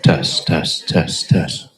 Test, test, test, test.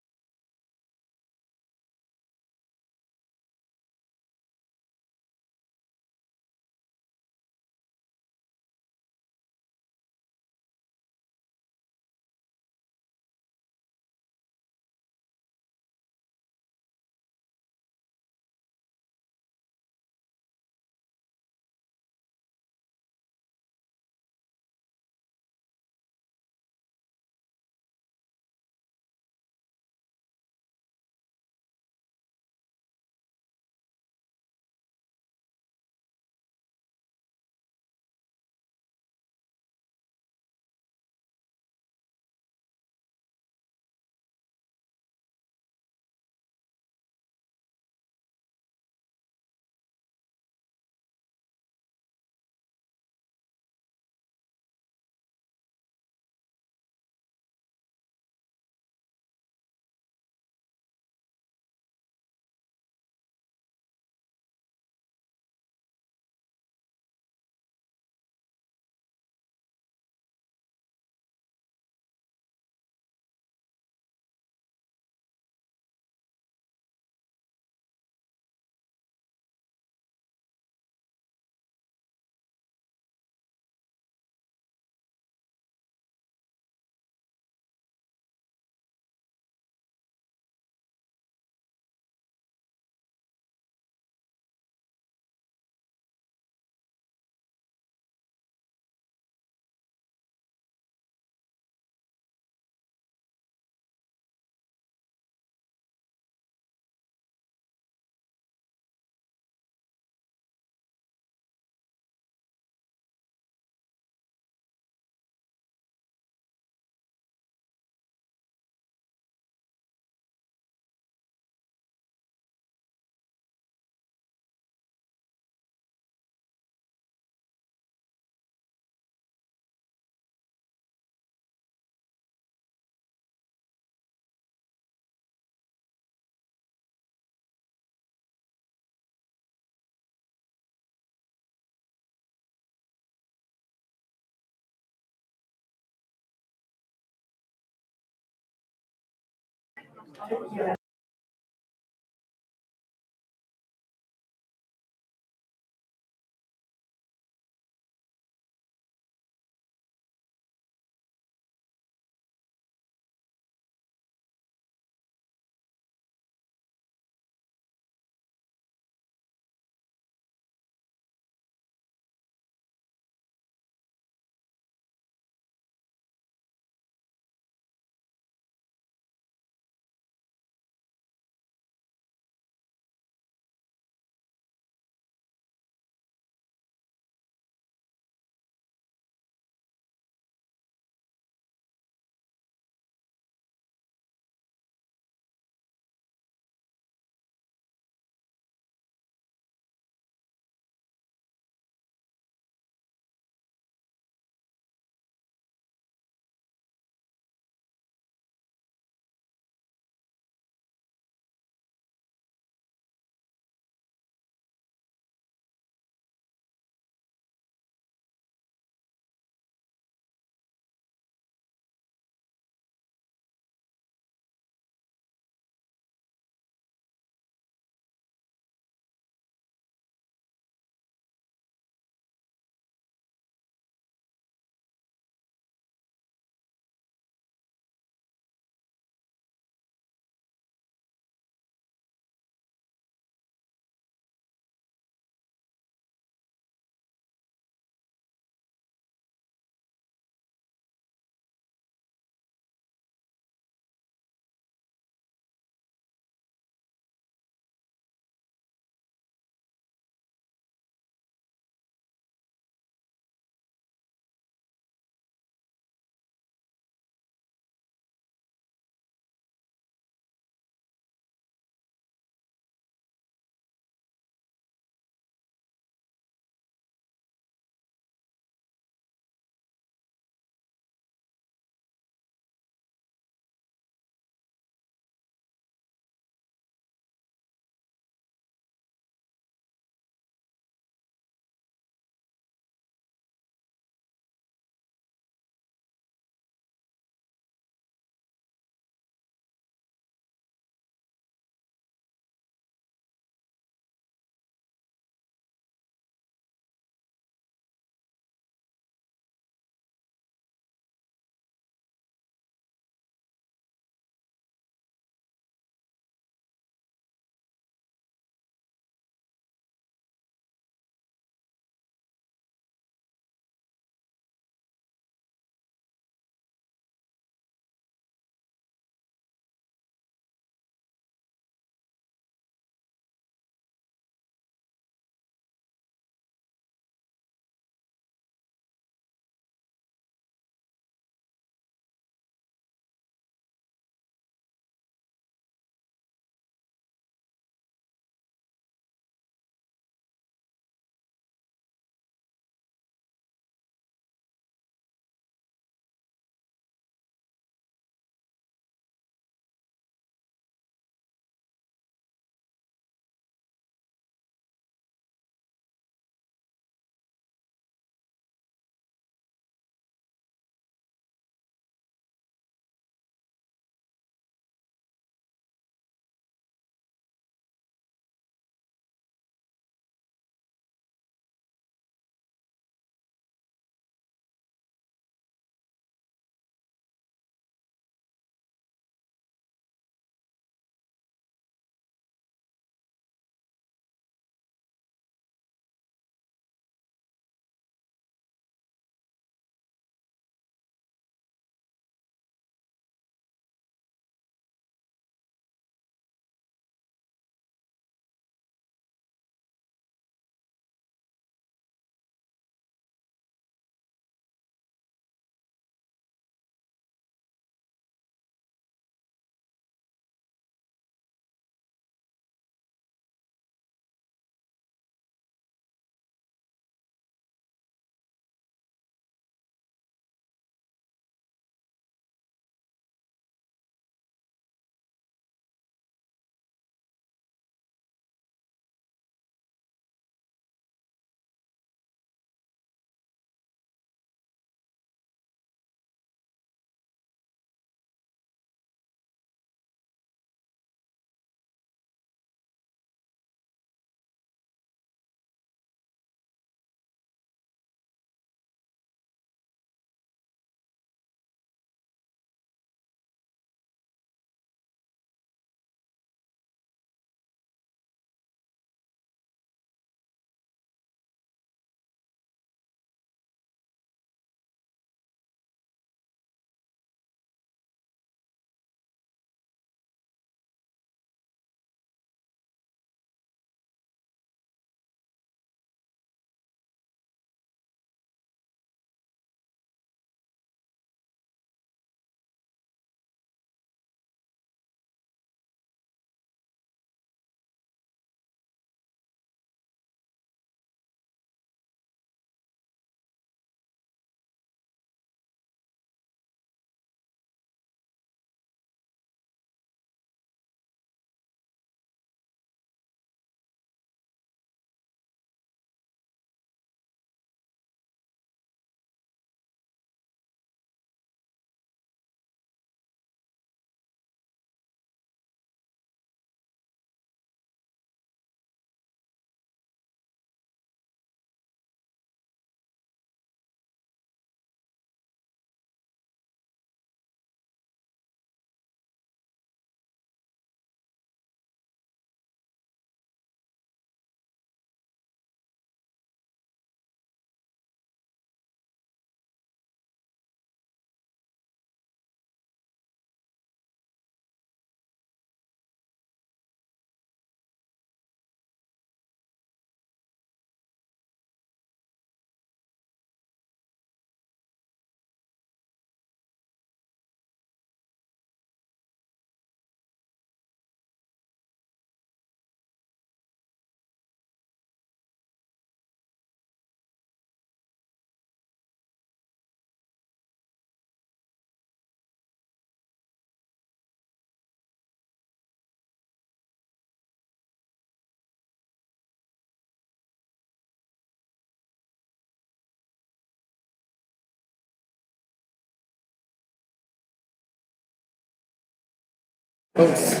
Notes.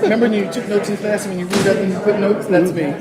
Remember when you took notes in class and when you read up and you put notes? That's me.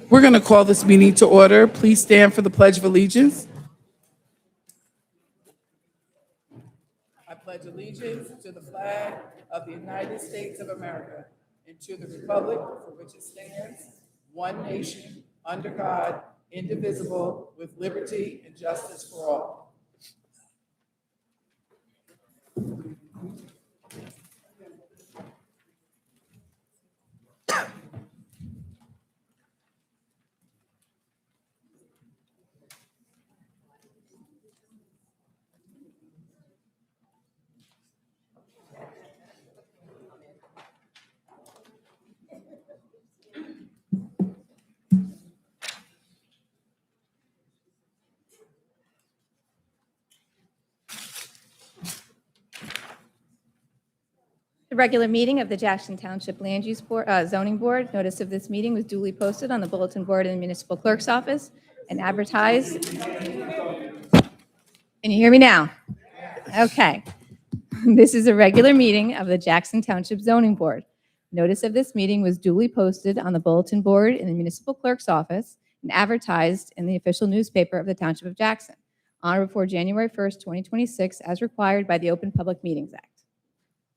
We're going to call this meeting to order. Please stand for the Pledge of Allegiance. I pledge allegiance to the flag of the United States of America and to the republic for which it stands, one nation, under God, indivisible, with liberty and justice for all. The regular meeting of the Jackson Township Land Use Zoning Board. Notice of this meeting was duly posted on the bulletin board in the municipal clerk's office and advertised. Can you hear me now? Okay. This is a regular meeting of the Jackson Township Zoning Board. Notice of this meeting was duly posted on the bulletin board in the municipal clerk's office and advertised in the official newspaper of the Township of Jackson on or before January 1st, 2026, as required by the Open Public Meetings Act.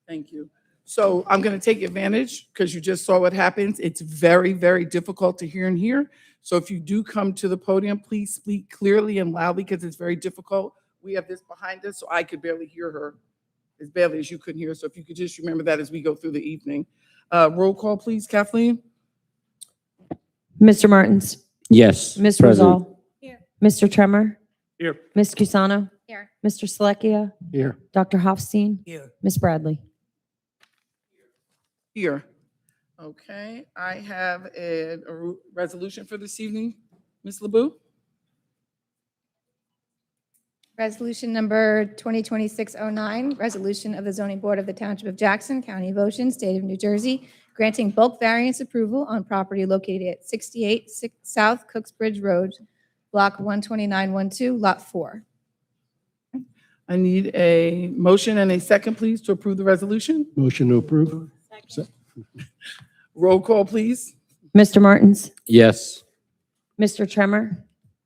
Thank you. So I'm going to take advantage because you just saw what happens. It's very, very difficult to hear and hear. So if you do come to the podium, please speak clearly and loudly because it's very difficult. We have this behind us, so I could barely hear her as badly as you couldn't hear. So if you could just remember that as we go through the evening. Roll call, please, Kathleen. Mr. Martins. Yes. Ms. Present. Rosal. Here. Mr. Tremor. Here. Ms. Cusano. Here. Mr. Seleckia. Here. Dr. Hofstein. Here. Ms. Bradley. Here. Okay, I have a resolution for this evening. Ms. LeBeau? Resolution number 2026-09, resolution of the Zoning Board of the Township of Jackson, County of Ocean, State of New Jersey, granting bulk variance approval on property located at 68 South Cooksbridge Road, Block 12912, Lot 4. I need a motion and a second, please, to approve the resolution. Motion to approve. Roll call, please. Mr. Martins. Yes. Mr. Tremor.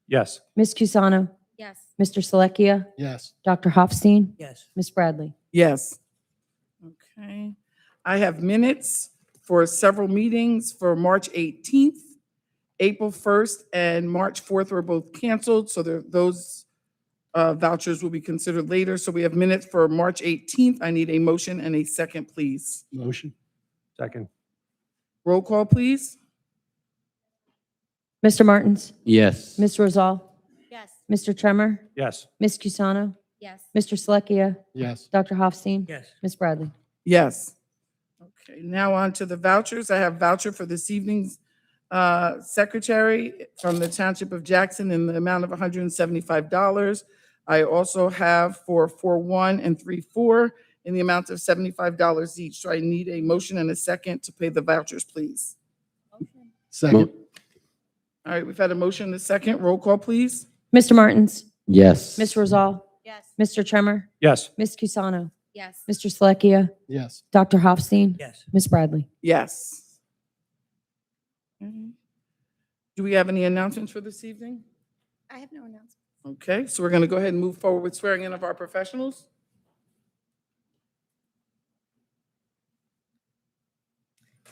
Yes. Ms. Cusano. Yes. Mr. Seleckia. Yes. Dr. Hofstein. Yes. Ms. Bradley. Yes. Okay. I have minutes for several meetings for March 18th, April 1st, and March 4th were both canceled, so those vouchers will be considered later. So we have minutes for March 18th. I need a motion and a second, please. Motion. Second. Roll call, please. Mr. Martins. Yes. Ms. Rosal. Yes. Mr. Tremor. Yes. Ms. Cusano. Yes. Mr. Seleckia. Yes. Dr. Hofstein. Yes. Ms. Bradley. Yes. Okay, now on to the vouchers. I have voucher for this evening's secretary from the Township of Jackson in the amount of $175. I also have for 4-1 and 3-4 in the amount of $75 each. So I need a motion and a second to pay the vouchers, please. Second. All right, we've had a motion and a second. Roll call, please. Mr. Martins. Yes. Ms. Rosal. Yes. Mr. Tremor. Yes. Ms. Cusano. Yes. Mr. Seleckia. Yes. Dr. Hofstein. Yes. Ms. Bradley. Yes. Mhm. Do we have any announcements for this evening? I have no announcement. Okay, so we're going to go ahead and move forward with swearing in of our professionals.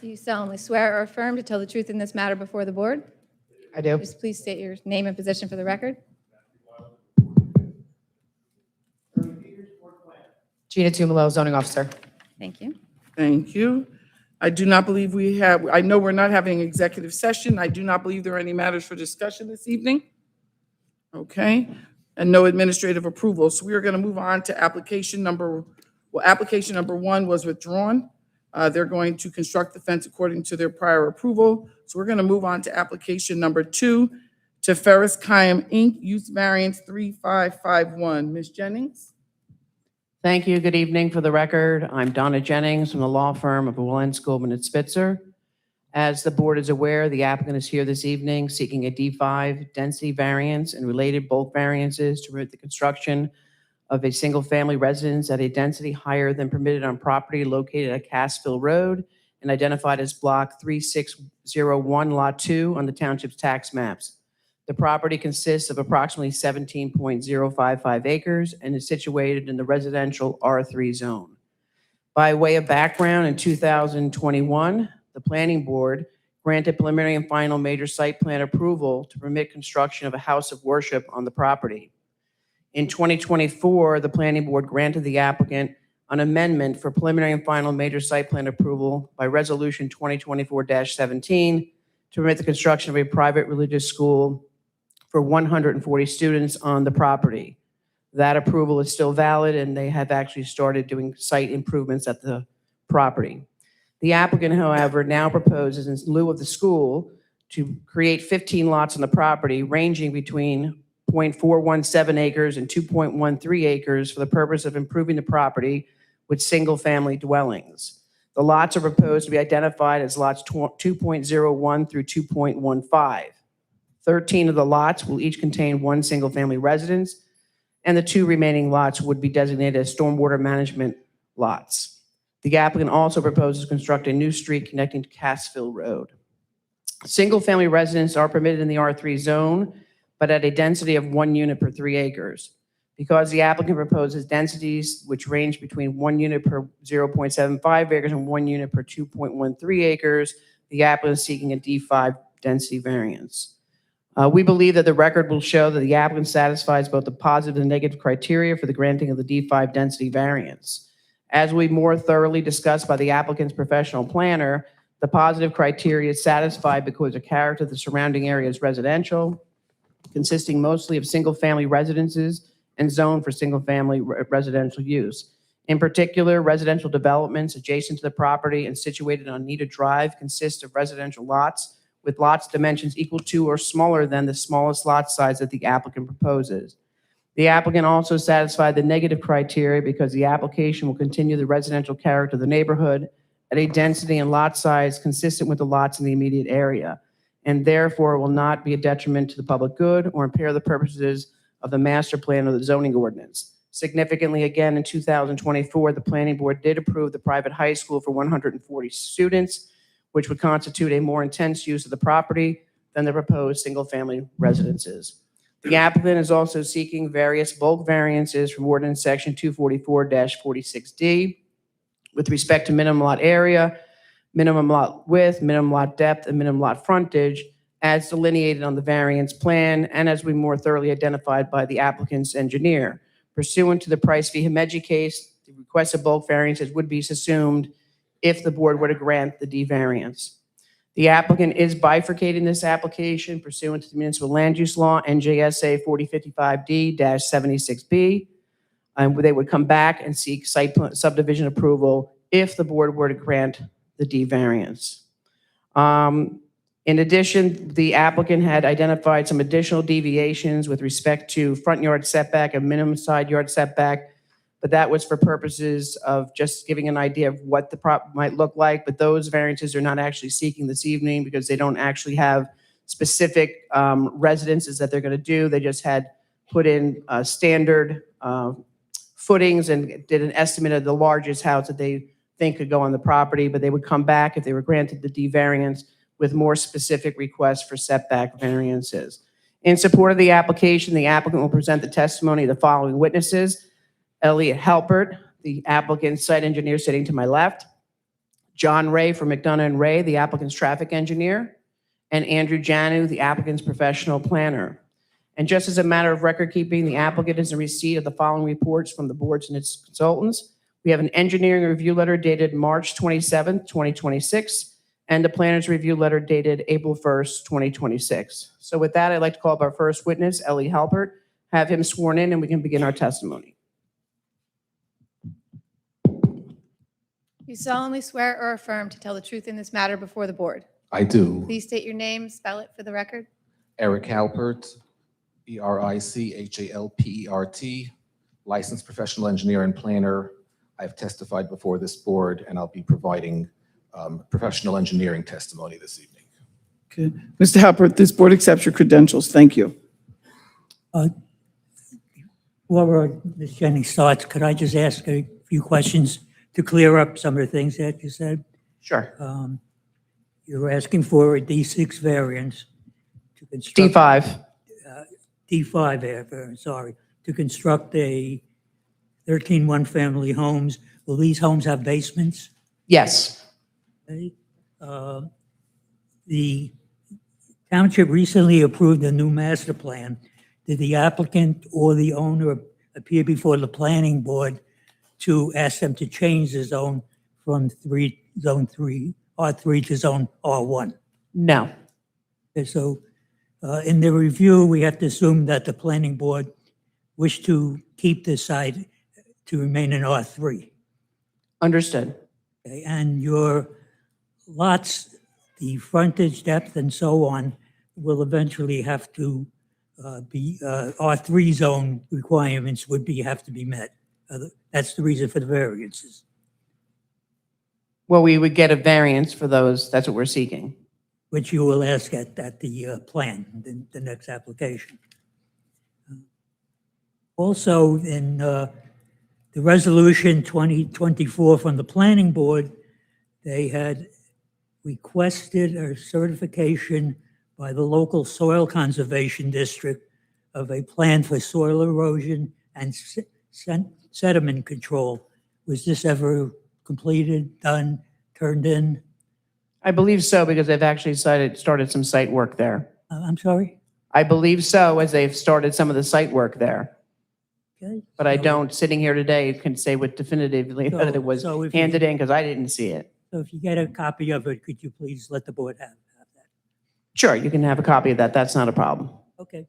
Do you solemnly swear or affirm to tell the truth in this matter before the board? I do. Just please state your name and position for the record. Gina Tumalo, zoning officer. Thank you. Thank you. I do not believe we have, I know we're not having an executive session. I do not believe there are any matters for discussion this evening. Okay, and no administrative approval. So we are going to move on to application number 1 was withdrawn. They're going to construct the fence according to their prior approval. So we're going to move on to application number 2 to Ferris Kayam Inc., use variance 3551. Ms. Jennings? Thank you. Good evening. For the record, I'm Donna Jennings from the law firm of Willen, Goldman & Spitzer. As the board is aware, the applicant is here this evening seeking a D5 density variance and related bulk variances to permit the construction of a single-family residence at a density higher than permitted on property located at Cassville Road and identified as Block 3601, Lot 2 on the township's tax maps. The property consists of approximately 17.055 acres and is situated in the residential R3 zone. By way of background, in 2021, the Planning Board granted preliminary and final major site plan approval to permit construction of a house of worship on the property. In 2024, the Planning Board granted the applicant an amendment for preliminary and final major site plan approval by Resolution 2024-17 to permit the construction of a private religious school for 140 students on the property. That approval is still valid, and they have actually started doing site improvements at the property. The applicant, however, now proposes, in lieu of the school, to create 15 lots on the property ranging between 0.417 acres and 2.13 acres for the purpose of improving the property with single-family dwellings. The lots are proposed to be identified as lots 2.01 through 2.15. 13 of the lots will each contain one single-family residence, and the 2 remaining lots would be designated as stormwater management lots. The applicant also proposes to construct a new street connecting to Cassville Road. Single-family residents are permitted in the R3 zone, but at a density of 1 unit per 3 acres. Because the applicant proposes densities which range between 1 unit per 0.75 acres and 1 unit per 2.13 acres, the applicant is seeking a D5 density variance. We believe that the record will show that the applicant satisfies both the positive and negative criteria for the granting of the D5 density variance. As we more thoroughly discussed by the applicant's professional planner, the positive criteria is satisfied because the character of the surrounding area is residential, consisting mostly of single-family residences and zoned for single-family residential use. In particular, residential developments adjacent to the property and situated on Nita Drive consist of residential lots with lots dimensions equal to or smaller than the smallest lot size that the applicant proposes. The applicant also satisfied the negative criteria because the application will continue the residential character of the neighborhood at a density and lot size consistent with the lots in the immediate area, and therefore will not be a detriment to the public good or impair the purposes of the master plan or the zoning ordinance. Significantly, again, in 2024, the Planning Board did approve the private high school for 140 students, which would constitute a more intense use of the property than the proposed single-family residences. The applicant is also seeking various bulk variances from Ordinance Section 244-46D with respect to minimum lot area, minimum lot width, minimum lot depth, and minimum lot frontage as delineated on the variance plan and as we more thoroughly identified by the applicant's engineer. Pursuant to the Price v. Himeji case, the requested bulk variances would be assumed if the board were to grant the D variance. The applicant is bifurcating this application pursuant to the municipal land use law, NJSA 4055D-76B, and they would come back and seek subdivision approval if the board were to grant the D variance. In addition, the applicant had identified some additional deviations with respect to front yard setback and minimum side yard setback, but that was for purposes of just giving an idea of what the prop might look like. But those variances are not actually seeking this evening because they don't actually have specific residences that they're going to do. They just had put in standard footings and did an estimate of the largest house that they think could go on the property, but they would come back if they were granted the D variance with more specific requests for setback variances. In support of the application, the applicant will present the testimony of the following witnesses: Elliot Halpert, the applicant's site engineer sitting to my left; John Ray from McDonough and Ray, the applicant's traffic engineer; and Andrew Janu, the applicant's professional planner. And just as a matter of record keeping, the applicant is in receipt of the following reports from the boards and its consultants. We have an engineering review letter dated March 27th, 2026, and the planner's review letter dated April 1st, 2026. So with that, I'd like to call up our first witness, Elliot Halpert, have him sworn in, and we can begin our testimony. You solemnly swear or affirm to tell the truth in this matter before the board. I do. Please state your name, spell it for the record. Eric Halpert, ERICHALPERT, licensed professional engineer and planner. I've testified before this board, and I'll be providing professional engineering testimony this evening. Okay. Mr. Halpert, this board accepts your credentials. Thank you. Before Ms. Jennings starts, could I just ask a few questions to clear up some of the things that you said? Sure. You're asking for a D6 variance to construct. D5. D5 variance, sorry, to construct a 13 one-family homes. Will these homes have basements? Yes. Okay. The township recently approved a new master plan. Did the applicant or the owner appear before the planning board to ask them to change the zone from zone 3, R3 to zone R1? No. Okay, so in the review, we have to assume that the planning board wished to keep this site to remain in R3. Understood. Okay, and your lots, the frontage depth and so on, will eventually have to be, R3 zone requirements would have to be met. That's the reason for the variances. Well, we would get a variance for those. That's what we're seeking. Which you will ask at the plan, the next application. Also, in the resolution 2024 from the planning board, they had requested a certification by the local soil conservation district of a plan for soil erosion and sediment control. Was this ever completed, done, turned in? I believe so because they've actually started some site work there. I'm sorry? I believe so, as they've started some of the site work there. Okay. But I So- don't, sitting here today, can say with definitively that it was So if you- handed in because I didn't see it. So if you get a copy of it, could you please let the board have that? Sure, you can have a copy of that. That's not a problem. Okay,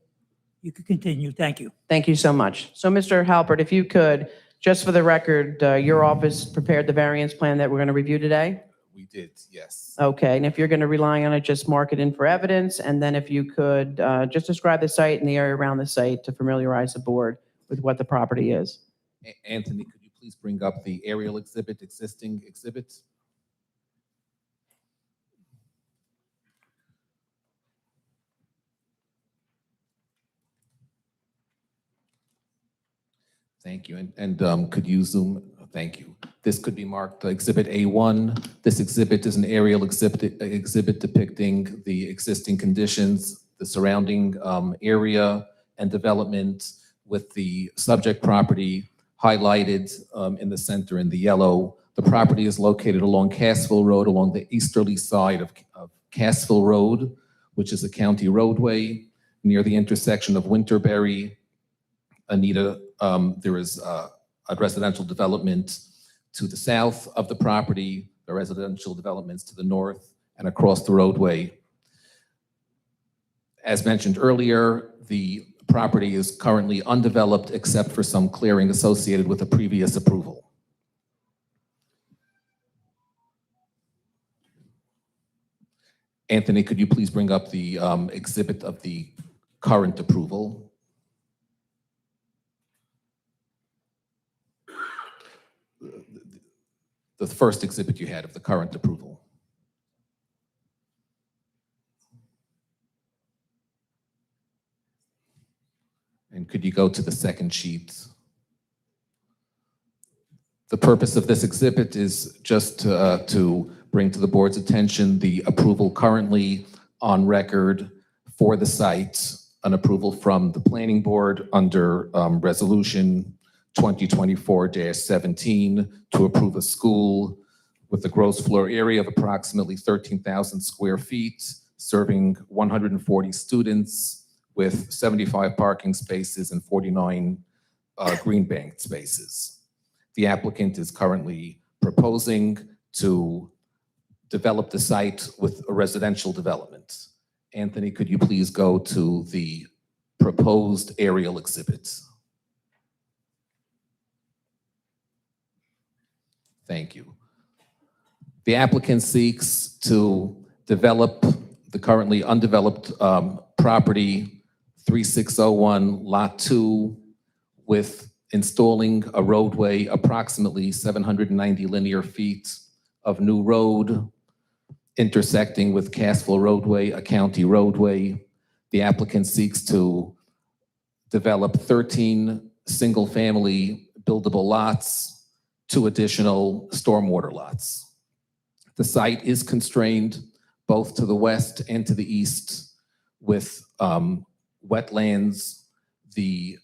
you can continue. Thank you. Thank you so much. So, Mr. Halpert, if you could, just for the record, your office prepared the variance plan that we're going to review today? We did, yes. Okay, and if you're going to rely on it, just mark it in for evidence. And then if you could just describe the site and the area around the site to familiarize the board with what the property is. Anthony, could you please bring up the aerial exhibit, existing exhibit? Thank you. And could you zoom? Thank you. This could be marked Exhibit A1. This exhibit is an aerial exhibit depicting the existing conditions, the surrounding area and development, with the subject property highlighted in the center in the yellow. The property is located along Cassville Road, along the easterly side of Cassville Road, which is a county roadway near the intersection of Winterberry. Anita, there is a residential development to the south of the property, the residential developments to the north and across the roadway. As mentioned earlier, the property is currently undeveloped except for some clearing associated with a previous approval. Anthony, could you please bring up the exhibit of the current approval? The first exhibit you had of the current approval. And could you go to the second sheet? The purpose of this exhibit is just to bring to the board's attention the approval currently on record for the site, an approval from the planning board under resolution 2024-17 to approve a school with a gross floor area of approximately 13,000 square feet, serving 140 students with 75 parking spaces and 49 green bank spaces. The applicant is currently proposing to develop the site with a residential development. Anthony, could you please go to the proposed aerial exhibit? Thank you. The applicant seeks to develop the currently undeveloped property 3601 Lot 2 with installing a roadway, approximately 790 linear feet of new road intersecting with Cassville Roadway, a county roadway. The applicant seeks to develop 13 single-family buildable lots, 2 additional stormwater lots. The site is constrained both to the west and to the east with wetlands. The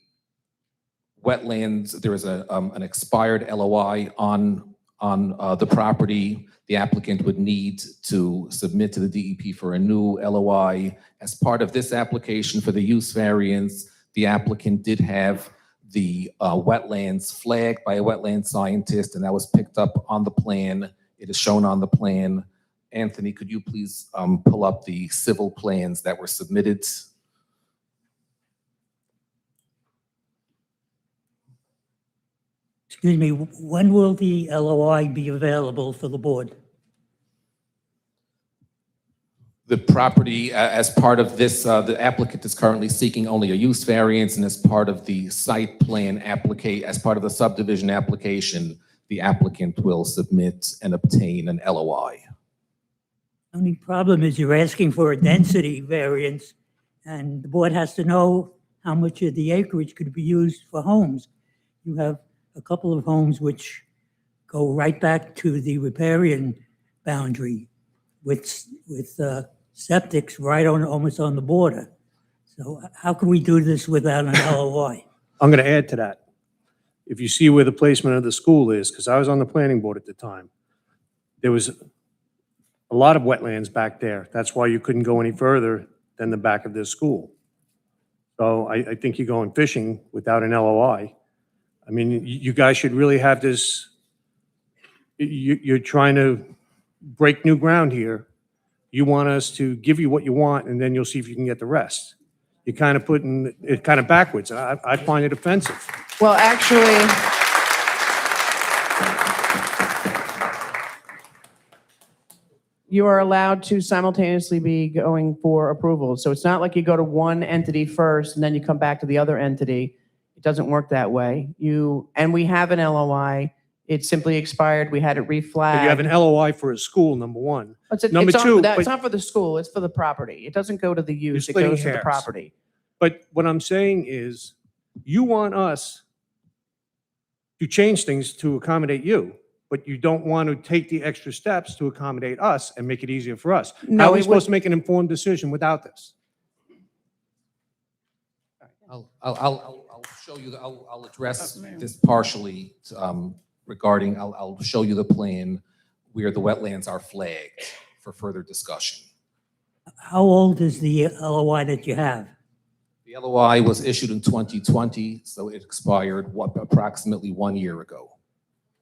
wetlands, there is an expired LOI on the property. The applicant would need to submit to the DEP for a new LOI. As part of this application for the use variance, the applicant did have the wetlands flagged by a wetland scientist, and that was picked up on the plan. It is shown on the plan. Anthony, could you please pull up the civil plans that were submitted? Excuse me, when will the LOI be available for the board? The property, as part of this, the applicant is currently seeking only a use variance, and as part of the site plan as part of the subdivision application, the applicant will submit and obtain an LOI. Only problem is you're asking for a density variance, and the board has to know how much of the acreage could be used for homes. You have a couple of homes which go right back to the riparian boundary with septics right on, almost on the border. So how can we do this without an LOI? I'm going to add to that. If you see where the placement of the school is, because I was on the planning board at the time, there was a lot of wetlands back there. That's why you couldn't go any further than the back of this school. So I think you're going fishing without an LOI. I mean, you guys should really have this, you're trying to break new ground here. You want us to give you what you want, and then you'll see if you can get the rest. You're kind of putting it kind of backwards. I find it offensive. Well, actually, you are allowed to simultaneously be going for approval. So it's not like you go to one entity first and then you come back to the other entity. It doesn't work that way. And we have an LOI. It simply expired. We had it reflagged. You have an LOI for a school, number one. Number It's two, it's but- not for the school, it's for the property. It doesn't go to the use, it splitting goes to the hairs. property. But what I'm saying is, you want us to change things to accommodate you, but you don't want to take the extra steps to accommodate us and make it easier for us. No, How are we it supposed to make an informed decision without this? I'll show you, I'll address this partially regarding, I'll show you the plan where the wetlands are flagged for further discussion. How old is the LOI that you have? The LOI was issued in 2020, so it expired approximately 1 year ago.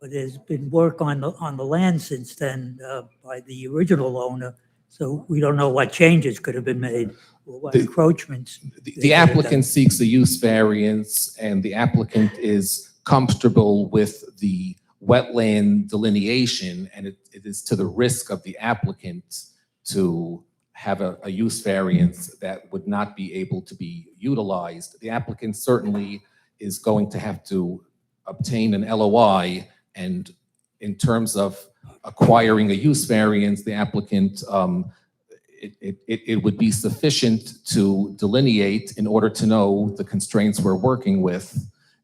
But there's been work on the land since then by the original owner, so we don't know what changes could have been made or what encroachments. The applicant seeks a use variance, and the applicant is comfortable with the wetland delineation, and it is to the risk of the applicant to have a use variance that would not be able to be utilized. The applicant certainly is going to have to obtain an LOI, and in terms of acquiring a use variance, the applicant, it would be sufficient to delineate in order to know the constraints we're working with,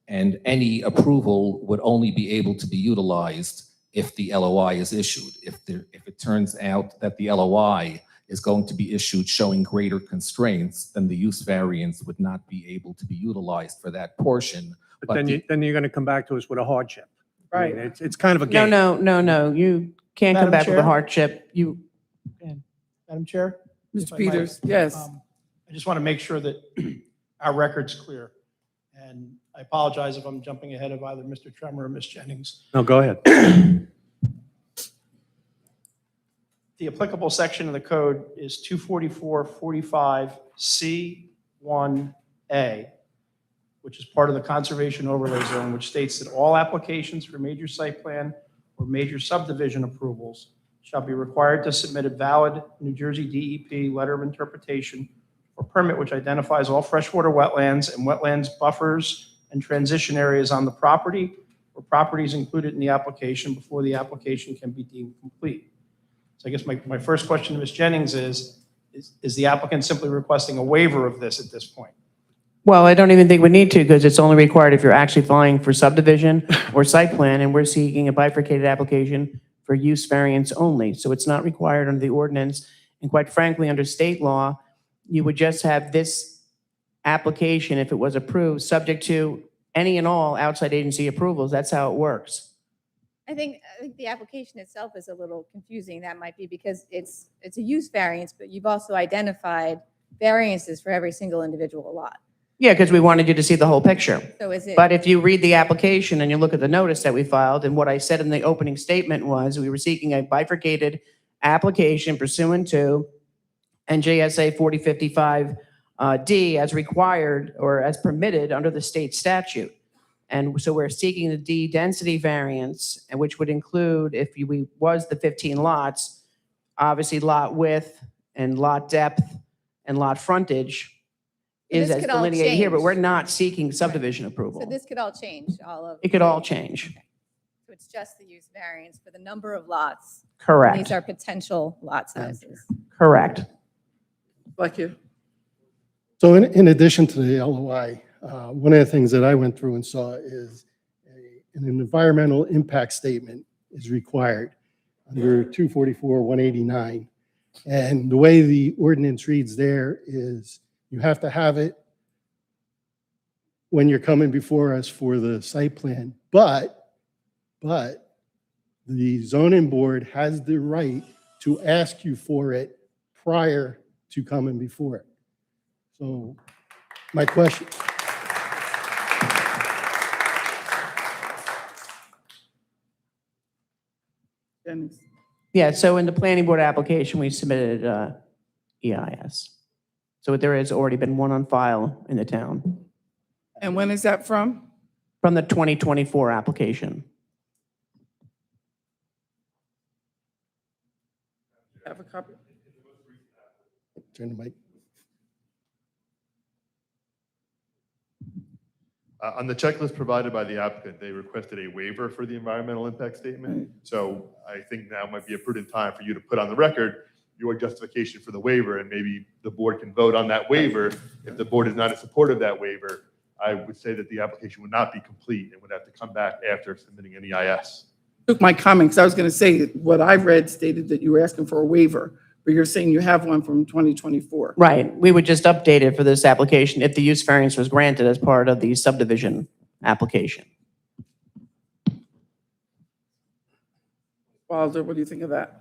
and any approval would only be able to be utilized if the LOI is issued. If it turns out that the LOI is going to be issued showing greater constraints, then the use variance would not be able to be utilized for that portion. But then you're going to come back to us with a hardship. I mean, Right. it's kind of a game. No, you can't come Madam back with a Chair? hardship. Madam Chair? Mr. if I might, Peters, yes. I just want to make sure that our record's clear. And I apologize if I'm jumping ahead of either Mr. Tremor or Ms. Jennings. No, go ahead. The applicable section of the code is 244-45C1A, which is part of the conservation overlay zone, which states that all applications for major site plan or major subdivision approvals shall be required to submit a valid New Jersey DEP letter of interpretation or permit which identifies all freshwater wetlands and wetlands buffers and transition areas on the property or properties included in the application before the application can be deemed complete. So I guess my first question to Ms. Jennings is the applicant simply requesting a waiver of this at this point? Well, I don't even think we need to, because it's only required if you're actually filing for subdivision or site plan, and we're seeking a bifurcated application for use variance only. So it's not required under the ordinance. And quite frankly, under state law, you would just have this application, if it was approved, subject to any and all outside agency approvals. That's how it works. I think the application itself is a little confusing. That might be because it's a use variance, but you've also identified variances for every single individual lot. Yeah, because we wanted you to see the whole picture. So is it? But if you read the application and you look at the notice that we filed, and what I said in the opening statement was we were seeking a bifurcated application pursuant to NJSA 4055D as required or as permitted under the state statute. And so we're seeking the D density variance, and which would include, if we was the 15 lots, obviously lot width and lot depth and lot frontage is this as could all delineated here, but change. we're not seeking subdivision So approval. this could all change, all of. It could all change. So it's just the use variance for the number of lots. And Correct, these are potential lot sizes. correct. Like you. So in addition to the LOI, one of the things that I went through and saw is an environmental impact statement is required under 244-189. And the way the ordinance reads there is you have to have it when you're coming before us for the site plan. But the zoning board has the right to ask you for it prior to coming before it. So my question. Dennis. Yeah, so in the planning board application, we submitted EIS. So there has already been one on file in the town And when is that from? from the 2024 application. Have a copy? Turn the mic. On the checklist provided by the applicant, they requested a waiver for the environmental impact statement. So I think now might be a prudent time for you to put on the record your justification for the waiver, and maybe the board can vote on that waiver. If the board is not in support of that waiver, I would say that the application would not be complete and would have to come back after submitting an EIS. Took my comments. I was going to say, what I read stated that you were asking for a waiver, but you're saying you have one from 2024. Right, we would just update it for this application if the use variance was granted as part of the subdivision application. Wilder, what do you think of that?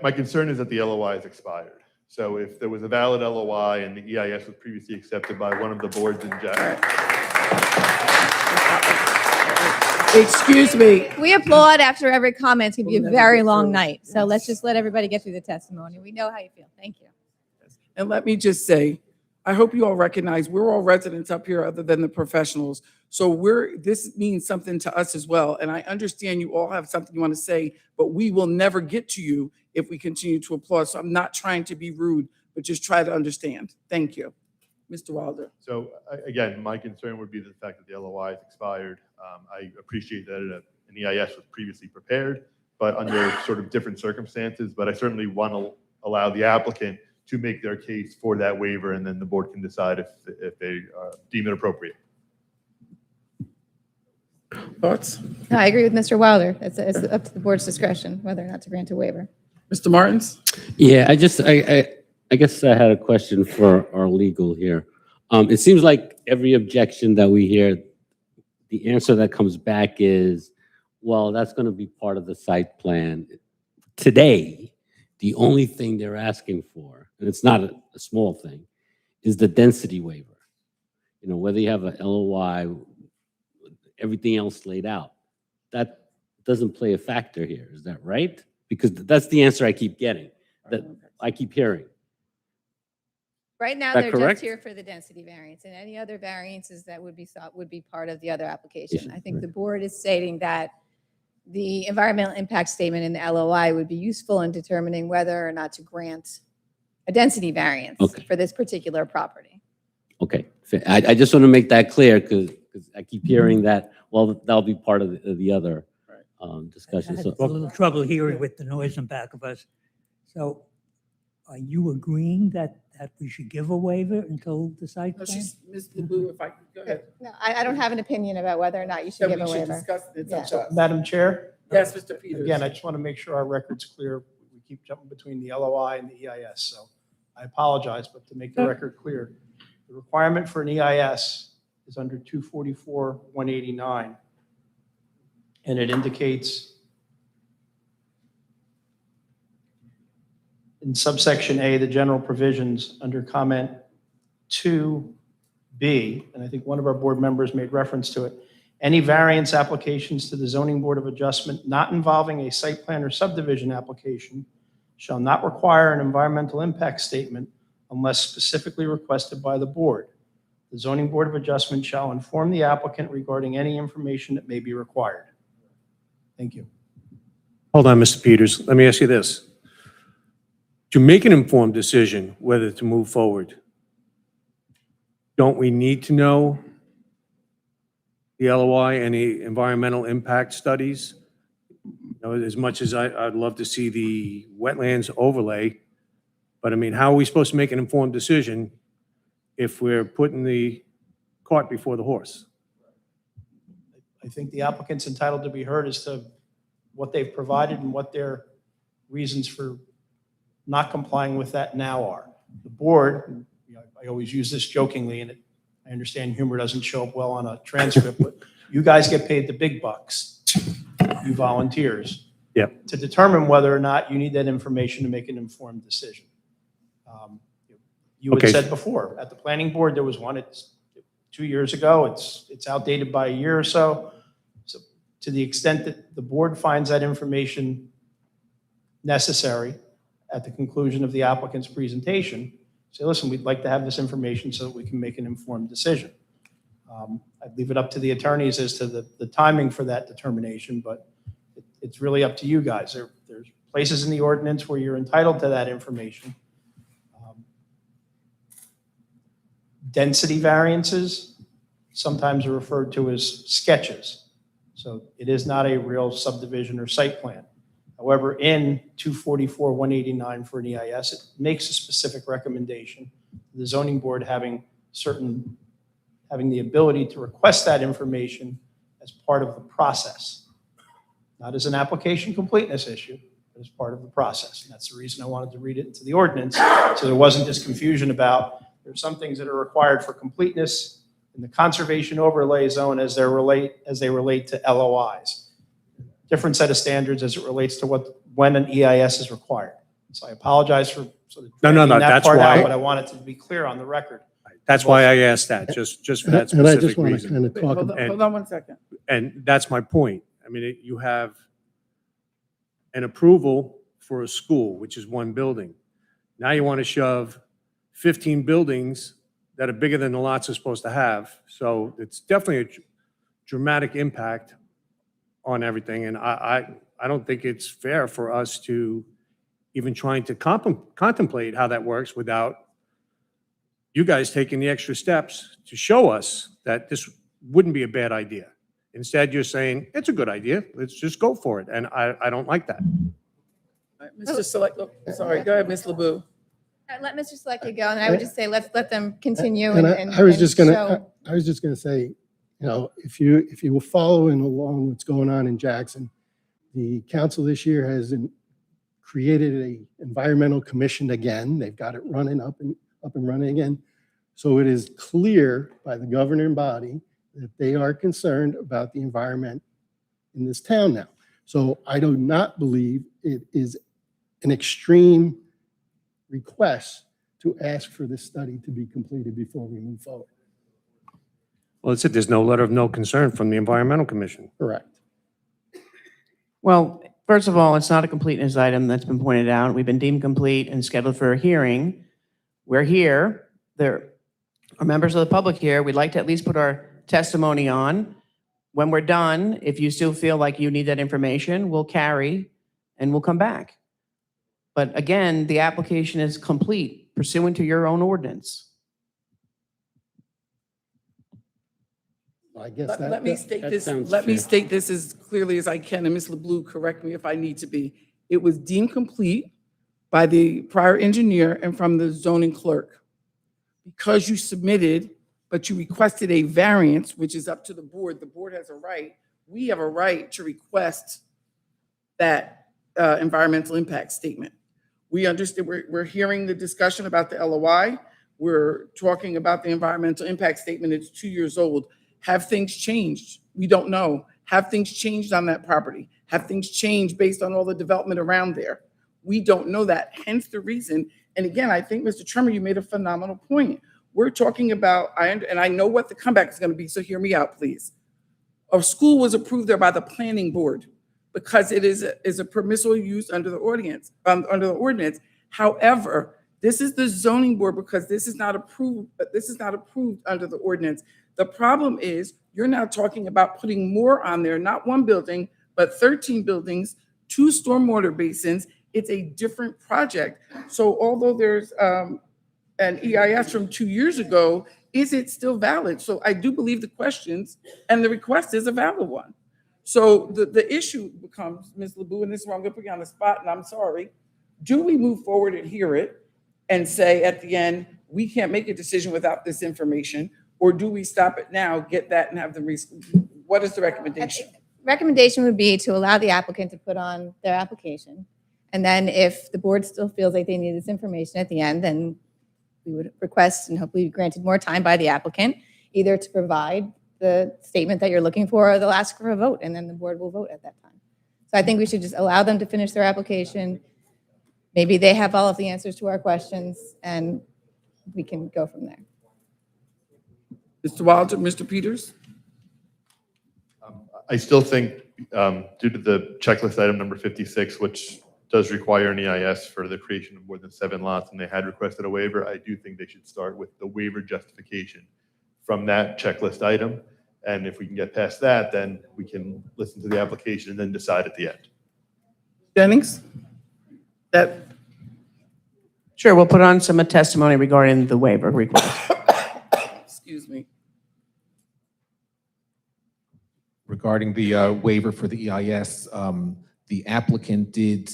My concern is that the LOI is expired. So if there was a valid LOI and the EIS was previously accepted by one of the boards in Excuse me. We applaud after every comment. It's going to be a We'll never very get long through. night. So let's just let everybody get through the testimony. We know how you feel. Thank you. And let me just say, I hope you all recognize we're all residents up here other than the professionals. So this means something to us as well. And I understand you all have something you want to say, but we will never get to you if we continue to applaud. So I'm not trying to be rude, but just try to understand. Thank you. Mr. Wilder. So again, my concern would be the fact that the LOI is expired. I appreciate that an EIS was previously prepared, but under sort of different circumstances. But I certainly want to allow the applicant to make their case for that waiver, and then the board can decide if they deem it appropriate. Thoughts? No, I agree with Mr. Wilder. It's up to the board's discretion whether or not to grant a waiver. Mr. Martins? Yeah, I guess I had a question for our legal here. It seems like every objection that we hear, the answer that comes back is, well, that's going to be part of the site plan. Today, the only thing they're asking for, and it's not a small thing, is the density waiver. You know, whether you have a LOI, everything else laid out, that doesn't play a factor here. Is that right? Because that's the answer I keep getting, that I keep hearing. Right now, That they're correct? just here for the density variance, and any other variances that would be sought would be part of the other application. I think the board is stating that the environmental impact statement in the LOI would be useful in determining whether or not to grant a density variance Okay. for this particular property. Okay, I just want to make that clear because I keep hearing that, well, that'll be part of the other I discussion. had So, a little trouble hearing with the noise in back of us. So are you agreeing that that we should give a waiver until the site No, plan? she's, Ms. LeBou, if I could, go ahead. No, I don't have an opinion about whether or not you That should give we a should waiver. discuss it. It's up to us. Madam Chair? Yes, Mr. Peters. Again, I just want to make sure our record's clear. We keep jumping between the LOI and the EIS, so I apologize, but to make the record clear, the requirement for an EIS is under 244-189. And it indicates in subsection A, the general provisions under comment 2B, and I think one of our board members made reference to it, any variance applications to the Zoning Board of Adjustment not involving a site plan or subdivision application shall not require an environmental impact statement unless specifically requested by the board. The Zoning Board of Adjustment shall inform the applicant regarding any information that may be required. Thank you. Hold on, Mr. Peters. Let me ask you this. To make an informed decision whether to move forward, don't we need to know the LOI and the environmental impact studies? You know, as much as I'd love to see the wetlands overlay, but I mean, how are we supposed to make an informed decision if we're putting the cart before the horse? I think the applicant's entitled to be heard as to what they've provided and what their reasons for not complying with that now are. The board, you know, I always use this jokingly, and I understand humor doesn't show up well on a transcript, but you guys get paid the big bucks, you volunteers, Yep. to determine whether or not you need that information to make an informed decision. You had Okay. said before, at the planning board, there was one, it's 2 years ago, it's outdated by a year or so. So to the extent that the board finds that information necessary at the conclusion of the applicant's presentation, say, listen, we'd like to have this information so that we can make an informed decision. I'd leave it up to the attorneys as to the timing for that determination, but it's really up to you guys. There's places in the ordinance where you're entitled to that information. Density variances sometimes are referred to as sketches. So it is not a real subdivision or site plan. However, in 244-189 for an EIS, it makes a specific recommendation. The zoning board having the ability to request that information as part of the process, not as an application completeness issue, but as part of the process. And that's the reason I wanted to read it into the ordinance, so there wasn't this confusion about there's some things that are required for completeness in the conservation overlay zone as they relate to LOIs. Different set of standards as it relates to when an EIS is required. So I apologize for sort of No, dragging that that's part out, why- but I wanted to be clear on the record. That's why I asked that, just for that And I just specific want to reason. kind of Wait, talk hold about, on, hold on one second. And that's my point. I mean, you have an approval for a school, which is one building. Now you want to shove 15 buildings that are bigger than the lots are supposed to have. So it's definitely a dramatic impact on everything. And I don't think it's fair for us to even trying to contemplate how that works without you guys taking the extra steps to show us that this wouldn't be a bad idea. Instead, you're saying, it's a good idea, let's just go for it. And I don't like that. All right, Mr. Select, sorry, go ahead, Ms. LeBou. Let Mr. Selecki go, and I would just say, let them continue and and I was just gonna, show- I was just gonna say, you know, if you were following along what's going on in Jackson, the council this year has created a environmental commission again. They've got it running up and running again. So it is clear by the governing body that they are concerned about the environment in this town now. So I do not believe it is an extreme request to ask for this study to be completed before we move forward. Well, it's it, there's no letter of no concern from the Environmental Commission. Correct. Well, first of all, it's not a completeness item that's been pointed out. We've been deemed complete and scheduled for a hearing. We're here. There are members of the public here. We'd like to at least put our testimony on. When we're done, if you still feel like you need that information, we'll carry and we'll come back. But again, the application is complete pursuant to your own ordinance. I guess Let that. me state that this, sounds let me fair. state this as clearly as I can, and Ms. LeBou, correct me if I need to be. It was deemed complete by the prior engineer and from the zoning clerk. Because you submitted, but you requested a variance, which is up to the board has a right, we have a right to request that environmental impact statement. We understand, we're hearing the discussion about the LOI. We're talking about the environmental impact statement. It's 2 years old. Have things changed? We don't know. Have things changed on that property? Have things changed based on all the development around there? We don't know that, hence the reason. And again, I think, Mr. Tremor, you made a phenomenal point. We're talking about, and I know what the comeback is going to be, so hear me out, please. A school was approved there by the planning board because it is a permissible use under the ordinance. However, this is the zoning board because this is not approved. This is not approved under the ordinance. The problem is you're now talking about putting more on there, not one building, but 13 buildings, 2 stormwater basins. It's a different project. So although there's an EIS from 2 years ago, is it still valid? So I do believe the questions and the request is a valid one. So the issue becomes, Ms. LeBou, and this is where I'm gonna put you on the spot, and I'm sorry, do we move forward and hear it and say at the end, we can't make a decision without this information? Or do we stop it now, get that and have them, what is the recommendation? Recommendation would be to allow the applicant to put on their application. And then if the board still feels like they need this information at the end, then we would request and hopefully be granted more time by the applicant, either to provide the statement that you're looking for or they'll ask for a vote and then the board will vote at that time. So I think we should just allow them to finish their application. Maybe they have all of the answers to our questions and we can go from there. Mr. Wilder, Mr. Peters? I still think, due to the checklist item number 56, which does require an EIS for the creation of more than 7 lots, and they had requested a waiver, I do think they should start with the waiver justification from that checklist item. And if we can get past that, then we can listen to the application and then decide at the end. Jennings? Sure, we'll put on some testimony regarding the waiver request. Excuse me. Regarding the waiver for the EIS, the applicant did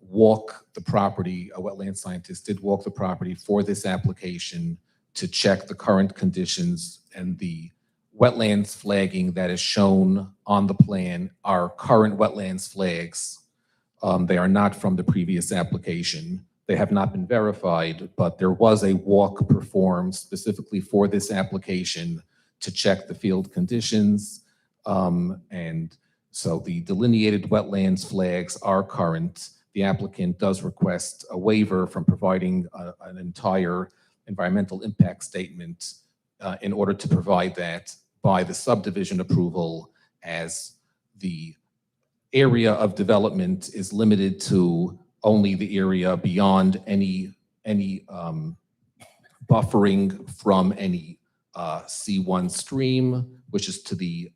walk the property, a wetland scientist did walk the property for this application to check the current conditions, and the wetlands flagging that is shown on the plan are current wetlands flags. They are not from the previous application. They have not been verified, but there was a walk performed specifically for this application to check the field conditions. And so the delineated wetlands flags are current. The applicant does request a waiver from providing an entire environmental impact statement in order to provide that by the subdivision approval, as the area of development is limited to only the area beyond any buffering from any C1 stream, which is to the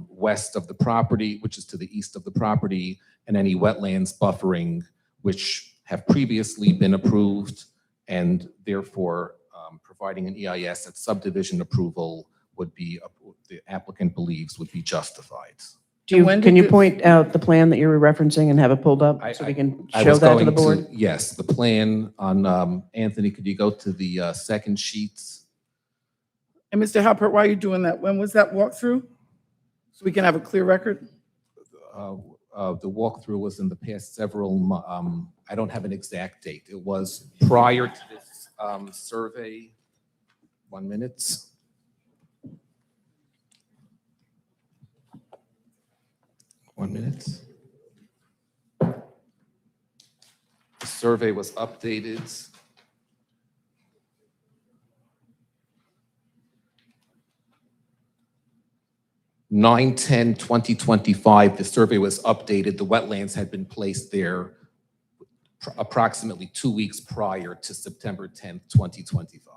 west of the property, which is to the east of the property, and any wetlands buffering which have previously been approved, and therefore providing an EIS at subdivision approval would be, the applicant believes would be justified. Can you point out the plan that you were referencing and have it pulled up so we can I show was that to the going board? Yes, the plan on, Anthony, could you go to the second sheets? And Mr. Halpert, why are you doing that? When was that walkthrough? So we can have a clear record? The walkthrough was in the past several, I don't have an exact date. It was prior to this survey. 1 minute. The survey was updated. Nine 10/2025, the survey was updated. The wetlands had been placed there approximately 2 weeks prior to September 10th, 2025.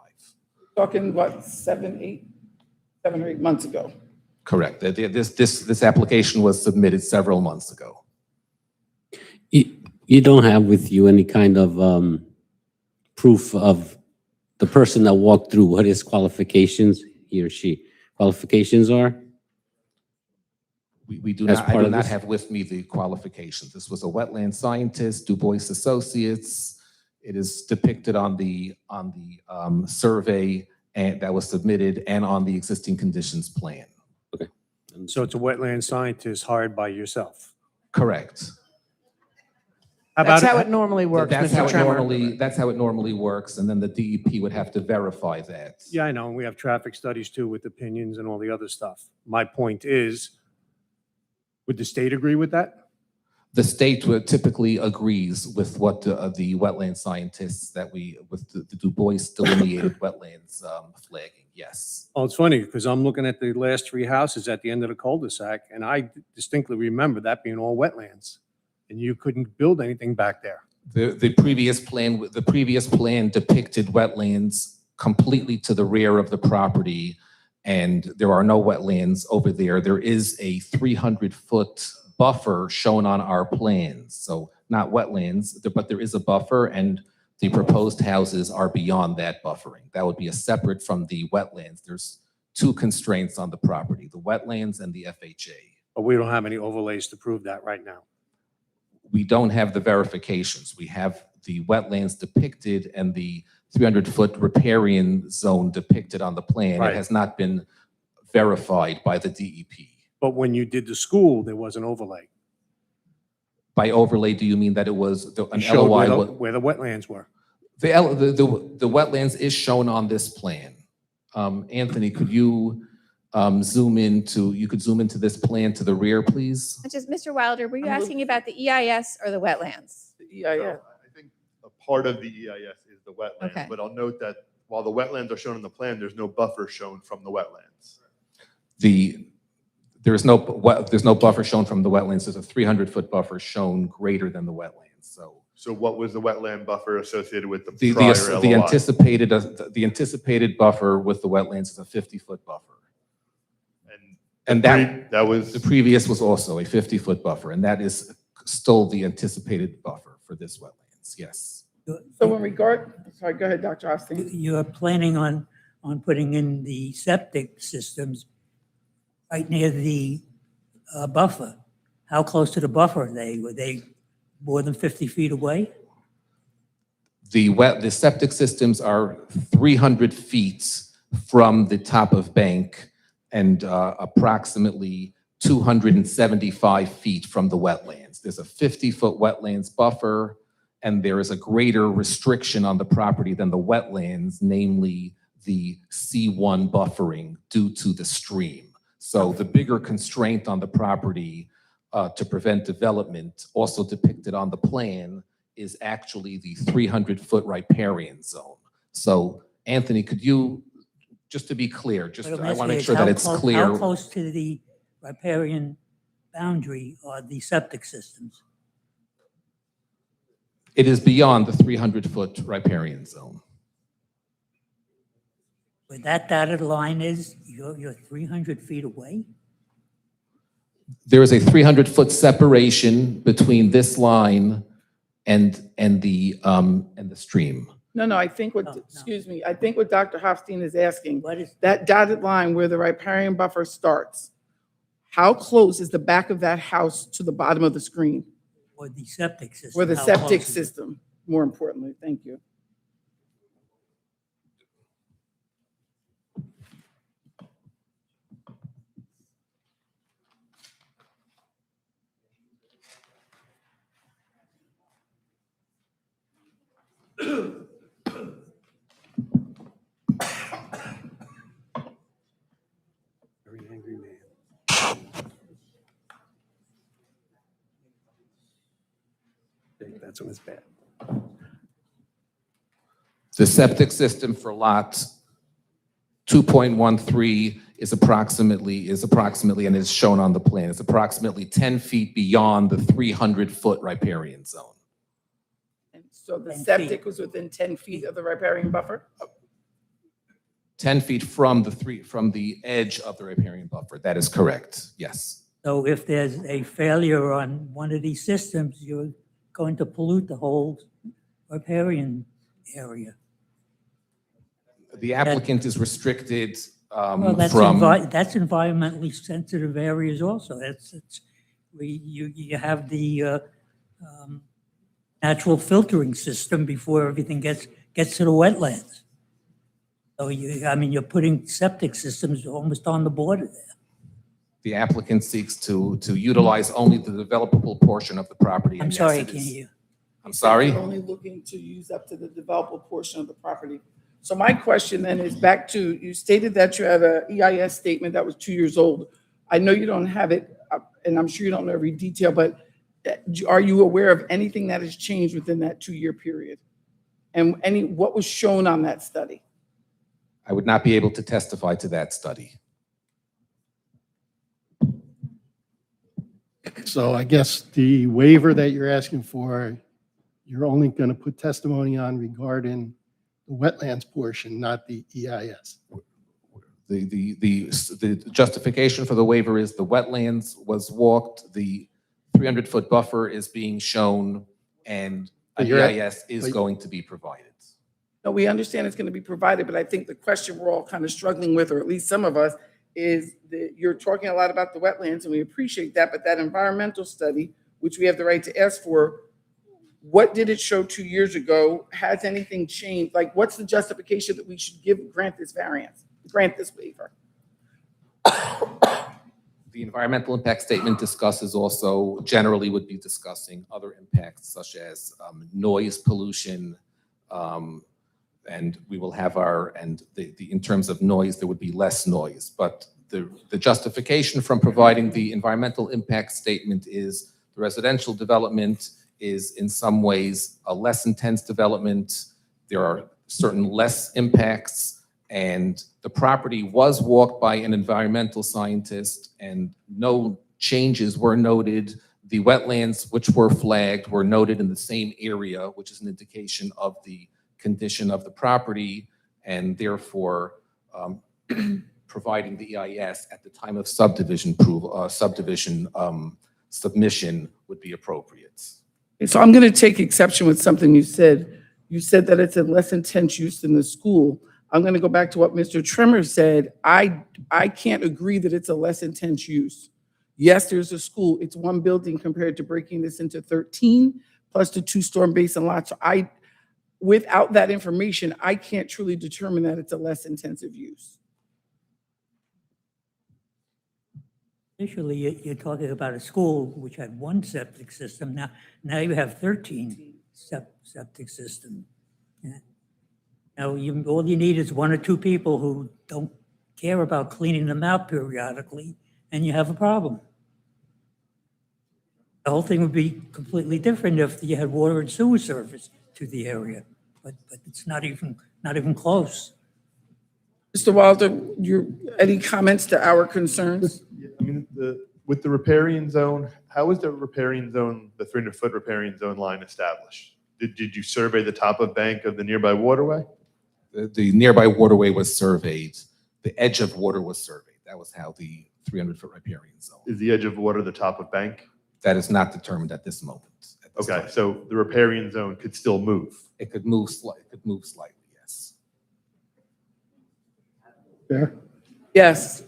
Talking, what, 7 or 8 months ago? Correct. This application was submitted several months ago. You don't have with you any kind of proof of the person that walked through what his qualifications, he or she, qualifications are? We do As not, I part do of not this? have with me the qualifications. This was a wetland scientist, Du Bois Associates. It is depicted on the survey and that was submitted and on the existing conditions plan. So it's a wetland scientist hired by yourself. Correct. How That's about how it normally works, That's how Mr. it Trimmer. that's how it normally works, and then the DEP would have to verify that. Yeah, I know, and we have traffic studies too with opinions and all the other stuff. My point is, would the state agree with that? The state typically agrees with what the wetland scientists with the Du Bois delineated wetlands flagging, yes. Oh, it's funny, because I'm looking at the last three houses at the end of the cul-de-sac, and I distinctly remember that being all wetlands, and you couldn't build anything back there. The previous plan depicted wetlands completely to the rear of the property, and there are no wetlands over there. There is a 300-foot buffer shown on our plans, so not wetlands, but there is a buffer, and the proposed houses are beyond that buffering. That would be a separate from the wetlands. There's two constraints on the property, the wetlands and the FHA. But we don't have any overlays to prove that right now. We don't have the verifications. We have the wetlands depicted and the 300-foot riparian zone depicted on the plan. Right. It has not been verified by the DEP. But when you did the school, there was an overlay. By overlay, do you mean that it was an It showed LOI? where the wetlands were. The wetlands is shown on this plan. Anthony, could you zoom into this plan to the rear, please? Just, Mr. Wilder, were you I'm asking about the EIS or the wetlands? Yeah, yeah. I think a part of the EIS is the wetlands, Okay. but I'll note that while the wetlands are shown in the plan, there's no buffer shown from the wetlands. There's no buffer shown from the wetlands. There's a 300-foot buffer shown greater than the wetlands. So what was the wetland buffer associated with the The prior the LOI? anticipated buffer with the wetlands is a 50-foot buffer. And that That was, the previous was also a 50-foot buffer, and that is still the anticipated buffer for this wetlands. Yes. So in regard, sorry, go ahead, Dr. Austin. You're planning on putting in the septic systems right near the buffer. How close to the buffer are they? Were they more than 50 feet away? The septic systems are 300 feet from the top of bank and approximately 275 feet from the wetlands. There's a 50-foot wetlands buffer, and there is a greater restriction on the property than the wetlands, namely the C1 buffering due to the stream. So the bigger constraint on the property to prevent development, also depicted on the plan, is actually the 300-foot riparian zone. So Anthony, could you, just to be clear, I want to make sure that it's clear. How close to the riparian boundary are the septic systems? It is beyond the 300-foot riparian zone. Where that dotted line is, you're 300 feet away? There is a 300-foot separation between this line and the stream. No, I think what, No, no. excuse me, I think what Dr. Hofstein is asking, What is, that dotted line where the riparian buffer starts, how close is the back of that house to the bottom of the screen? or the septic system? Or the how septic close is it? system, more importantly, thank you. Very angry man. That's when it's bad. The septic system for lot 2.13 is approximately, and is shown on the plan, is approximately 10 feet beyond the 300-foot riparian zone. And so the 10 septic feet. was within 10 feet of the riparian buffer? 10 feet from the edge of the riparian buffer. That is correct, yes. So if there's a failure on one of these systems, you're going to pollute the whole riparian area. The applicant is restricted Well, that's from, that's environmentally sensitive areas also. You have the natural filtering system before everything gets to the wetlands. So you're putting septic systems almost on the border there. the applicant seeks to utilize only the developable portion of the property. I'm and yes, sorry, I it can't is. hear you. I'm sorry? They're only looking to use up to the developable portion of the property. So my question then is back to, you stated that you have a EIS statement that was 2 years old. I know you don't have it, and I'm sure you don't know every detail, but are you aware of anything that has changed within that 2-year period? And what was shown on that study? I would not be able to testify to that study. So I guess the waiver that you're asking for, you're only going to put testimony on regarding the wetlands portion, not the EIS. The justification for the waiver is the wetlands was walked, the 300-foot buffer is being shown, and But an you're at- EIS is but- going to be provided. No, we understand it's going to be provided, but I think the question we're all kind of struggling with, or at least some of us, is that you're talking a lot about the wetlands, and we appreciate that, but that environmental study, which we have the right to ask for, what did it show 2 years ago? Has anything changed? Like, what's the justification that we should grant this variance, grant this waiver? The environmental impact statement discusses also, generally would be discussing other impacts such as noise pollution, and we will have in terms of noise, there would be less noise. But the justification from providing the environmental impact statement is the residential development is in some ways a less intense development. There are certain less impacts, and the property was walked by an environmental scientist and no changes were noted. The wetlands which were flagged were noted in the same area, which is an indication of the condition of the property, and therefore providing the EIS at the time of subdivision submission would be appropriate. So I'm going to take exception with something you said. You said that it's a less intense use in the school. I'm going to go back to what Mr. Trimmer said. I can't agree that it's a less intense use. Yes, there's a school. It's one building compared to breaking this into 13 plus the 2 storm basin lots. So without that information, I can't truly determine that it's a less intensive use. Initially, you're talking about a school which had one septic system. Now you have 13 septic systems. Now, all you need is 1 or 2 people who don't care about cleaning them out periodically, and you have a problem. The whole thing would be completely different if you had water and sewer service to the area, but it's not even close. Mr. Wilder, any comments to our concerns? Yeah, I mean, with the riparian zone, how is the riparian zone, the 300-foot riparian zone line established? Did you survey the top of bank of the nearby waterway? The nearby waterway was surveyed. The edge of water was surveyed. That was how the 300-foot riparian zone. Is the edge of water the top of bank? That is not determined at this moment. Okay, so the riparian zone could still move. It could move slightly, yes. Fair? Yes.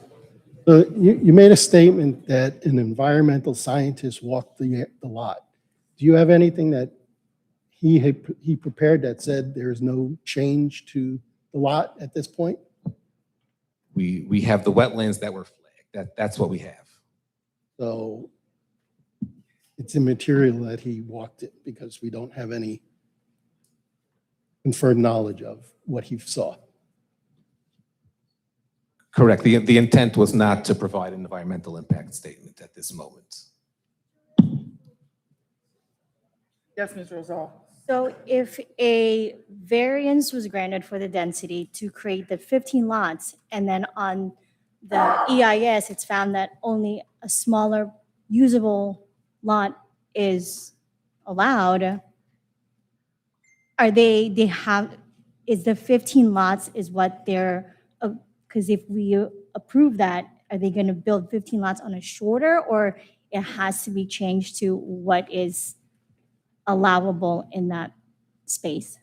So you made a statement that an environmental scientist walked the lot. Do you have anything that he prepared that said there's no change to the lot at this point? We have the wetlands that were flagged. That's what we have. So it's immaterial that he walked it because we don't have any confirmed knowledge of what he saw. Correct. The intent was not to provide an environmental impact statement at this moment. Yes, Ms. Rosal. So if a variance was granted for the density to create the 15 lots, and then on the EIS, it's found that only a smaller usable lot is allowed, is the 15 lots is what they're, because if we approve that, are they going to build 15 lots on a shorter, or it has to be changed to what is allowable in that space?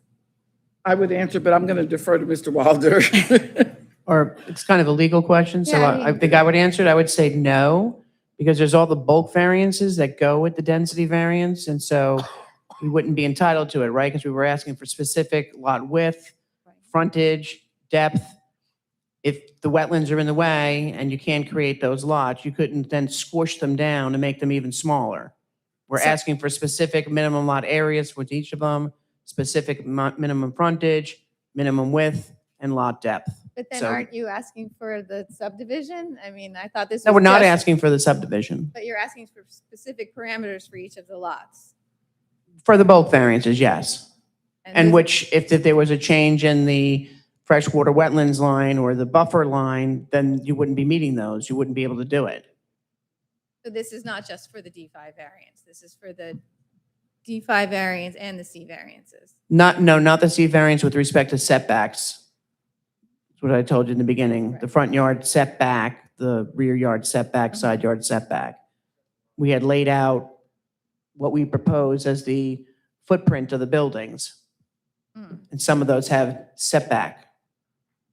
I would answer, but I'm going to defer to Mr. Wilder. Or it's kind of a legal question, so Yeah, I I think I would answer it. I would say no, because there's all the bulk variances that go with the density variance, and so we wouldn't be entitled to it, right? Because we were asking for specific lot width, frontage, depth. If the wetlands are in the way and you can't create those lots, you couldn't then squish them down and make them even smaller. We're So- asking for specific minimum lot areas with each of them, specific minimum frontage, minimum width, and lot depth. But then So- aren't you asking for the subdivision? I mean, I thought this was No, we're not just- asking for the subdivision. But you're asking for specific parameters for each of the lots. For the bulk variances, yes. And this- which, if there was a change in the freshwater wetlands line or the buffer line, then you wouldn't be meeting those. You wouldn't be able to do it. So this is not just for the D5 variance. This is for the D5 variance and the C variances. Not the C variance with respect to setbacks. That's what I told you in the beginning. The front yard setback, the rear yard setback, side yard setback. We had laid out what we propose as the footprint of the buildings. And some of those have setback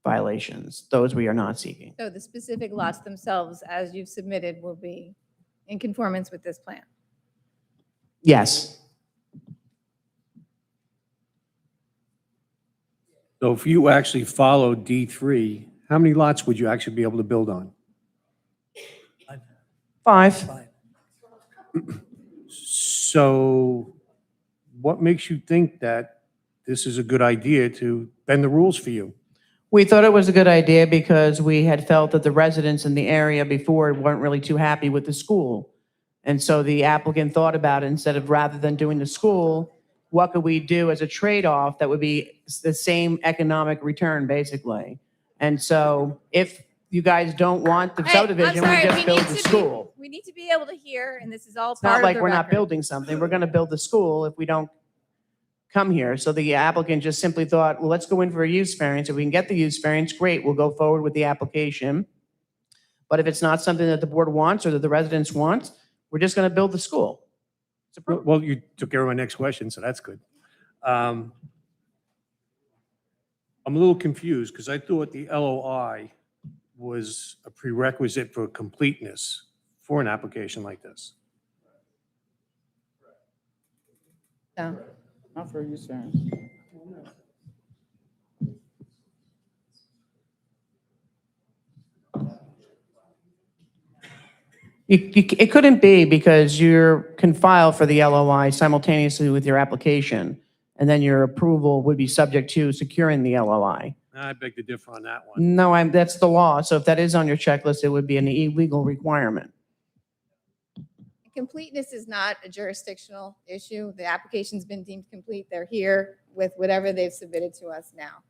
violations. Those we are not seeking. So the specific lots themselves, as you've submitted, will be in conformance with this plan. Yes. So if you actually followed D3, how many lots would you actually be able to build on? 5. So what makes you think that this is a good idea to bend the rules for you? We thought it was a good idea because we had felt that the residents in the area before weren't really too happy with the school. And so the applicant thought about it, instead of rather than doing the school, what could we do as a trade-off that would be the same economic return, basically? And so if you guys don't want the Hey, subdivision, I'm we sorry, just build need the to school. We need to be able to hear, and this is all It's part not of like the we're not record. building something. We're going to build the school if we don't come here. So the applicant just simply thought, well, let's go in for a use variance. If we can get the use variance, great, we'll go forward with the application. But if it's not something that the board wants or that the residents want, we're just going to build the school. It's approved. Well, you took care of my next question, so that's good. I'm a little confused because I thought the LOI was a prerequisite for completeness for an application like this. No. Not for use variance. It couldn't be because you can file for the LOI simultaneously with your application, and then your approval would be subject to securing the LOI. I beg to differ on that one. No, that's the law. So if that is on your checklist, it would be an illegal requirement. Completeness is not a jurisdictional issue. The application's been deemed complete. They're here with whatever they've submitted to us now.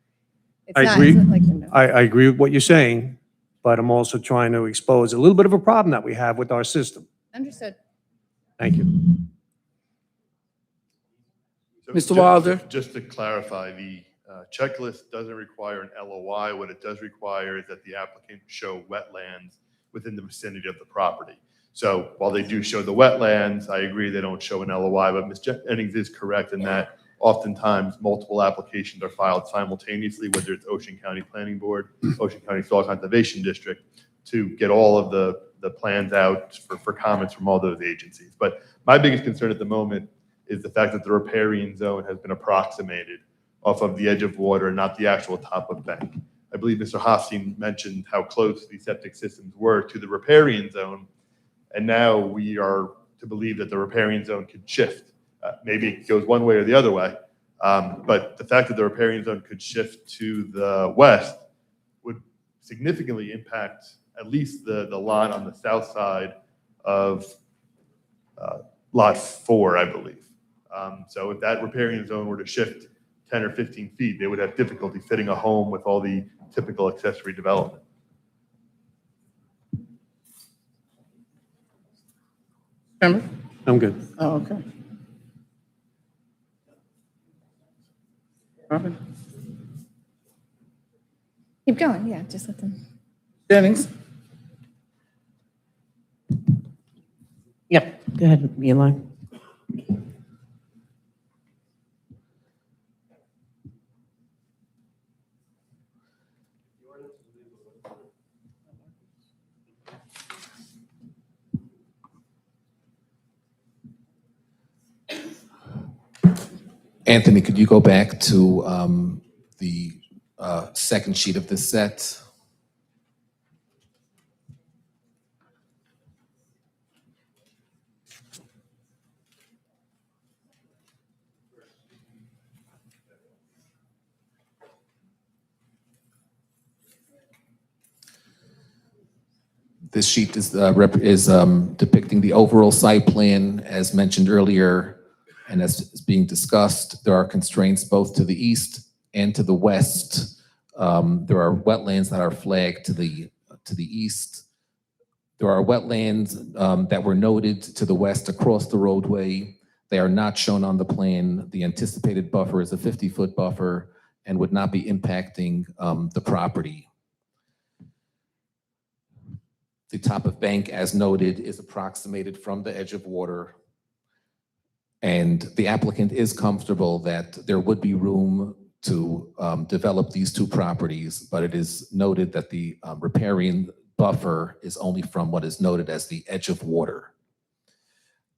It's I not- agree. it's not like they're no- I agree with what you're saying, but I'm also trying to expose a little bit of a problem that we have with our system. Understood. Thank you. So Mr. ju- Wilder? Just to clarify, the checklist doesn't require an LOI. What it does require is that the applicant show wetlands within the vicinity of the property. So while they do show the wetlands, I agree they don't show an LOI, but Ms. Jennings is correct in that oftentimes multiple applications are filed simultaneously, whether it's Ocean County Planning Board, Ocean County Soil Conservation District, to get all of the plans out for comments from all those agencies. But my biggest concern at the moment is the fact that the riparian zone has been approximated off of the edge of water and not the actual top of bank. I believe Mr. Hofstein mentioned how close the septic systems were to the riparian zone. And now we are to believe that the riparian zone could shift. Maybe it goes one way or the other way. But the fact that the riparian zone could shift to the west would significantly impact at least the lot on the south side of lot 4, I believe. So if that riparian zone were to shift 10 or 15 feet, they would have difficulty fitting a home with all the typical accessory development. Remember? I'm good. Oh, okay. Robin? Keep going, yeah, just let them. Jennings? Yep, go ahead, Eli. Anthony, could you go back to the second sheet of this set? This sheet is depicting the overall site plan as mentioned earlier, and as is being discussed. There are constraints both to the east and to the west. There are wetlands that are flagged to the east. There are wetlands that were noted to the west across the roadway. They are not shown on the plan. The anticipated buffer is a 50-foot buffer and would not be impacting the property. The top of bank, as noted, is approximated from the edge of water. And the applicant is comfortable that there would be room to develop these two properties, but it is noted that the riparian buffer is only from what is noted as the edge of water.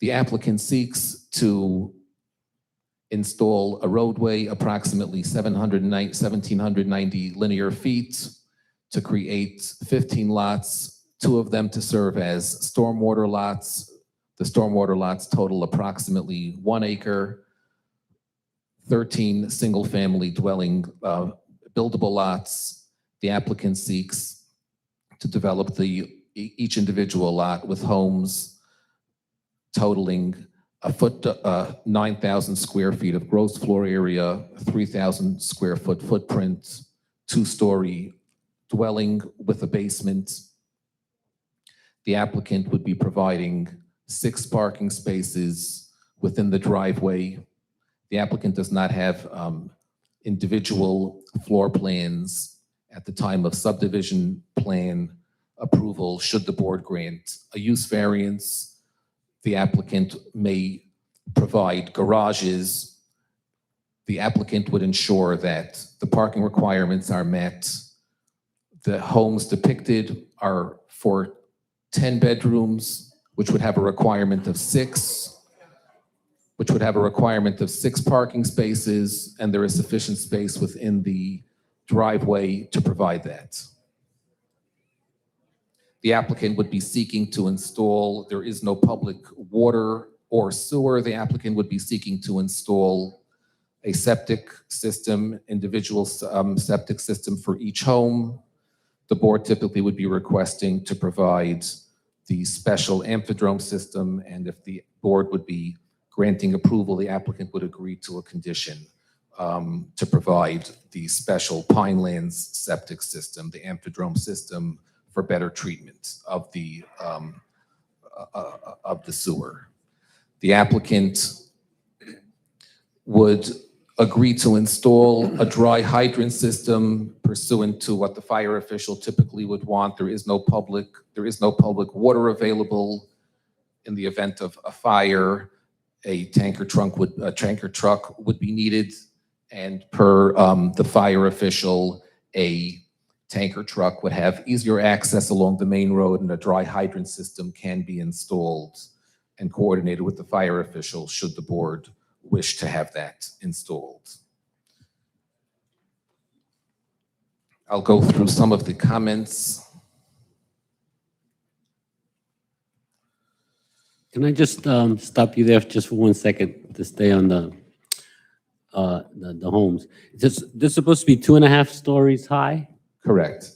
The applicant seeks to install a roadway approximately 1,790 linear feet to create 15 lots, 2 of them to serve as stormwater lots. The stormwater lots total approximately 1 acre, 13 single-family dwelling buildable lots. The applicant seeks to develop each individual lot with homes totaling 9,000 square feet of gross floor area, 3,000 square foot footprint, 2-story dwelling with a basement. The applicant would be providing 6 parking spaces within the driveway. The applicant does not have individual floor plans at the time of subdivision plan approval. Should the board grant a use variance, the applicant may provide garages. The applicant would ensure that the parking requirements are met. The homes depicted are for 10 bedrooms, which would have a requirement of 6 parking spaces, and there is sufficient space within the driveway to provide that. The applicant would be seeking to install, there is no public water or sewer. The applicant would be seeking to install a septic system, individual septic system for each home. The board typically would be requesting to provide the special amphidrome system, and if the board would be granting approval, the applicant would agree to a condition to provide the special Pinelands septic system, the amphidrome system, for better treatment of the sewer. The applicant would agree to install a dry hydrant system pursuant to what the fire official typically would want. There is no public water available. In the event of a fire, a tanker truck would be needed, and per the fire official, a tanker truck would have easier access along the main road, and a dry hydrant system can be installed and coordinated with the fire official should the board wish to have that installed. I'll go through some of the comments. Can I just stop you there just for 1 second to stay on the homes? They're supposed to be 2.5 stories high? Correct.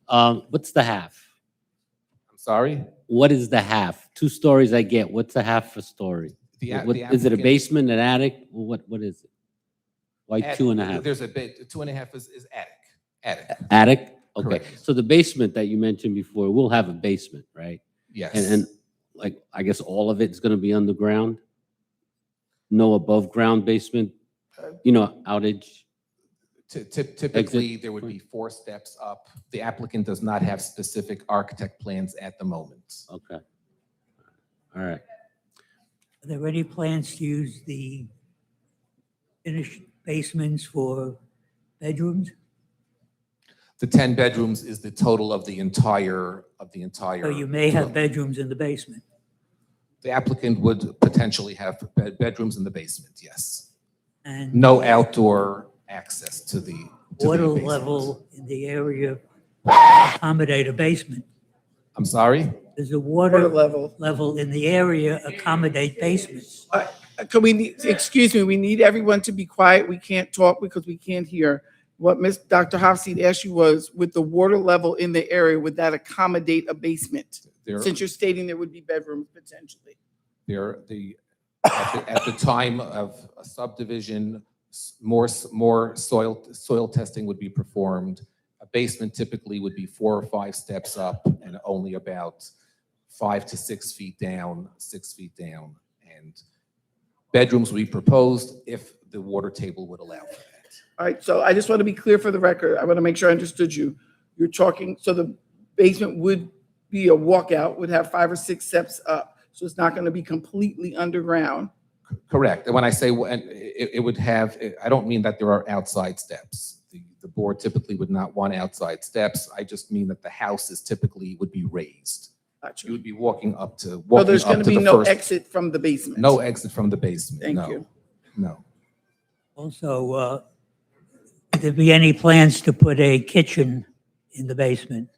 What's the half? I'm sorry? What is the half? 2 stories I get. What's a half a story? Is it a basement, an attic? What is it? Why 2.5? There's a bit, 2.5 is attic. Attic? Okay. Correct. So the basement that you mentioned before, we'll have a basement, right? Yes. And like, I guess all of it's gonna be underground? No above ground basement, outage? Typically, there would be 4 steps up. The applicant does not have specific architect plans at the moment. Okay. All right. Are there any plans to use the finished basements for bedrooms? The 10 bedrooms is the total of the entire. So you may have bedrooms in the basement. The applicant would potentially have bedrooms in the basement, yes. And No outdoor access to the water basement. level in the area accommodate a basement? I'm sorry? Does the Water water level. level in the area accommodate basements? Can we, excuse me, we need everyone to be quiet. We can't talk because we can't hear. What Dr. Hofstein asked you was, with the water level in the area, would that accommodate a basement? There, Since you're stating there would be bedrooms potentially. at the time of a subdivision, more soil testing would be performed. A basement typically would be 4 or 5 steps up and only about 5 to 6 feet down, 6 feet down. And bedrooms would be proposed if the water table would allow for that. All right, so I just want to be clear for the record. I want to make sure I understood you. You're talking, so the basement would be a walkout, would have 5 or 6 steps up. So it's not going to be completely underground. Correct. And when I say it would have, I don't mean that there are outside steps. The board typically would not want outside steps. I just mean that the houses typically would be raised. Gotcha. You would be walking up to So there's going to be no first- exit from the basement? No exit from the basement. Thank No. you. No. Also, would there be any plans to put a kitchen in the basement?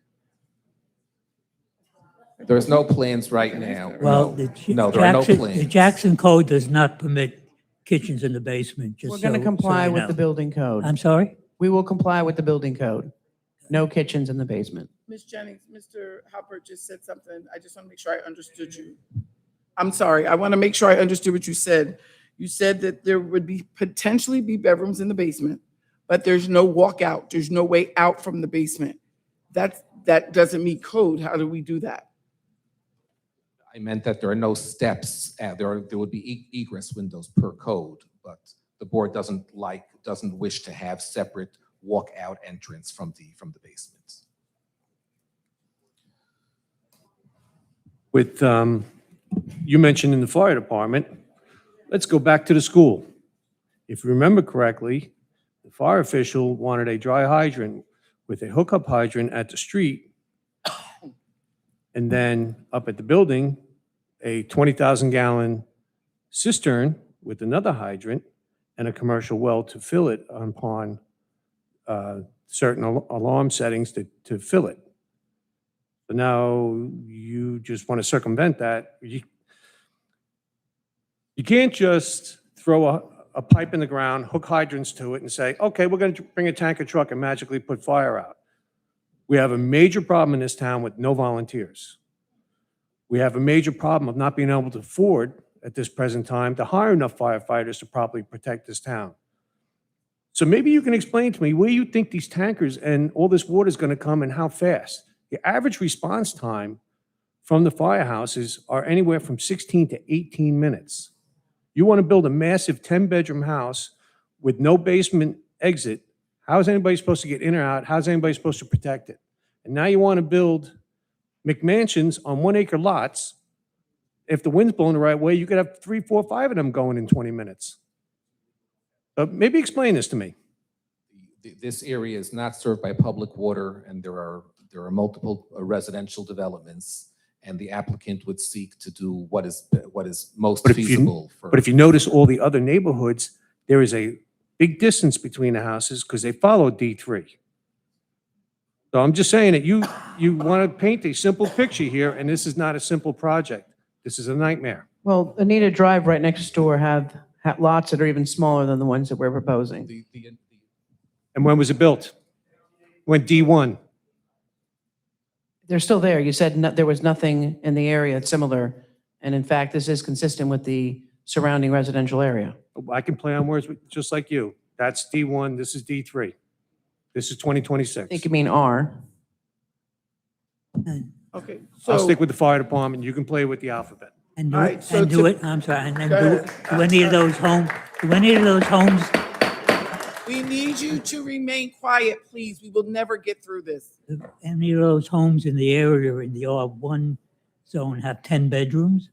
There's no plans right now. Well, No. the No, there are no Jackson, plans. the Jackson Code does not permit kitchens in the basement, just We're going to so comply you with know. the building code. I'm sorry? We will comply with the building code. No kitchens in the basement. Ms. Jennings, Mr. Halpert just said something. I just want to make sure I understood you. I'm sorry. I want to make sure I understood what you said. You said that there would be potentially be bedrooms in the basement, but there's no walkout. There's no way out from the basement. That doesn't meet code. How do we do that? I meant that there are no steps. There would be egress windows per code, but the board doesn't wish to have separate walkout entrance from the basement. With, you mentioned in the fire department, let's go back to the school. If you remember correctly, the fire official wanted a dry hydrant with a hookup hydrant at the street. And then up at the building, a 20,000 gallon cistern with another hydrant and a commercial well to fill it upon certain alarm settings to fill it. But now you just want to circumvent that. You can't just throw a pipe in the ground, hook hydrants to it and say, okay, we're going to bring a tanker truck and magically put fire out. We have a major problem in this town with no volunteers. We have a major problem of not being able to afford at this present time to hire enough firefighters to properly protect this town. So maybe you can explain to me where you think these tankers and all this water is going to come and how fast. The average response time from the firehouses are anywhere from 16 to 18 minutes. You want to build a massive 10-bedroom house with no basement exit. How is anybody supposed to get in or out? How's anybody supposed to protect it? And now you want to build McMansions on 1-acre lots. If the wind's blowing the right way, you could have 3, 4, 5 of them going in 20 minutes. Maybe explain this to me. This area is not served by public water, and there are multiple residential developments, and the applicant would seek to do what is most feasible for. But if you notice all the other neighborhoods, there is a big distance between the houses because they follow D3. So I'm just saying that you want to paint a simple picture here, and this is not a simple project. This is a nightmare. Well, Anita Drive right next door have lots that are even smaller than the ones that we're proposing. And when was it built? When D1? They're still there. You said there was nothing in the area that's similar. And in fact, this is consistent with the surrounding residential area. I can play on words just like you. That's D1, this is D3. This is 2026. I think you mean R. Okay, I'll so, stick with the fire department, you can play with the alphabet. And do All it, right, so and do to- it, I'm sorry, and then Go do ahead. any of those homes, do any of those homes, we need you to remain quiet, please. We will never get through this. any of those homes in the area in the R1 zone have 10 bedrooms?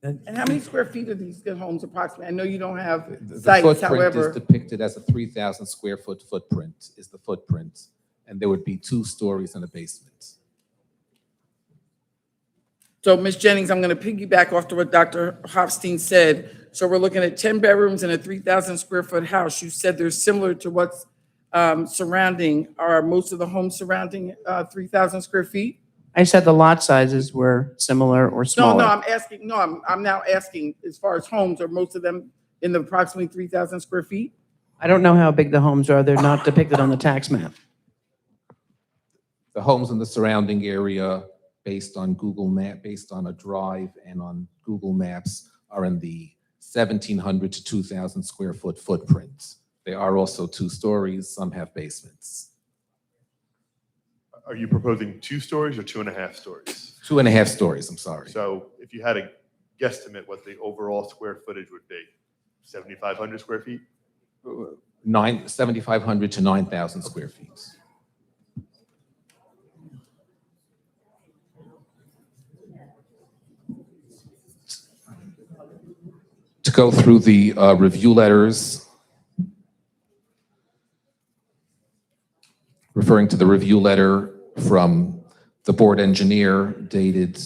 And how many square feet are these homes approximately? I know you don't have The sites, footprint is however. depicted as a 3,000 square foot footprint is the footprint, and there would be 2 stories and a basement. So, Ms. Jennings, I'm going to piggyback off to what Dr. Hofstein said. So we're looking at 10 bedrooms and a 3,000 square foot house. You said they're similar to what's surrounding, are most of the homes surrounding 3,000 square feet? I said the lot sizes were similar or No, smaller. I'm asking, I'm now asking, as far as homes, are most of them in the approximately 3,000 square feet? I don't know how big the homes are. They're not depicted on the tax map. The homes in the surrounding area, based on based on a drive and on Google Maps, are in the 1,700 to 2,000 square foot footprint. They are also 2 stories. Some have basements. Are you proposing 2 stories or 2.5 stories? 2.5 stories, I'm sorry. So if you had a guesstimate what the overall square footage would be, 7,500 square feet? 7,500 to 9,000 square feet. To go through the review letters, referring to the review letter from the board engineer dated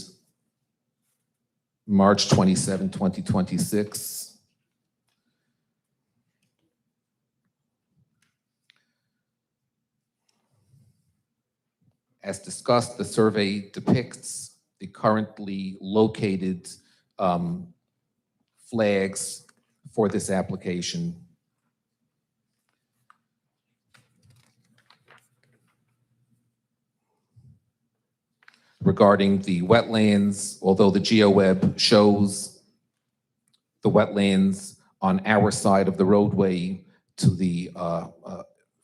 March 27, 2026. As discussed, the survey depicts the currently located flags for this application. Regarding the wetlands, although the GeoWeb shows the wetlands on our side of the roadway to the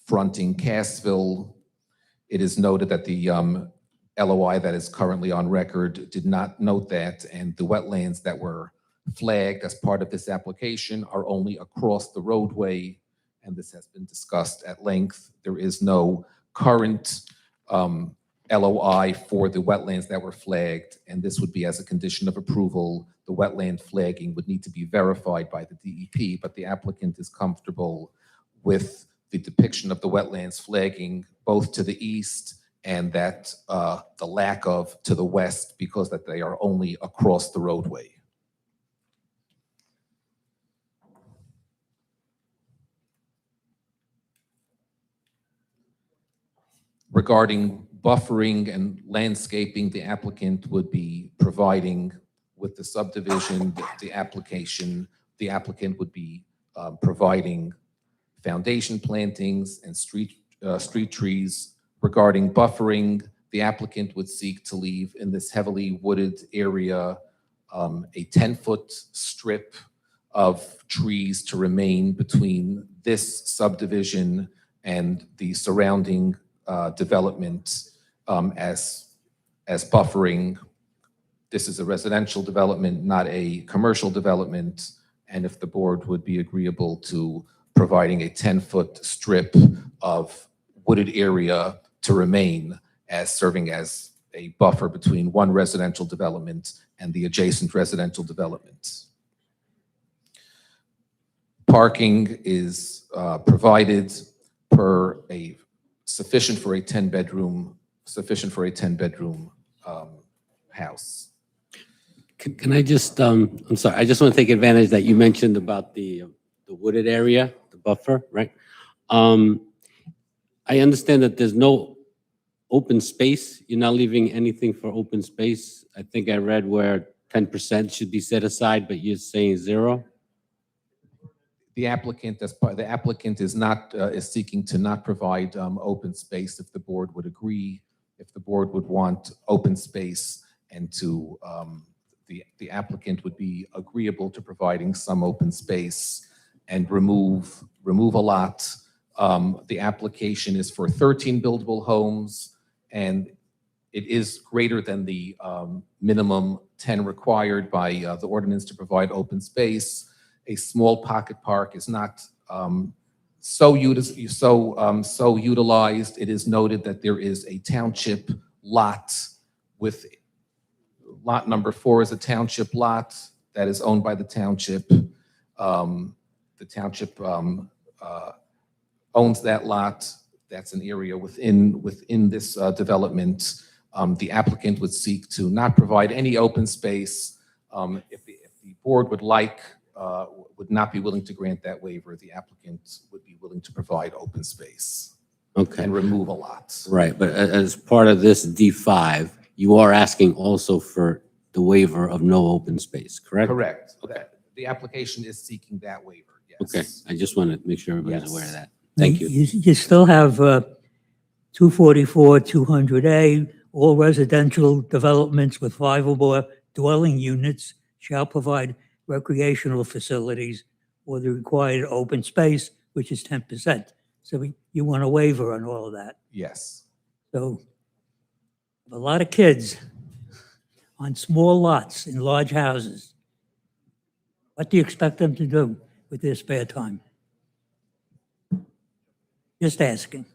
fronting Cassville, it is noted that the LOI that is currently on record did not note that, and the wetlands that were flagged as part of this application are only across the roadway, and this has been discussed at length. There is no current LOI for the wetlands that were flagged, and this would be as a condition of approval. The wetland flagging would need to be verified by the DEP, but the applicant is comfortable with the depiction of the wetlands flagging both to the east and that the lack of to the west, because that they are only across the roadway. Regarding buffering and landscaping, the applicant would be providing with the subdivision, the applicant would be providing foundation plantings and street trees. Regarding buffering, the applicant would seek to leave in this heavily wooded area a 10-foot strip of trees to remain between this subdivision and the surrounding development as buffering. This is a residential development, not a commercial development, and if the board would be agreeable to providing a 10-foot strip of wooded area to remain as serving as a buffer between one residential development and the adjacent residential development. Parking is provided per a sufficient for a 10-bedroom house. Can I just, I'm sorry, I just want to take advantage that you mentioned about the wooded area, the buffer, right? I understand that there's no open space. You're not leaving anything for open space. I think I read where 10% should be set aside, but you're saying 0? The applicant, the applicant is not is seeking to not provide open space. If the board would agree, if the board would want open space, and to the applicant would be agreeable to providing some open space and remove a lot. The application is for 13 buildable homes, and it is greater than the minimum 10 required by the ordinance to provide open space. A small pocket park is not so utilized. It is noted that there is a township lot with lot number 4 is a township lot that is owned by the township. The township owns that lot. That's an area within this development. The applicant would seek to not provide any open space. If the board would like would not be willing to grant that waiver. The applicant would be willing to provide open space Okay, and remove a lot. right, but as part of this D5, you are asking also for the waiver of no open space, correct? Correct. Okay. The application is seeking that waiver, yes. Okay, I just want to make sure everybody's Yes. aware of that. Thank you. You still have 244, 200A, all residential developments with 5 or more dwelling units shall provide recreational facilities or the required open space, which is 10%. So you want a waiver on all of that. Yes. So a lot of kids on small lots in large houses. What do you expect them to do with their spare time? Just asking.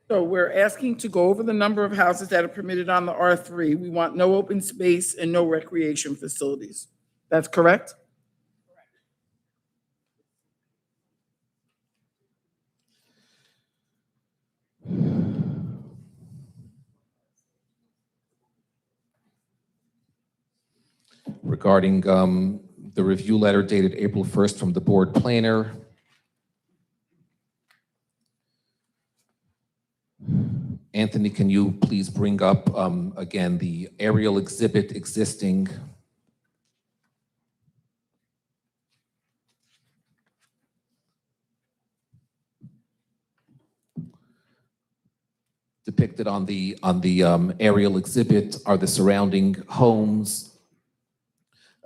So we're asking to go over the number of houses that are permitted on the R3. We want no open space and no recreation facilities. That's correct? Regarding the review letter dated April 1st from the board planner. Anthony, can you please bring up again the aerial exhibit existing? Depicted on the aerial exhibit are the surrounding homes.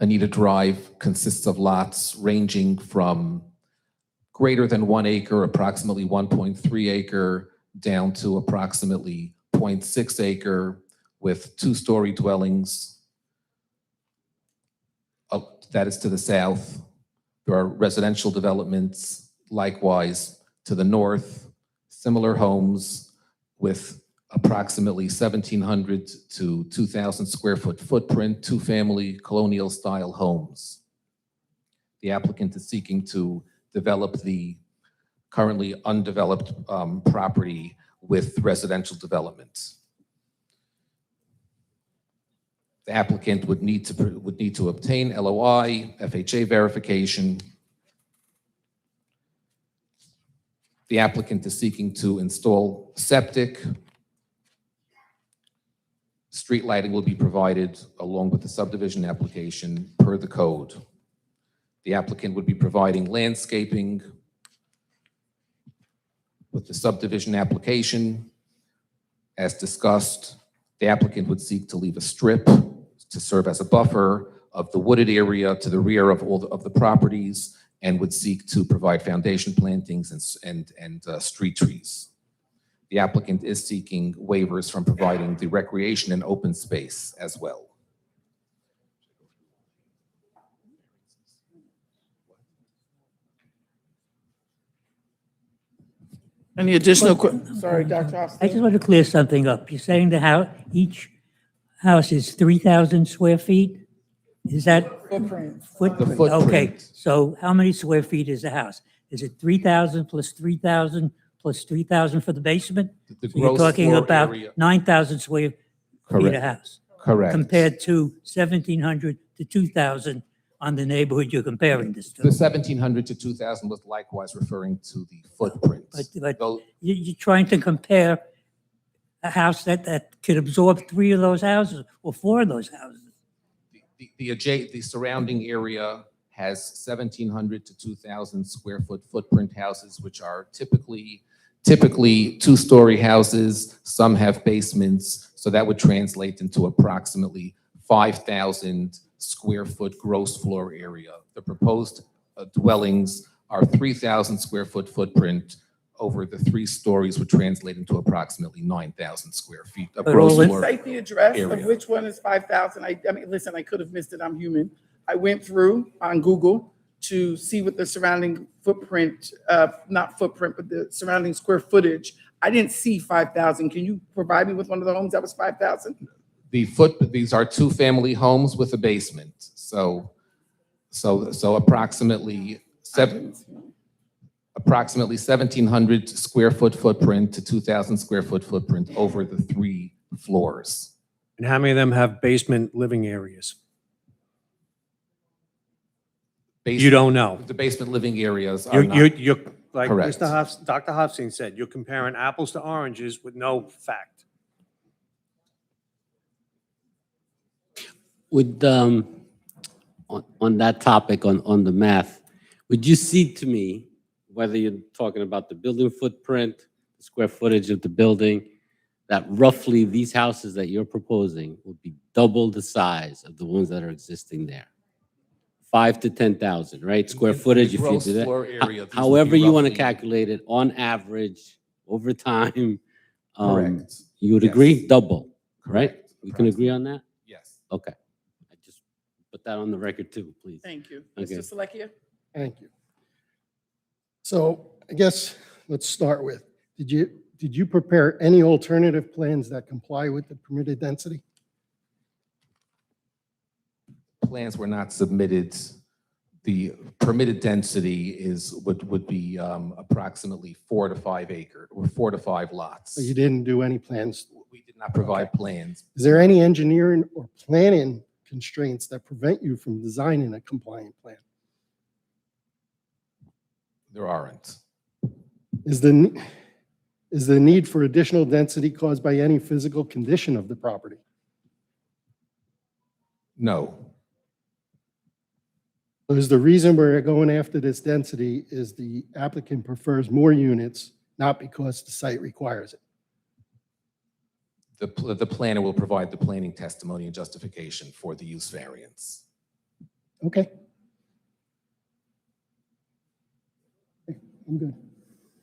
Anita Drive consists of lots ranging from greater than 1 acre, approximately 1.3 acre, down to approximately 0.6 acre with 2-story dwellings. That is to the south. There are residential developments likewise to the north, similar homes with approximately 1,700 to 2,000 square foot footprint, 2-family colonial style homes. The applicant is seeking to develop the currently undeveloped property with residential development. The applicant would need to obtain LOI, FHA verification. The applicant is seeking to install septic. Street lighting will be provided along with the subdivision application per the code. The applicant would be providing landscaping with the subdivision application. As discussed, the applicant would seek to leave a strip to serve as a buffer of the wooded area to the rear of all of the properties and would seek to provide foundation plantings and street trees. The applicant is seeking waivers from providing the recreation and open space as well. Any additional, sorry, Dr. I Austin? just want to clear something up. You're saying each house is 3,000 square feet? Is that Footprint. footprint? The footprint. Okay, so how many square feet is a house? Is it 3,000 plus 3,000 plus 3,000 for the basement? The So you're gross talking floor about area- 9,000 square feet a Correct. house, Correct. compared to 1,700 to 2,000 on the neighborhood you're comparing this The to. 1,700 to 2,000 was likewise referring to the footprint. But Though you're trying to compare a house that could absorb 3 of those houses or 4 of those houses. the surrounding area has 1,700 to 2,000 square foot footprint houses, which are typically 2-story houses. Some have basements, so that would translate into approximately 5,000 square foot gross floor area. The proposed dwellings are 3,000 square foot footprint. Over the 3 stories would translate into approximately 9,000 square feet of But gross all in- floor. Cite the address of area. which one is 5,000. I mean, listen, I could have missed it. I'm human. I went through on Google to see what the surrounding footprint, not footprint, but the surrounding square footage. I didn't see 5,000. Can you provide me with one of the homes that was 5,000? These are 2-family homes with a basement. So approximately 1,700 square foot footprint to 2,000 square foot footprint over the 3 floors. And how many of them have basement living areas? You don't know. The basement living areas are You're, not. like Correct. Dr. Hofstein said, you're comparing apples to oranges with no fact. Would, on that topic, on the math, would you see to me, whether you're talking about the building footprint, the square footage of the building, that roughly these houses that you're proposing would be double the size of the ones that are existing there? 5 to 10,000, right? Square In the footage, if you gross do that. floor area, these would be However you want to roughly- calculate it, on average, over time, Correct. you would Yes. agree, double, right? Correct. We can agree on that? Yes. Okay. I just put that on the record too, please. Thank you. Okay. Mr. Selecchia? Thank you. So I guess let's start with, did you prepare any alternative plans that comply with the permitted density? Plans were not submitted. The permitted density would be approximately 4 to 5 acre, or 4 to 5 lots. So you didn't do any plans? We did not provide plans. Is there any engineering or planning constraints that prevent you from designing a compliant plan? There aren't. Is the need for additional density caused by any physical condition of the property? No. Is the reason we're going after this density is the applicant prefers more units, not because the site requires it? The planner will provide the planning testimony and justification for the use variance. Okay. I'm good.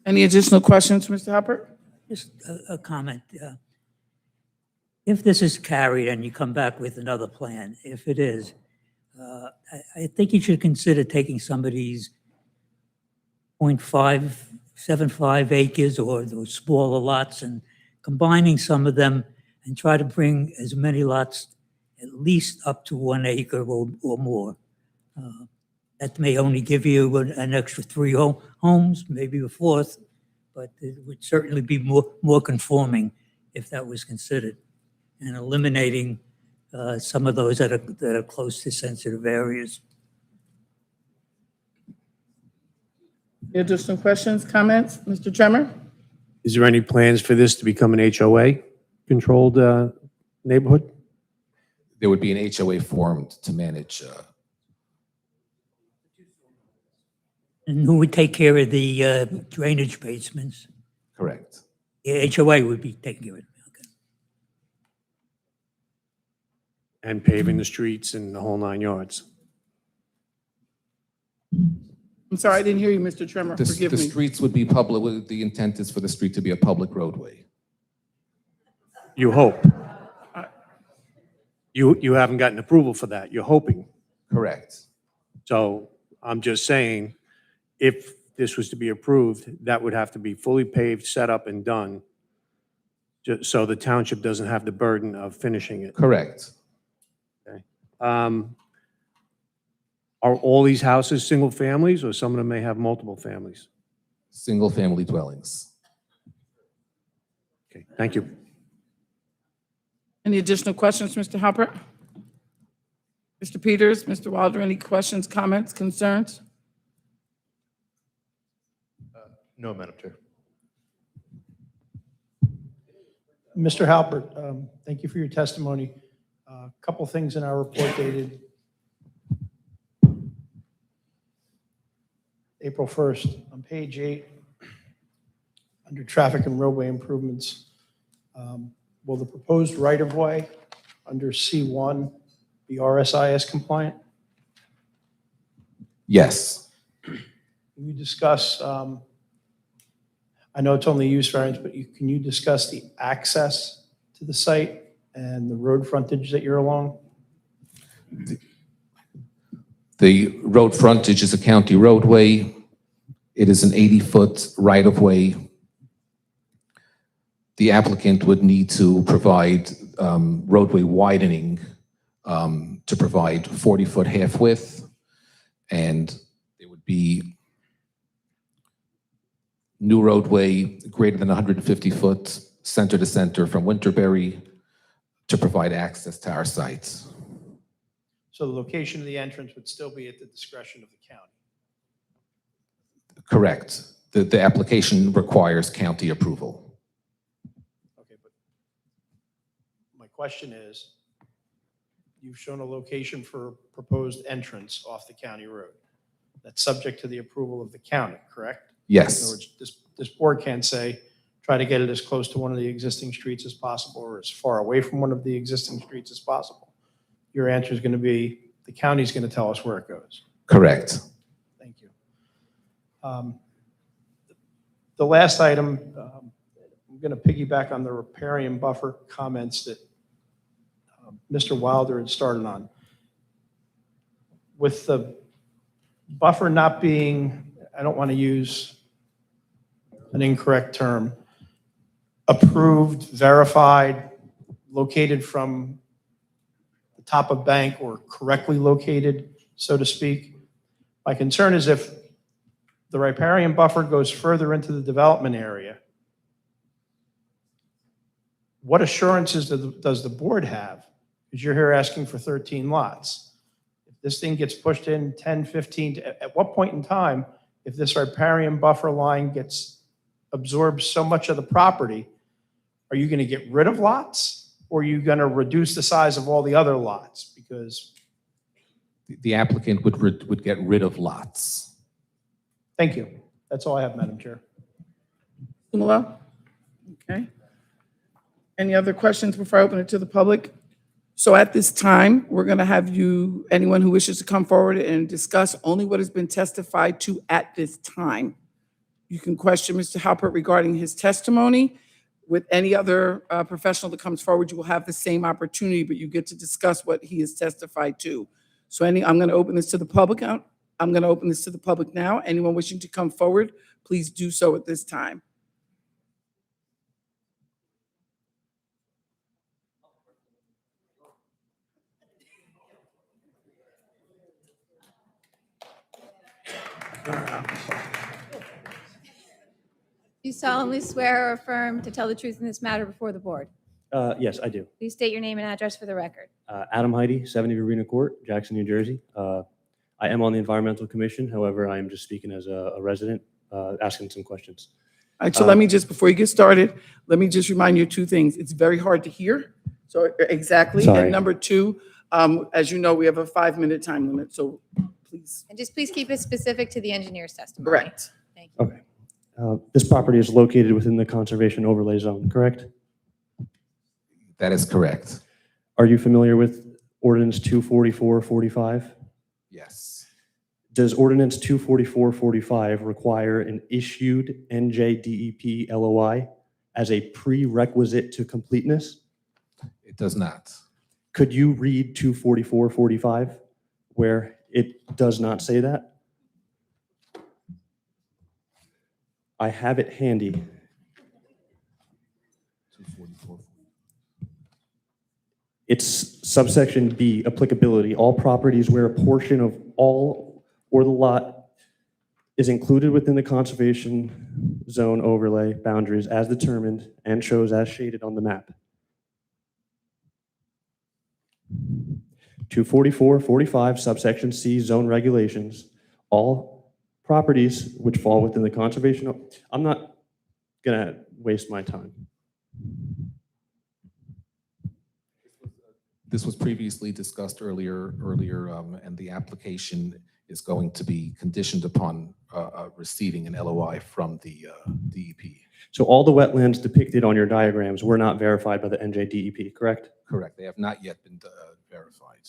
Any additional questions, Mr. Hopper? Just a comment. If this is carried and you come back with another plan, if it is, I think you should consider taking some of these 0.575 acres or those smaller lots and combining some of them and try to bring as many lots at least up to 1 acre or more. That may only give you an extra 3 homes, maybe a 4th, but it would certainly be more conforming if that was considered, and eliminating some of those that are close to sensitive areas. Any additional questions, comments? Mr. Tremor? Is there any plans for this to become an HOA-controlled neighborhood? There would be an HOA formed to manage. And who would take care of the drainage basements? Correct. The HOA would be taking care of it. Okay. And paving the streets and the whole 9 yards? I'm sorry, I didn't hear you, Mr. Tremor. Forgive The me. streets would be public. The intent is for the street to be a public roadway. You hope. You haven't gotten approval for that. You're hoping. Correct. So I'm just saying, if this was to be approved, that would have to be fully paved, set up, and done, just so the township doesn't have the burden of finishing it. Correct. Are all these houses single families, or some of them may have multiple families? Single-family dwellings. Okay, thank you. Any additional questions, Mr. Hopper? Mr. Peters, Mr. Wilder, any questions, comments, concerns? No, Madam Chair. Mr. Halpert, thank you for your testimony. A couple things in our report dated April 1st. On page 8, under traffic and roadway improvements, will the proposed right-of-way under C1 be RSIS compliant? Yes. Can you discuss, I know it's only use variance, but can you discuss the access to the site and the road frontage that you're along? The road frontage is a county roadway. It is an 80-foot right-of-way. The applicant would need to provide roadway widening to provide 40-foot half width, and there would be new roadway greater than 150 foot center to center from Winterberry to provide access to our sites. So the location of the entrance would still be at the discretion of the county. Correct. The application requires county approval. Okay, but my question is, you've shown a location for proposed entrance off the county road. That's subject to the approval of the county, correct? In other Yes, words, this board can't say, try to get it as close to one of the existing streets as possible or as far away from one of the existing streets as possible. Your answer is going to be, the county's going to tell us where it goes. correct. Thank you. The last item, I'm going to piggyback on the riparian buffer comments that Mr. Wilder had started on. With the buffer not being, I don't want to use an incorrect term, approved, verified, located from the top of bank or correctly located, so to speak. My concern is if the riparian buffer goes further into the development area, what assurances does the board have? Because you're here asking for 13 lots. If this thing gets pushed in 10, 15, at what point in time, if this riparian buffer line gets absorbs so much of the property, are you going to get rid of lots or are you going to reduce the size of all the other lots? Because, The applicant would get rid of lots. thank you. That's all I have, Madam Chair. Sumalo? Okay. Any other questions before I open it to the public? So at this time, we're going to have anyone who wishes to come forward and discuss only what has been testified to at this time. You can question Mr. Halpert regarding his testimony. With any other professional that comes forward, you will have the same opportunity, but you get to discuss what he has testified to. So I'm going to open this to the public. I'm going to open this to the public now. Anyone wishing to come forward, please do so at this time. Do you solemnly swear or affirm to tell the truth in this matter before the board? Yes, I do. Please state your name and address for the record. Adam Heidi, 70 Verena Court, Jackson, New Jersey. I am on the Environmental Commission. However, I am just speaking as a resident, asking some questions. All right, so let me just, before you get started, let me just remind you of two things. It's very hard to hear, so exactly. Sorry. And number two, as you know, we have a 5-minute time limit, so please. And just please keep it specific to the engineer's testimony. Correct. Thank you. Okay. This property is located within the Conservation Overlay Zone, correct? That is correct. Are you familiar with Ordinance 24445? Yes. Does Ordinance 24445 require an issued NJDEP LOI as a prerequisite to completeness? It does not. Could you read 24445 where it does not say that? I have it handy. 244. It's subsection B, applicability. All properties where a portion of all or the lot is included within the conservation zone overlay boundaries as determined and shows as shaded on the map. 244.45 subsection C zone regulations. All properties which fall within the conservation. I'm not gonna waste my time. This was previously discussed earlier, and the application is going to be conditioned upon receiving an LOI from the DEP. So all the wetlands depicted on your diagrams were not verified by the NJDEP, correct? Correct. They have not yet been verified.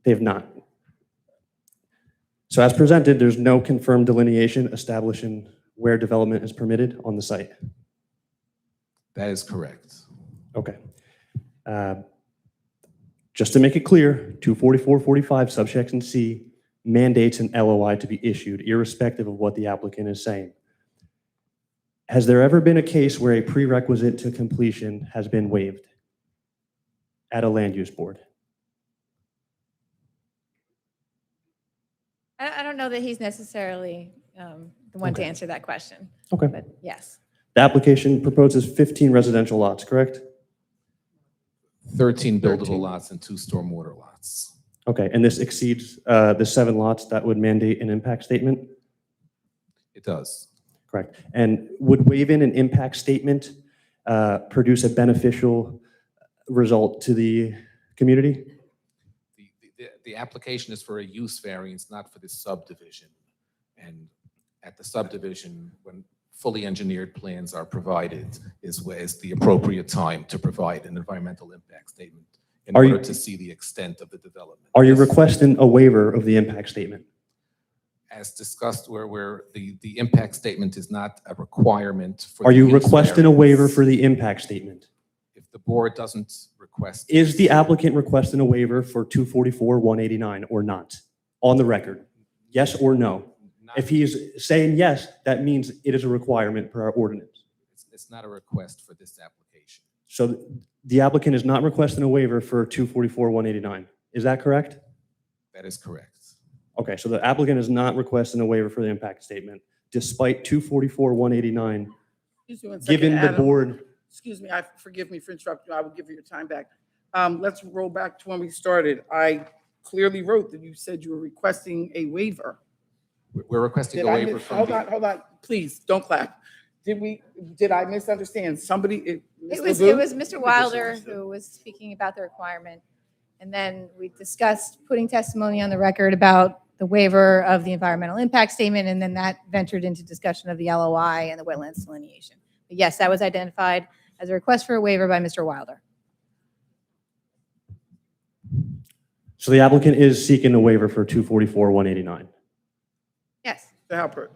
They have not. So as presented, there's no confirmed delineation establishing where development is permitted on the site. That is correct. Okay. Just to make it clear, 244.45 subsection C mandates an LOI to be issued irrespective of what the applicant is saying. Has there ever been a case where a prerequisite to completion has been waived at a land use board? I don't know that he's necessarily the one to Okay. answer that question, Okay. but yes. The application proposes 15 residential lots, correct? 13 buildable 13. lots and 2 stormwater lots. Okay, and this exceeds the 7 lots that would mandate an impact statement? It does. Correct. And would waiving an impact statement produce a beneficial result to the community? The application is for a use variance, not for the subdivision. And at the subdivision, when fully engineered plans are provided, is the appropriate time to provide an environmental impact statement in Are you- order to see the extent of the development. Are you Yes. requesting a waiver of the impact statement? As discussed, where the impact statement is not a requirement for. Are the you use requesting a waiver variance. for the impact statement? If the board doesn't request. Is the applicant requesting a waiver for 244-189 or not? On the record, yes or no? Not- If he is saying yes, that means it is a requirement per our ordinance. It's not a request for this application. So the applicant is not requesting a waiver for 244-189. Is that correct? That is correct. Okay, so the applicant is not requesting a waiver for the impact statement, despite 244-189 Excuse me one second, giving the Adam. board. Excuse me, forgive me for interrupting you. I will give you your time back. Let's roll back to when we started. I clearly wrote that you said you were requesting a waiver. We're requesting a Did I waiver miss, from hold the. on, please, don't clap. Did I misunderstand? Somebody, Ms. It LeBeau? was Mr. Wilder who was speaking about the requirement. And then we discussed putting testimony on the record about the waiver of the environmental impact statement, and then that ventured into discussion of the LOI and the wetlands delineation. But yes, that was identified as a request for a waiver by Mr. Wilder. So the applicant is seeking a waiver for 244-189. Yes. Mr. Halpert.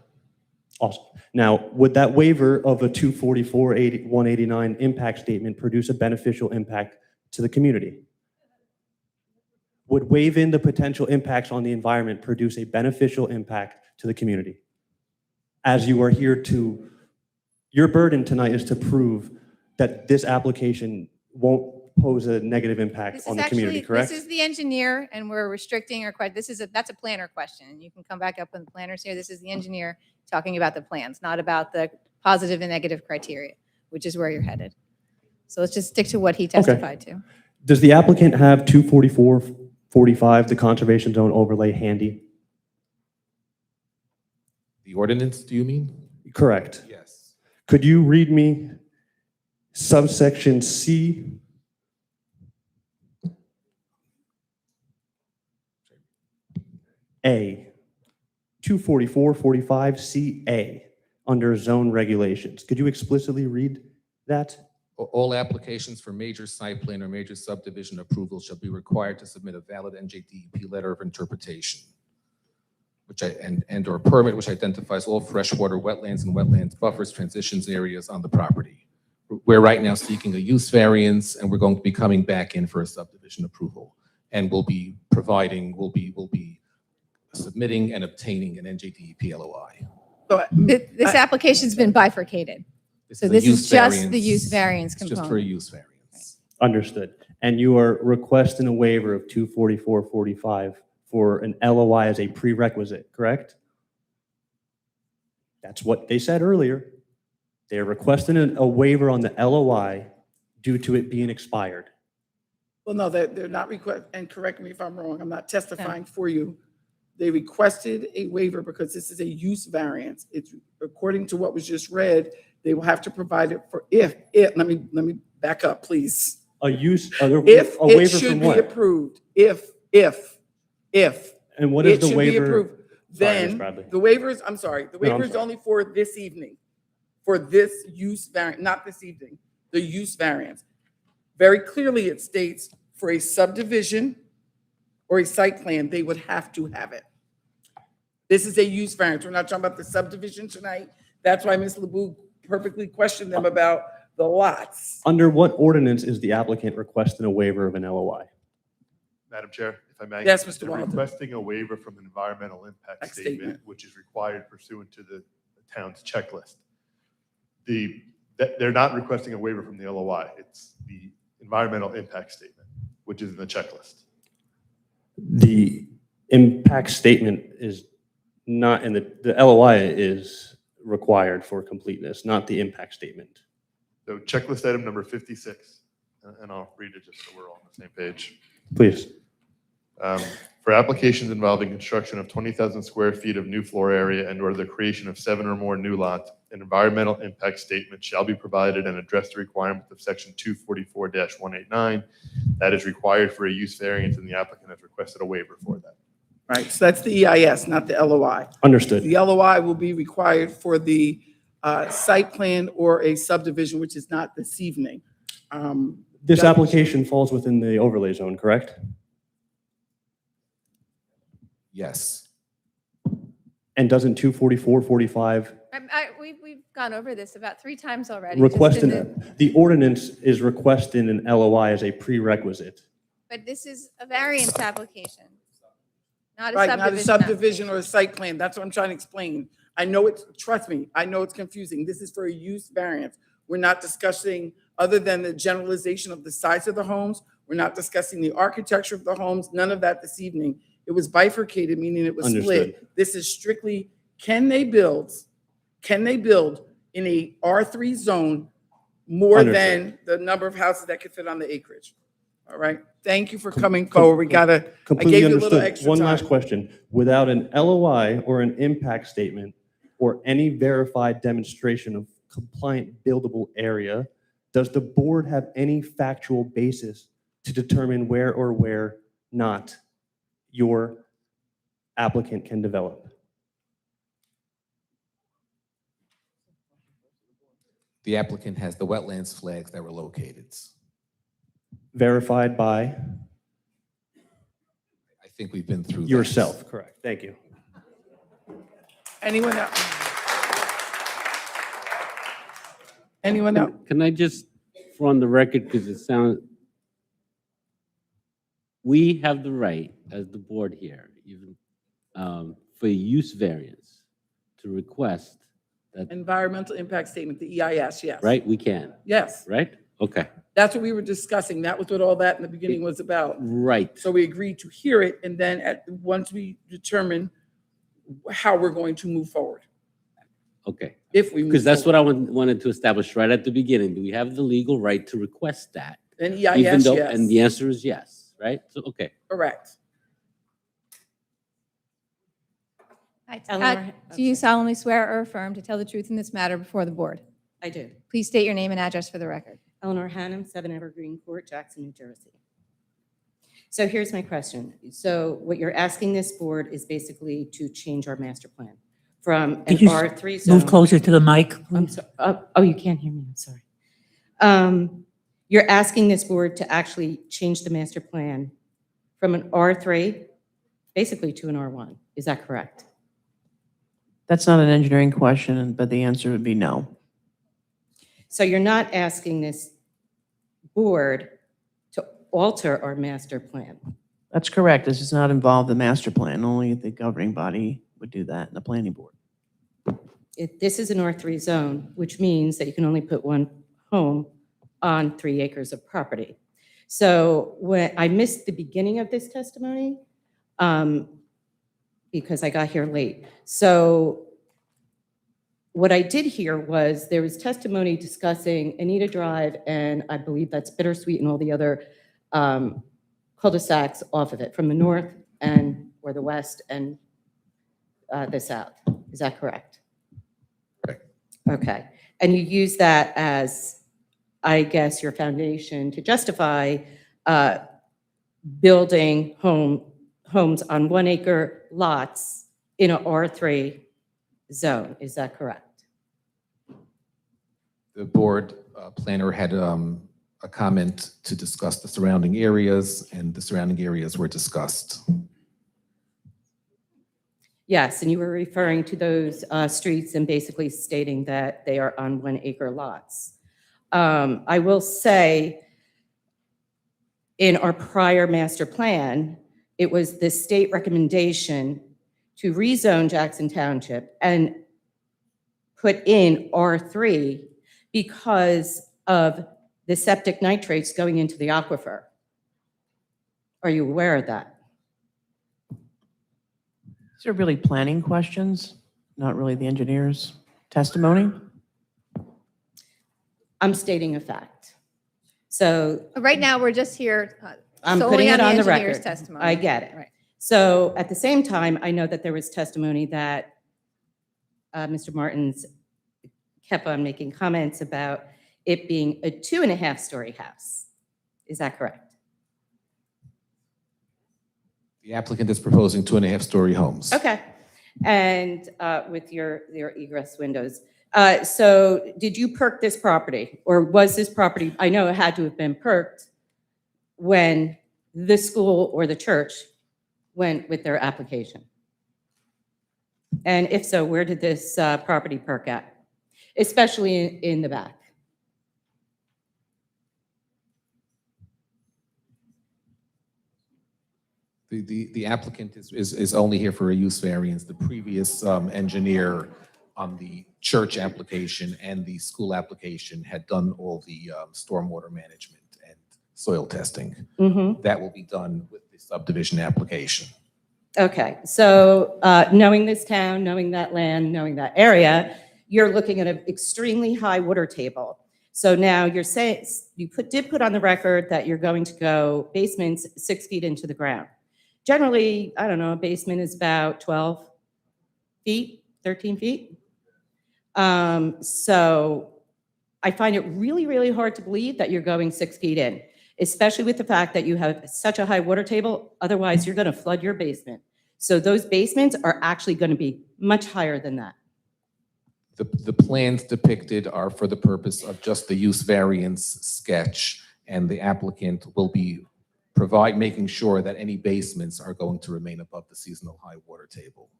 Awesome. Now, would that waiver of a 244-189 impact statement produce a beneficial impact to the community? Would waiving the potential impacts on the environment produce a beneficial impact to the community? As you are here to, your burden tonight is to prove that this application won't pose a negative impact This on is the community, actually, correct? this is the engineer, and we're restricting our, that's a planner question. You can come back up when the planner's here. This is the engineer talking about the plans, not about the positive and negative criteria, which is where you're headed. So let's just stick to what he testified to. Does the applicant have 244-45, the conservation zone overlay, handy? The ordinance, do you mean? Correct. Yes. Could you read me subsection C? A, 244-45CA, under zone regulations. Could you explicitly read that? All applications for major site plan or major subdivision approval shall be required to submit a valid NJDEP letter of interpretation, and/or permit which identifies all freshwater wetlands and wetlands buffers, transitions areas on the property. We're right now seeking a use variance, and we're going to be coming back in for a subdivision approval. And we'll be submitting and obtaining an NJDEP LOI. So, This application's been bifurcated. So this is just the use variance It's just for a component. use variance. Understood. And you are requesting a waiver of 244-45 for an LOI as a prerequisite, correct? That's what they said earlier. They're requesting a waiver on the LOI due to it being expired. well, no, they're not and correct me if I'm wrong, I'm not testifying for you. They requested a waiver because this is a use variance. It's, according to what was just read, they will have to provide it for let me back up, please. A use, If a it waiver should from be what? approved, if. And what is it the should be waiver? approved, Sorry, Ms. then Bradley. the waivers, I'm sorry, the No, I'm waiver is sorry. only for this evening, for this use variant, not this evening, the use variance. Very clearly, it states for a subdivision or a site plan, they would have to have it. This is a use variance. We're not talking about the subdivision tonight. That's why Ms. LeBou perfectly questioned them about the lots. Under what ordinance is the applicant requesting a waiver of an LOI? Madam Chair, if I may. Yes, Mr. They're Wilder. requesting a waiver from an environmental impact Impact statement, statement. which is required pursuant to the town's checklist. They're not requesting a waiver from the LOI. It's the environmental impact statement, which is in the checklist. The impact statement is not in the LOI is required for completeness, not the impact statement. So checklist item number 56 and I'll read it just so we're all on the same page. Please. For applications involving construction of 20,000 square feet of new floor area and or the creation of 7 or more new lots, an environmental impact statement shall be provided and address the requirement of section 244-189 that is required for a use variance, and the applicant has requested a waiver for that. Right, so that's the EIS, not the LOI. Understood. The LOI will be required for the site plan or a subdivision, which is not this evening. This application falls within the overlay zone, correct? Yes. And doesn't 244-45 We've gone over this about 3 times already. just in requested, the ordinance is requesting an LOI as a prerequisite. But this is a variance application, not a Right, subdivision. not a subdivision or a site plan. That's what I'm trying to explain. I know it's, trust me, I know it's confusing. This is for a use variance. We're not discussing, other than the generalization of the size of the homes, we're not discussing the architecture of the homes, none of that this evening. It was bifurcated, meaning it was Understood. split. This is strictly, can they build in a R3 zone more Understood. than the number of houses that could fit on the acreage? All right, thank you for coming forward. We gotta, I Completely gave you a little understood. extra One time. last question. Without an LOI or an impact statement or any verified demonstration of compliant buildable area, does the board have any factual basis to determine where or where not your applicant can develop? The applicant has the wetlands flags that were located. Verified by I think we've been through that. yourself, correct? Thank you. Anyone else? Anyone else? Can I just, for on the record, because it sounds, we have the right, as the board here, even for a use variance, to request that, Environmental impact statement, the EIS, yes. right? We can, Yes, right? Okay, that's what we were discussing. That was what all that in the beginning was about. right. So we agreed to hear it, and then once we determine how we're going to move forward, Okay. if we move Because that's what forward. I wanted to establish right at the beginning. Do we have the legal right to request that? An Even EIS, though, and the yes, answer is yes, right? So, okay. correct. Right. Eleanor- Do you solemnly swear or affirm to tell the truth in this matter before the board? I do. Please state your name and address for the record. Eleanor Hannum, 7 Evergreen Court, Jackson, New Jersey. So here's my question. So what you're asking this board is basically to change our master plan from an Could you R3 zone. Move closer to the mic, I'm please. sorry. Oh, you can't hear me. I'm sorry. You're asking this board to actually change the master plan from an R3 basically to an R1. Is that correct? That's not an engineering question, but the answer would be no. So you're not asking this board to alter our master plan? That's correct. This does not involve the master plan. Only the governing body would do that, and the planning board. This is an R3 zone, which means that you can only put one home on 3 acres of property. So when I missed the beginning of this testimony, because I got here late. So what I did hear was there was testimony discussing Anita Drive, and I believe that's Bittersweet and all the other cul-de-sacs off of it from the north and or the west and the south. Is that correct? Correct. Okay. And you use that as, I guess, your foundation to justify building homes on 1 acre lots in a R3 zone. Is that correct? The board planner had a comment to discuss the surrounding areas, and the surrounding areas were discussed. Yes, and you were referring to those streets and basically stating that they are on 1 acre lots. I will say, in our prior master plan, it was the state recommendation to rezone Jackson Township and put in R3 because of the septic nitrates going into the aquifer. Are you aware of that? These are really planning questions, not really the engineer's testimony. I'm stating a fact. So Right now, we're just here I'm solely putting on it the on the engineer's record. testimony. I get it. Right. So at the same time, I know that there was testimony that Mr. Martins kept on making comments about it being a 2.5-story house. Is that correct? The applicant is proposing 2.5-story homes. Okay. And with your egress windows. So did you perk this property, or was this property, I know it had to have been perked when the school or the church went with their application? And if so, where did this property perk at? Especially in the back. The applicant is only here for a use variance. The previous engineer on the church application and the school application had done all the stormwater management and soil testing. Mm-hmm. That will be done with the subdivision application. Okay, so knowing this town, knowing that land, knowing that area, you're looking at an extremely high water table. So now you're saying, you did put on the record that you're going to go basements 6 feet into the ground. Generally, I don't know, a basement is about 12 feet, 13 feet. So I find it really, really hard to believe that you're going 6 feet in, especially with the fact that you have such a high water table. Otherwise, you're going to flood your basement. So those basements are actually going to be much higher than that. The plans depicted are for the purpose of just the use variance sketch, and the applicant will be making sure that any basements are going to remain above the seasonal high water table.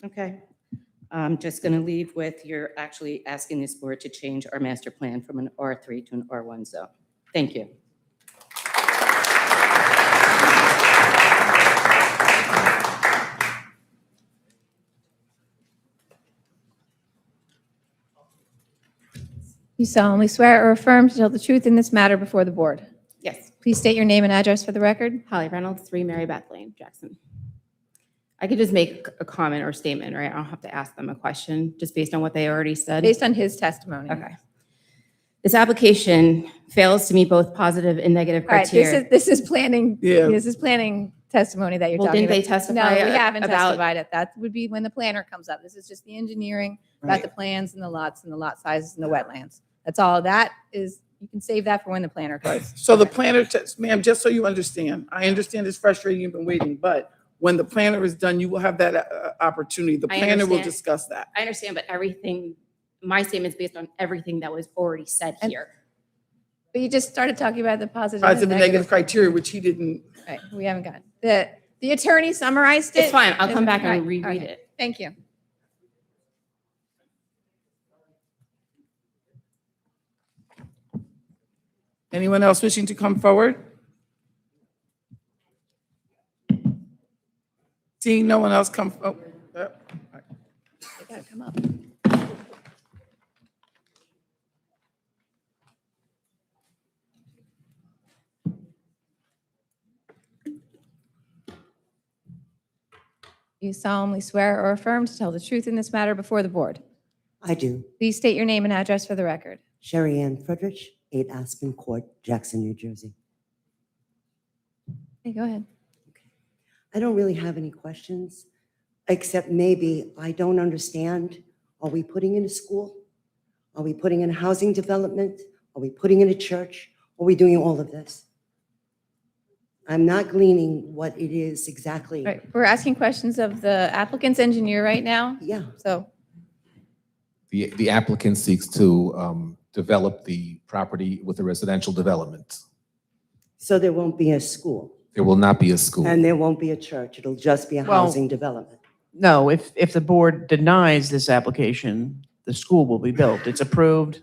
Okay. I'm just going to leave with you're actually asking this board to change our master plan from an R3 to an R1 zone. Thank you. You solemnly swear or affirm to tell the truth in this matter before the board. Yes. Please state your name and address for the record. Holly Reynolds, 3 Mary Beth Lane, Jackson. I could just make a comment or statement, right? I don't have to ask them a question, just based on what they already said. Based on his testimony. Okay. This application fails to meet both positive and negative All right, criteria. this is planning, Yeah. this is planning testimony that you're Well, talking about. didn't they testify No, we haven't about- testified at that. Would be when the planner comes up. This is just the engineering about the plans and the lots and the lot sizes and the wetlands. That's all. That is, you can save that for when the planner comes. So the planner, ma'am, just so you understand, I understand it's frustrating, you've been waiting, but when the planner is done, you will have that opportunity. The I planner will understand. discuss that. I understand, but everything, my statement's based on everything that was already said And- here. But you just started talking about the positive Positive and negative negative. criteria, which he didn't. Right, we haven't got it. The attorney summarized it. It's fine, I'll come back and Right, reread okay. it. Thank you. Anyone else wishing to come forward? Seeing no one else come, They gotta come up. You solemnly swear or affirm to tell the truth in this matter before the board. I do. Please state your name and address for the record. Sherry Ann Friedrich, 8 Aspen Court, Jackson, New Jersey. Okay, go ahead. I don't really have any questions, except maybe I don't understand. Are we putting in a school? Are we putting in a housing development? Are we putting in a church? Are we doing all of this? I'm not gleaning what it is exactly. Right, we're asking questions of the applicant's engineer right now, Yeah, so. The applicant seeks to develop the property with a residential development. so there won't be a school There will not be a school. and there won't be a church. It'll just be a Well- housing development. No, if the board denies this application, the school will be built. It's approved,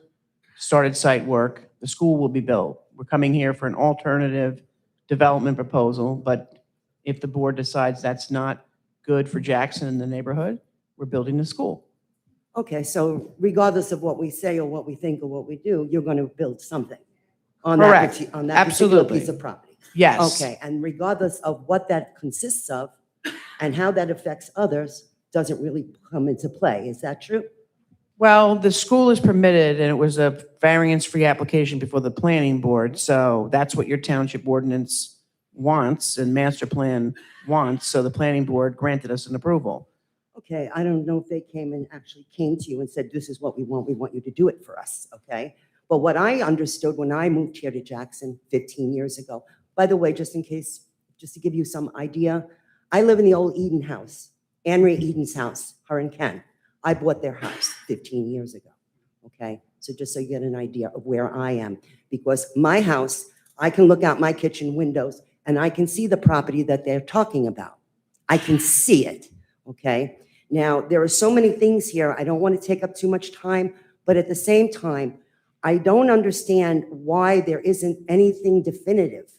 started site work, the school will be built. We're coming here for an alternative development proposal, but if the board decides that's not good for Jackson and the neighborhood, we're building the school. Okay, so regardless of what we say or what we think or what we do, you're going to build something on Correct. that, on that particular Absolutely. piece of property. Yes. Okay, and regardless of what that consists of and how that affects others, doesn't really come into play. Is that true? Well, the school is permitted, and it was a variance-free application before the planning board, so that's what your township ordinance wants and master plan wants, so the planning board granted us an approval. Okay, I don't know if they actually came to you and said, this is what we want you to do it for us, okay? But what I understood when I moved here to Jackson 15 years ago, by the way, just in case, just to give you some idea, I live in the old Eden house, Anne Marie Eden's house, her and Ken. I bought their house 15 years ago, okay? So just so you get an idea of where I am. Because my house, I can look out my kitchen windows and I can see the property that they're talking about. I can see it, okay? Now, there are so many things here. I don't want to take up too much time, but at the same time, I don't understand why there isn't anything definitive.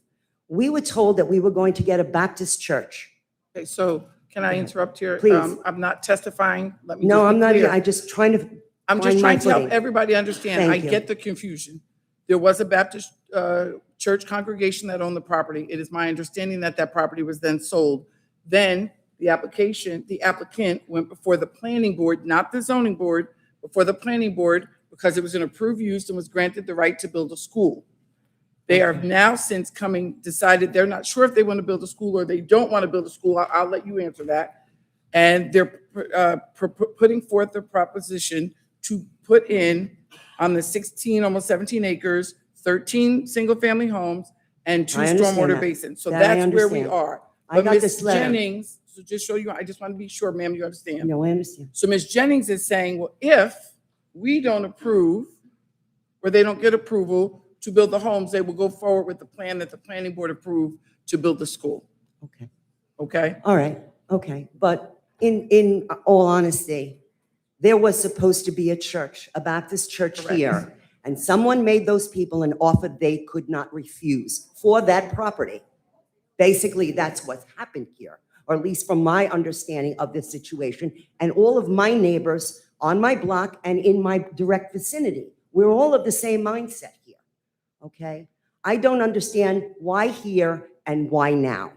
We were told that we were going to get a Baptist church. Okay, so can I interrupt here? Please. I'm not testifying. Let me No, just be I'm not, clear. I'm just trying to I'm just find my trying to help footing. everybody understand. Thank I you. get the confusion. There was a Baptist church congregation that owned the property. It is my understanding that that property was then sold. Then the applicant went before the planning board, not the zoning board, before the planning board because it was an approved use and was granted the right to build a school. They are now since decided they're not sure if they want to build a school or they don't want to build a school. I'll let you answer that. And they're putting forth a proposition to put in on the 16, almost 17 acres, 13 single-family homes and 2 I understand stormwater that. basins. So That I that's where we understand. are. I But got Ms. this letter. Jennings, so just show you, I just want to be sure, ma'am, you understand. No, I understand. So Ms. Jennings is saying, well, if we don't approve or they don't get approval to build the homes, they will go forward with the plan that the planning board approved to build the school. Okay. Okay? All right, okay. But in all honesty, there was supposed to be a church, a Baptist church Correct. here. And someone made those people an offer they could not refuse for that property. Basically, that's what's happened here, or at least from my understanding of this situation. And all of my neighbors on my block and in my direct vicinity, we're all of the same mindset here, okay? I don't understand why here and why now,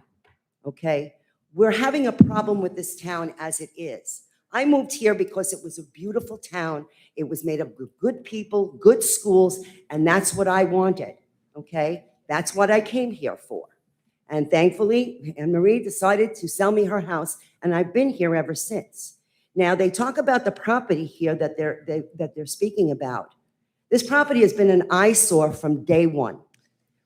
okay? We're having a problem with this town as it is. I moved here because it was a beautiful town. It was made up of good people, good schools, and that's what I wanted, okay? That's what I came here for. And thankfully, Anne Marie decided to sell me her house, and I've been here ever since. Now, they talk about the property here that they're speaking about. This property has been an eyesore from day one.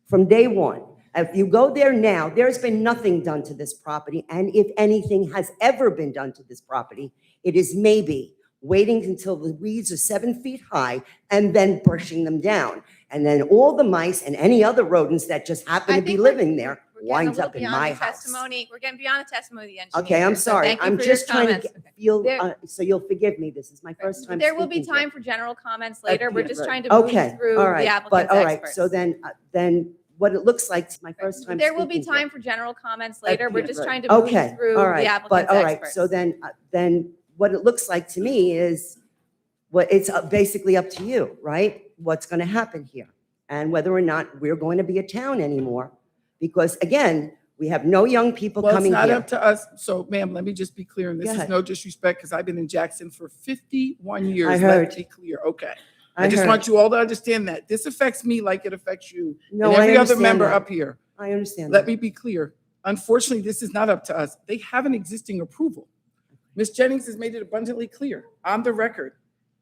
From day one. If you go there now, there's been nothing done to this property, and if anything has ever been done to this property, it is maybe waiting until the weeds are 7 feet high and then brushing them down. And then all the mice and any other rodents that just happen to be living there winds up in my house. We're getting beyond the testimony of the engineer. Okay, I'm so sorry. thank you I'm for your just trying to comments. feel, There- so you'll forgive me. This is my first time There will be speaking here. time for general comments later. We're just trying to move Okay, through all right, the but applicant's all right, experts. so then what it looks like, it's my first time There will be speaking here. time for general comments later. We're just trying to move Okay, through all right, the but applicant's all right, experts. so then what it looks like to me is what it's basically up to you, right? What's going to happen here and whether or not we're going to be a town anymore. Because again, we have no young people Well, it's coming not here. up to us. So ma'am, let me just be clear, and this Go is ahead. no disrespect because I've been in Jackson for 51 years. I heard. Let's be clear, okay? I I just heard. want you all to understand that. This affects me like it affects you No, and I every other understand member that. up here. I understand Let that. me be clear. Unfortunately, this is not up to us. They have an existing approval. Ms. Jennings has made it abundantly clear on the record.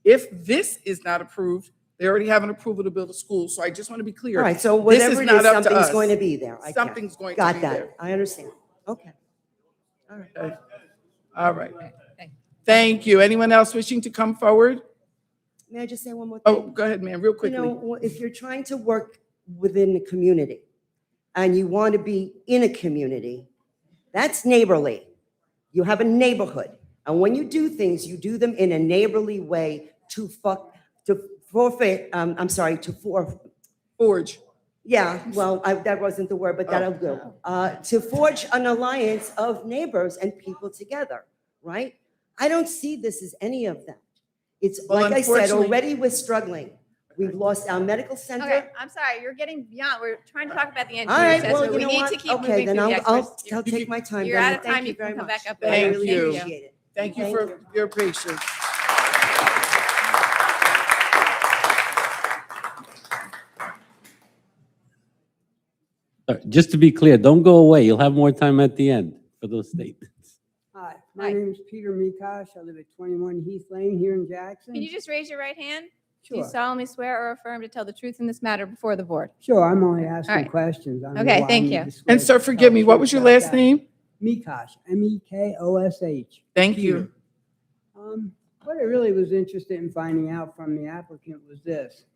If this is not approved, they already have an approval to build a school. So I just want to be clear. All right, so This whatever it is, not up to something's us. going to be there. I get it. Something's going to Got be that. there. I understand. Okay. All right. Okay. All right. Thank you. Anyone else wishing to come forward? May I just say one more thing? Oh, go ahead, ma'am, real You quickly. know, if you're trying to work within the community and you want to be in a community, that's neighborly. You have a neighborhood. And when you do things, you do them in a neighborly way to Forge. Yeah, well, that wasn't the word, but that'll do. To forge an alliance of neighbors and people together, right? I don't see this as any of that. It's, Well, like I said, unfortunately- already we're struggling. We've lost our medical center. Okay, I'm sorry, you're getting beyond, we're trying to talk about the All right, engineer's well, assessment. you We know need what? to keep Okay, moving then through the experts. I'll take my time. You're Brenda. out of time, Thank you very can come much. back up Thank later. you. Appreciate it. Thank you Thank for you. your patience. Just to be clear, don't go away. You'll have more time at the end for those statements. Hi, my name is Peter Mikosh. I live at 21 Heath Lane here in Jackson. Can you just raise your right hand? Do you Sure. solemnly swear or affirm to tell the truth in this matter before the board? Sure, I'm only All asking right. questions. I don't know Okay, why I thank need you. to And swear. sir, forgive me, what was your last name? Mikosh, Mekosh. Thank you. What I really was interested in finding out from the applicant was this.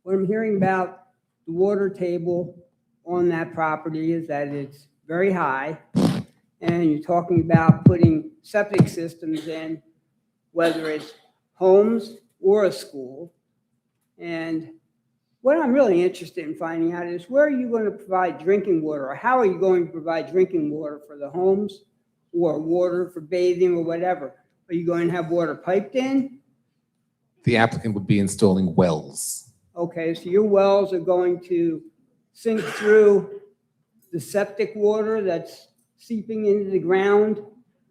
What I'm hearing about the water table on that property is that it's very high, and you're talking about putting septic systems in, whether it's homes or a school. And what I'm really interested in finding out is where are you going to provide drinking water, or how are you going to provide drinking water for the homes, or water for bathing or whatever? Are you going to have water piped in? The applicant would be installing wells. Okay, so your wells are going to sink through the septic water that's seeping into the ground?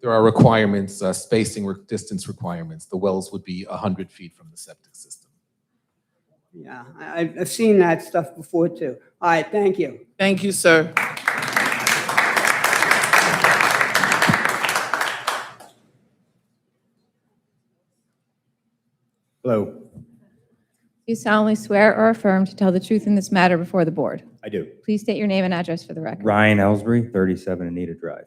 There are requirements, spacing, distance requirements. The wells would be 100 feet from the septic system. Yeah, I've seen that stuff before too. All right, thank you. Thank you, sir. Hello, Do you solemnly swear or affirm to tell the truth in this matter before the board? I do. Please state your name and address for the record. Ryan Ellsbury, 37 Anita Drive.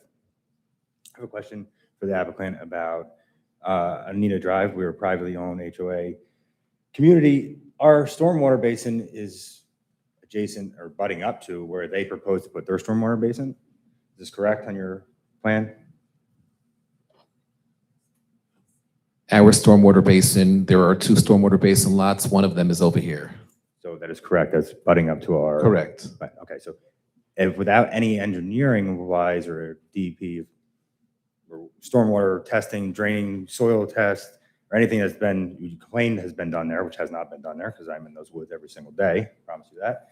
I have a question for the applicant about Anita Drive. We're a privately owned HOA community. Our stormwater basin is adjacent or butting up to where they propose to put their stormwater basin. Is this correct on your plan? Our stormwater basin, there are 2 stormwater basin lots. One of them is over here. So that is correct. That's butting up to our. Correct. Right, okay, so if without any engineering wise or DEP or stormwater testing, draining, soil test, or anything that's been, you claim has been done there, which has not been done there because I'm in those woods every single day, promise you that.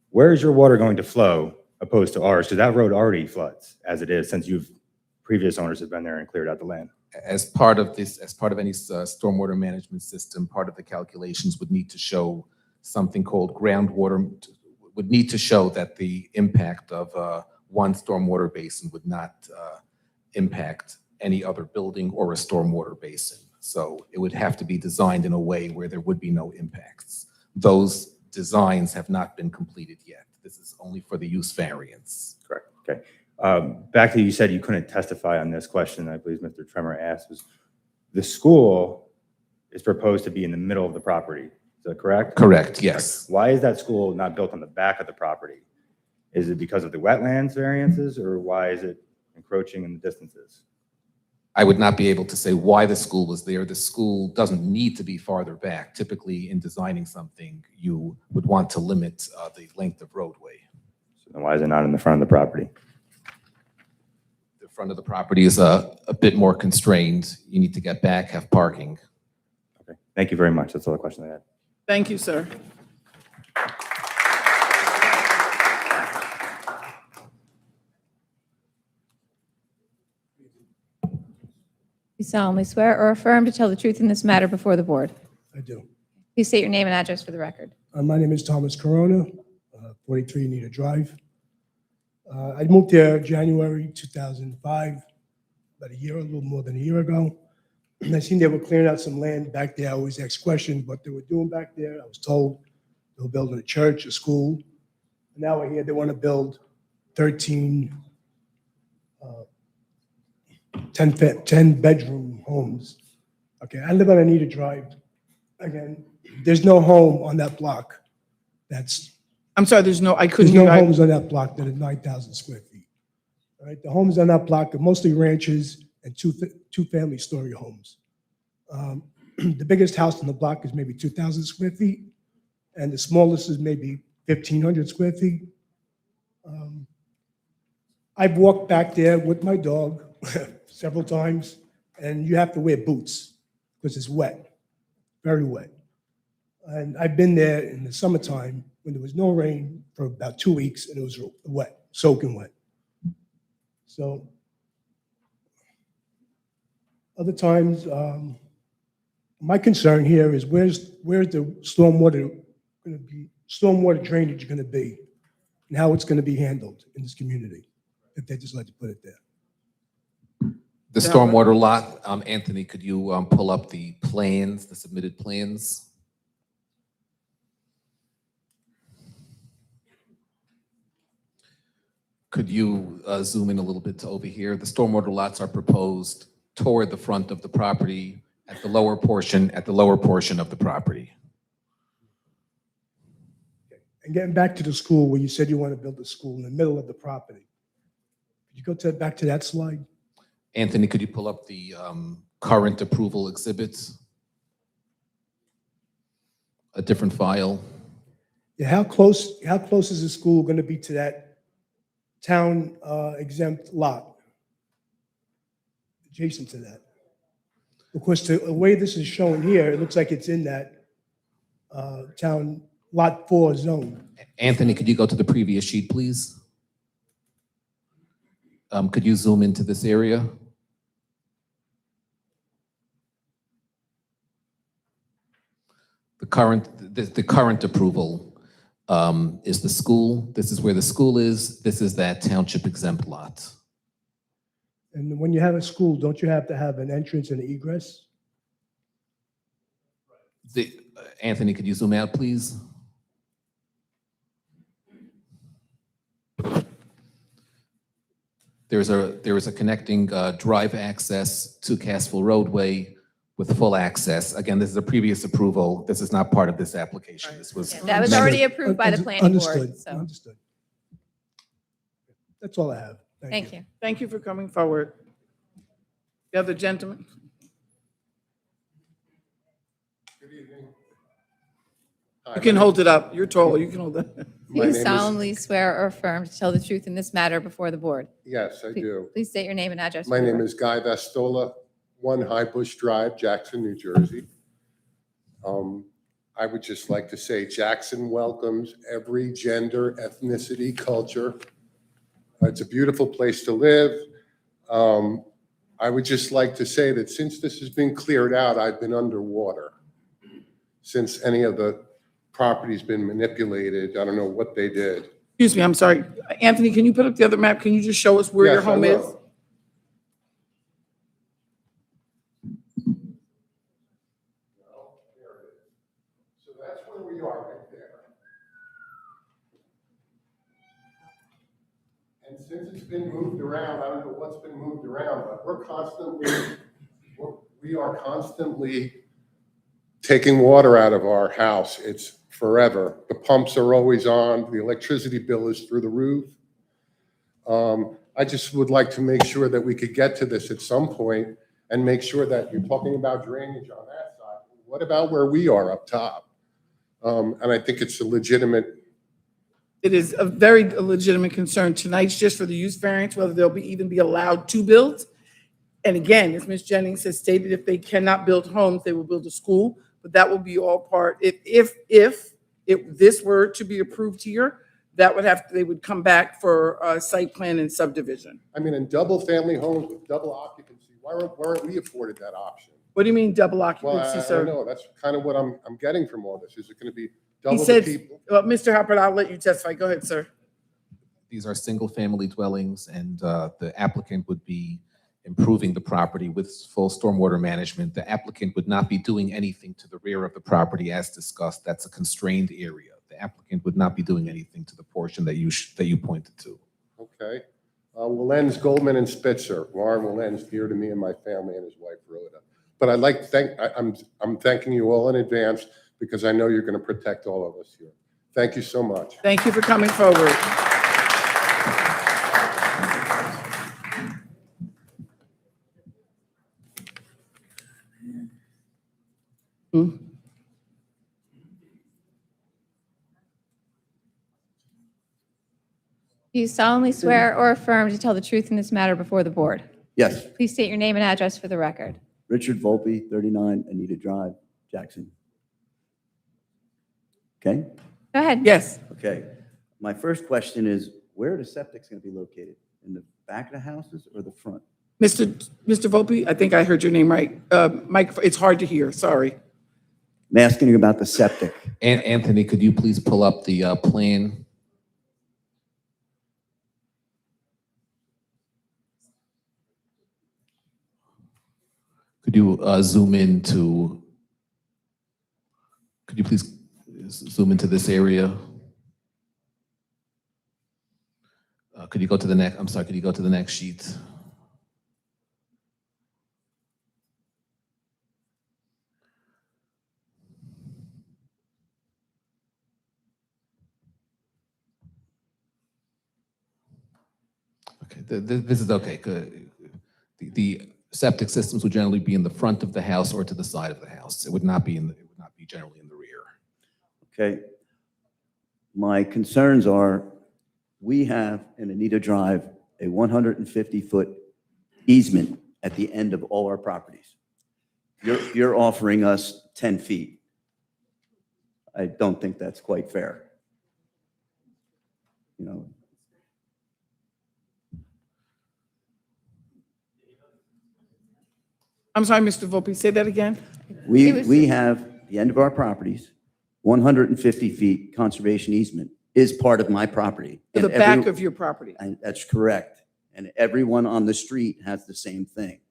Where is your water going to flow opposed to ours? Because that road already floods as it is since previous owners have been there and cleared out the land. As part of any stormwater management system, part of the calculations would need to show something called groundwater, would need to show that the impact of one stormwater basin would not impact any other building or a stormwater basin. So it would have to be designed in a way where there would be no impacts. Those designs have not been completed yet. This is only for the use variance. Correct, okay. Back to you said you couldn't testify on this question, I believe Mr. Tremor asked, was the school is proposed to be in the middle of the property. Is that correct? Correct, yes. Why is that school not built on the back of the property? Is it because of the wetlands variances or why is it encroaching in the distances? I would not be able to say why the school was there. The school doesn't need to be farther back. Typically, in designing something, you would want to limit the length of roadway. So then why is it not in the front of the property? The front of the property is a bit more constrained. You need to get back, have parking. Okay, thank you very much. That's all the question I had. Thank you, sir. You solemnly swear or affirm to tell the truth in this matter before the board? I do. Please state your name and address for the record. My name is Thomas Corona, 43 Anita Drive. I moved there January 2005, about a little more than a year ago. I seen they were clearing out some land back there. I always asked questions what they were doing back there. I was told they were building a church, a school. And now we're here, they want to build 13 10-bedroom homes. Okay, I live on Anita Drive. Again, there's no home on that block that's. I'm sorry, there's no There's no homes on that block that are 9,000 square feet. All right, the homes on that block are mostly ranches and two-family story homes. The biggest house on the block is maybe 2,000 square feet, and the smallest is maybe 1,500 square feet. I've walked back there with my dog several times, and you have to wear boots because it's wet, very wet. And I've been there in the summertime when there was no rain for about 2 weeks, and it was wet, soaking wet. So other times, my concern here is where's the stormwater going to be, stormwater drainage going to be? and how it's going to be handled in this community, if they decide to put it there. The stormwater lot, Anthony, could you pull up the plans, the submitted plans? Could you zoom in a little bit to over here? The stormwater lots are proposed toward the front of the property at the lower portion of the property. And getting back to the school, where you said you want to build a school in the middle of the property. Could you go back to that slide? Anthony, could you pull up the current approval exhibits? A different file. Yeah, how close is the school going to be to that town exempt lot? Adjacent to that? Because the way this is shown here, it looks like it's in that town lot 4 zone. Anthony, could you go to the previous sheet, please? Could you zoom into this area? The current approval is the school. This is where the school is. This is that township exempt lot. And when you have a school, don't you have to have an entrance and egress? Anthony, could you zoom out, please? There is a connecting drive access to Cassville roadway with full access. Again, this is a previous approval. This is not part of this application. This was That was already approved by the planning board, Understood, so, understood. That's all I have. thank you. Thank you for coming forward. The other gentleman? You can hold it up. You're tall. You can hold it. My Do name you is- solemnly swear or affirm to tell the truth in this matter before the board? Yes, I do. Please state your name and address. My for the name record. is Guy Vastola, 1 High Bush Drive, Jackson, New Jersey. I would just like to say Jackson welcomes every gender, ethnicity, culture. It's a beautiful place to live. I would just like to say that since this has been cleared out, I've been underwater. Since any of the property's been manipulated, I don't know what they did. Excuse me, I'm sorry. Anthony, can you put up the other map? Can you just show us where your Yes, I home is? will. So that's where we are right there. And since it's been moved around, I don't know what's been moved around, but we are constantly taking water out of our house. It's forever. The pumps are always on. The electricity bill is through the roof. I just would like to make sure that we could get to this at some point and make sure that you're talking about drainage on that side. What about where we are up top? And I think it's a legitimate. It is a very legitimate concern. Tonight's just for the use variance, whether they'll even be allowed to build. And again, as Ms. Jennings has stated, if they cannot build homes, they will build a school. But that will be all part, if this were to be approved here, that would they would come back for a site plan and subdivision. I mean, in double family homes with double occupancy, why weren't we afforded that option? What do you mean double Well, occupancy, I sir? don't know. That's kind of what I'm getting from all this. Is it going to be He double the said, people? Mr. Hopper, I'll let you testify. Go ahead, sir. These are single-family dwellings, and the applicant would be improving the property with full stormwater management. The applicant would not be doing anything to the rear of the property as discussed. That's a constrained area. The applicant would not be doing anything to the portion that you pointed to. Okay. Wilens, Goldman, and Spitzer. Warren Wilens, dear to me and my family, and his wife, Rhoda. But I'd like to I'm thanking you all in advance because I know you're going to protect all of us here. Thank you so much. Thank you for coming forward. Do you solemnly swear or affirm to tell the truth in this matter before the board? Yes, Please state your name and address for the record. Richard Volpe, 39 Anita Drive, Jackson. Okay? Go ahead. Yes. Okay. My first question is, where are the septics going to be located? In the back of the houses or the front? Mr. Volpe, I think I heard your name right. Mike, it's hard to hear. Sorry. I'm asking you about the septic. Anthony, could you please pull up the plan? you zoom into, could you please zoom into this area? Could you go to the next, I'm sorry, could you go to the next sheet? Okay, this is okay. Good. The septic systems would generally be in the front of the house or to the side of the house. It would not be it would not be generally in the rear. Okay. My concerns are, we have in Anita Drive a 150-foot easement at the end of all our properties. You're offering us 10 feet. I don't think that's quite fair. You know, I'm sorry, Mr. Volpe, say that again? we have the end of our properties, 150 feet conservation easement is part of my property. To the back of your property. And that's correct. And everyone on the street has the same thing.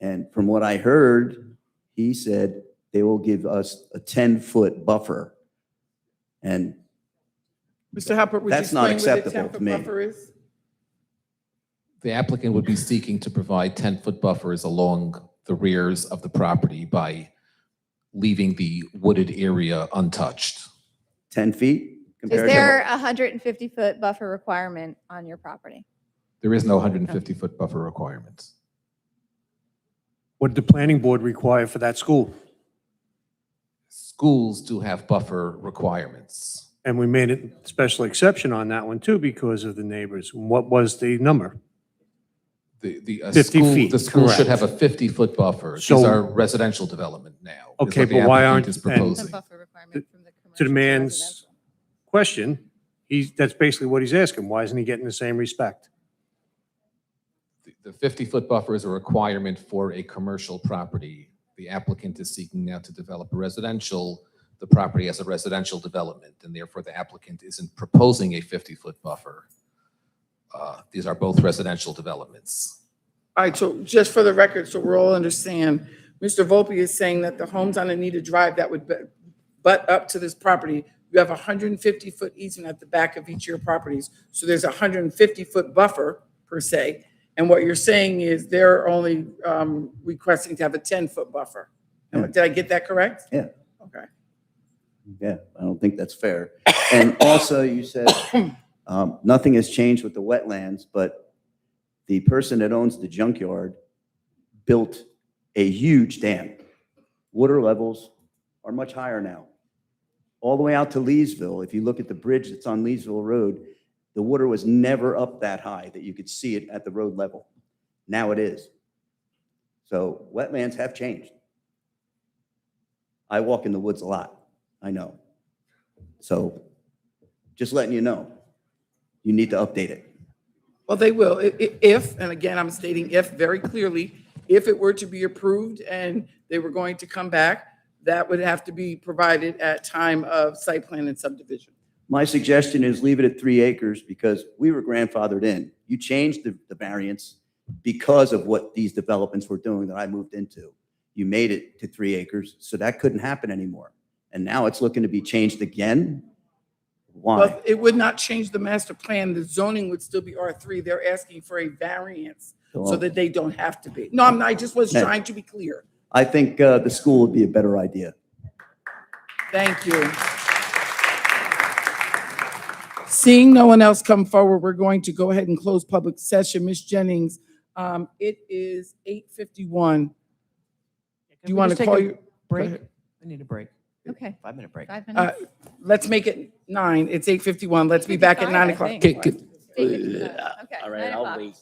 And from what I heard, he said they will give us a 10-foot buffer. And Mr. Hopper, would you that's not explain what the acceptable to 10-foot me. buffer is? The applicant would be seeking to provide 10-foot buffers along the rears of the property by leaving the wooded area untouched. 10 feet? Is compared to- there a 150-foot buffer requirement on your property? There is no 150-foot buffer requirement. What did the planning board require for that school? Schools do have buffer requirements. And we made a special exception on that one too because of the neighbors. What was the number? The 50 school, feet, the school should correct. have a 50-foot buffer. These So- are residential development now. is Okay, what the but why applicant aren't- is and- proposing. To the man's question, that's basically what he's asking. Why isn't he getting the same respect? The 50-foot buffer is a requirement for a commercial property. The applicant is seeking now to develop a residential, the property has a residential development, and therefore the applicant isn't proposing a 50-foot buffer. These are both residential developments. All right, so just for the record, so we're all understand, Mr. Volpe is saying that the homes on Anita Drive that would butt up to this property, you have a 150-foot easement at the back of each of your properties. So there's a 150-foot buffer per se. And what you're saying is they're only requesting to have a 10-foot buffer. Did I get that correct? Yeah. Okay. Yeah, I don't think that's fair. And also, you said nothing has changed with the wetlands, but the person that owns the junkyard built a huge dam. Water levels are much higher now. All the way out to Leesville, if you look at the bridge that's on Leesville Road, the water was never up that high that you could see it at the road level. Now it is. So wetlands have changed. I walk in the woods a lot, I know. So just letting you know, you need to update it. Well, they will, if, and again, I'm stating if very clearly, if it were to be approved and they were going to come back, that would have to be provided at time of site plan and subdivision. My suggestion is leave it at 3 acres because we were grandfathered in. You changed the variance because of what these developments were doing that I moved into. You made it to 3 acres, so that couldn't happen anymore. And now it's looking to be changed again. Why? Well, it would not change the master plan. The zoning would still be R3. They're asking for a variance so that they don't have to be. No, I'm not, I just was trying to be clear. I think the school would be a better idea. Thank you. Seeing no one else come forward, we're going to go ahead and close public session. Ms. Jennings, it is 8:51. Do you want to call your break? I need a break. Okay. 5-minute break. 5 minutes. Let's make it 9. It's 8:51. Let's be back at 9 o'clock. Okay, All right, 9 I'll o'clock. wait.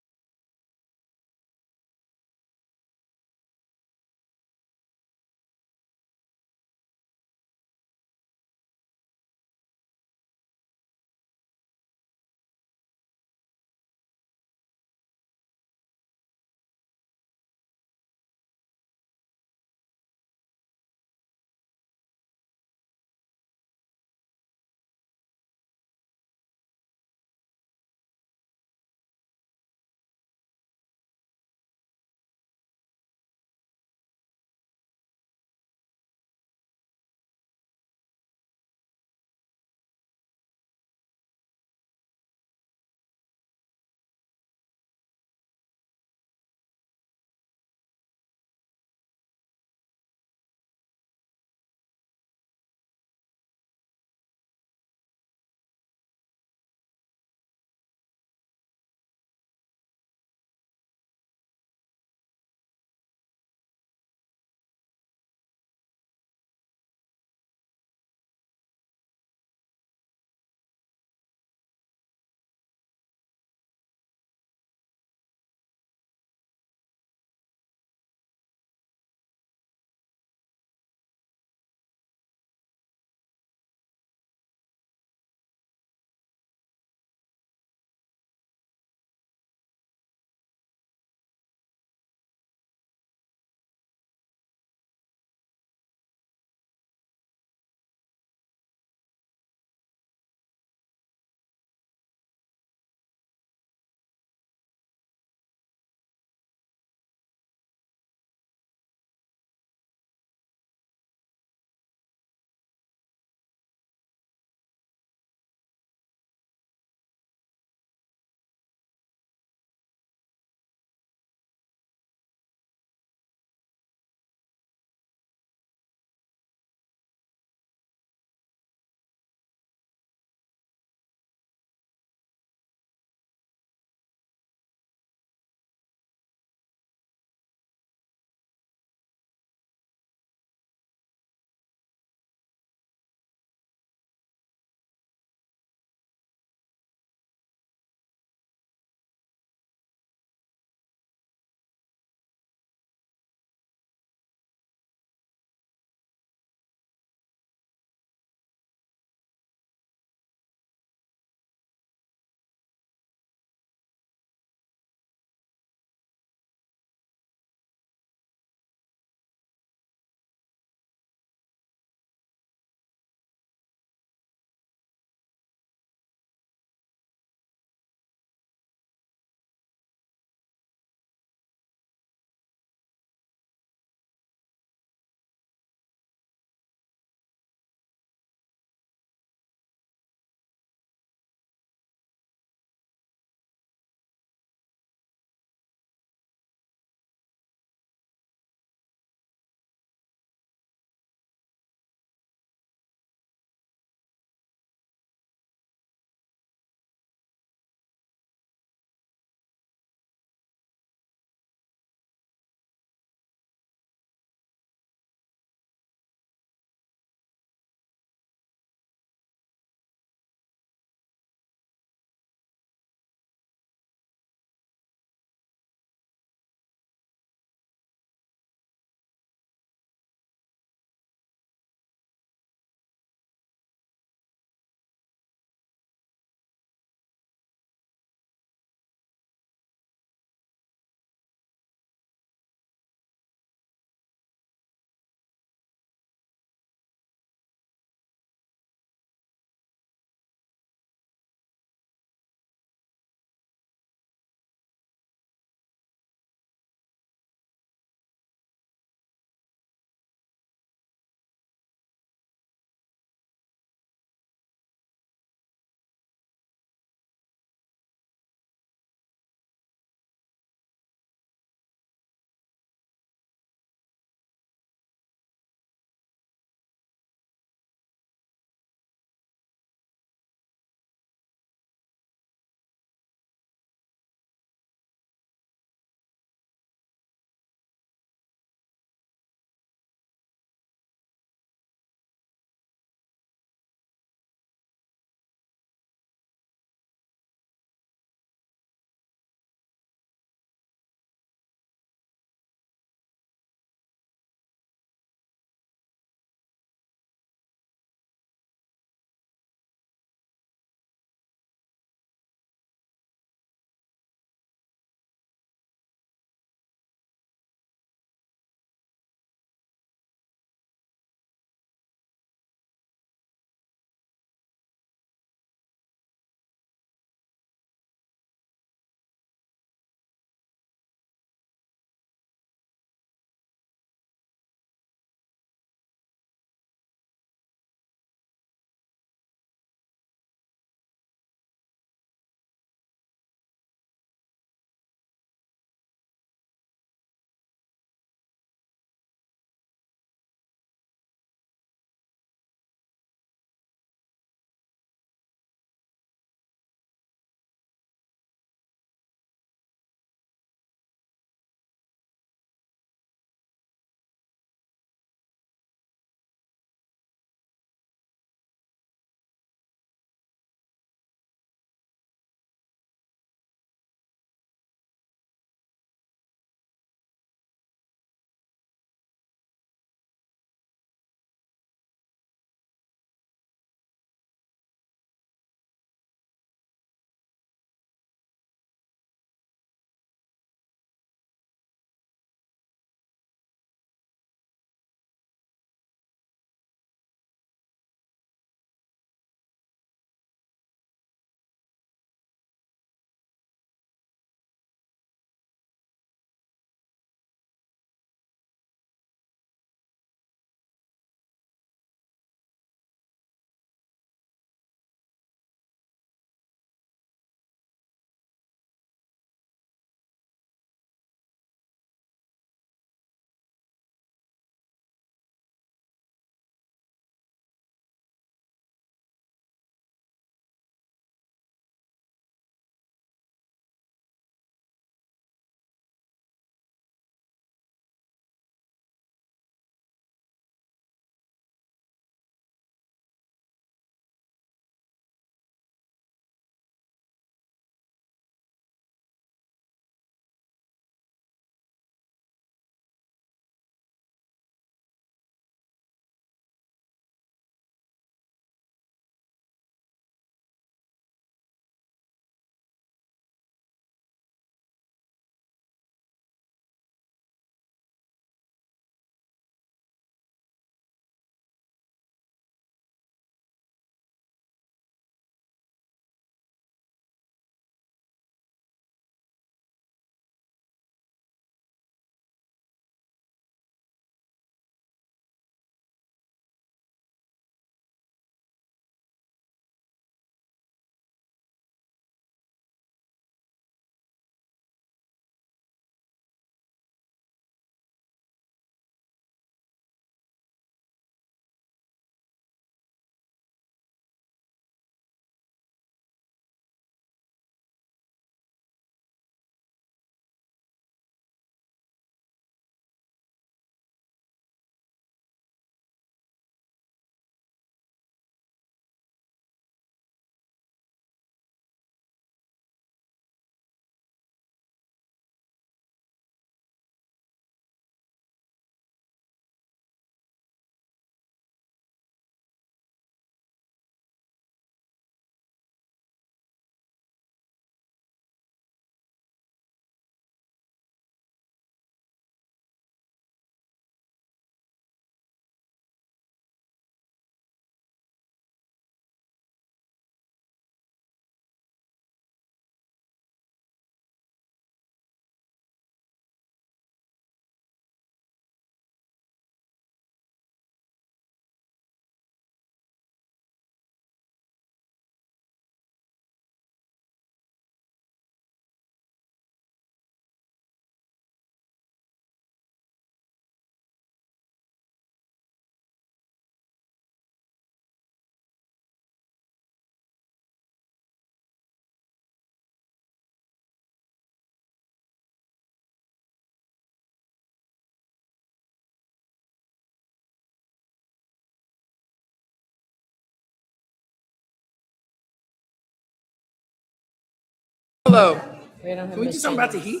Hello. Can we do something about the heat?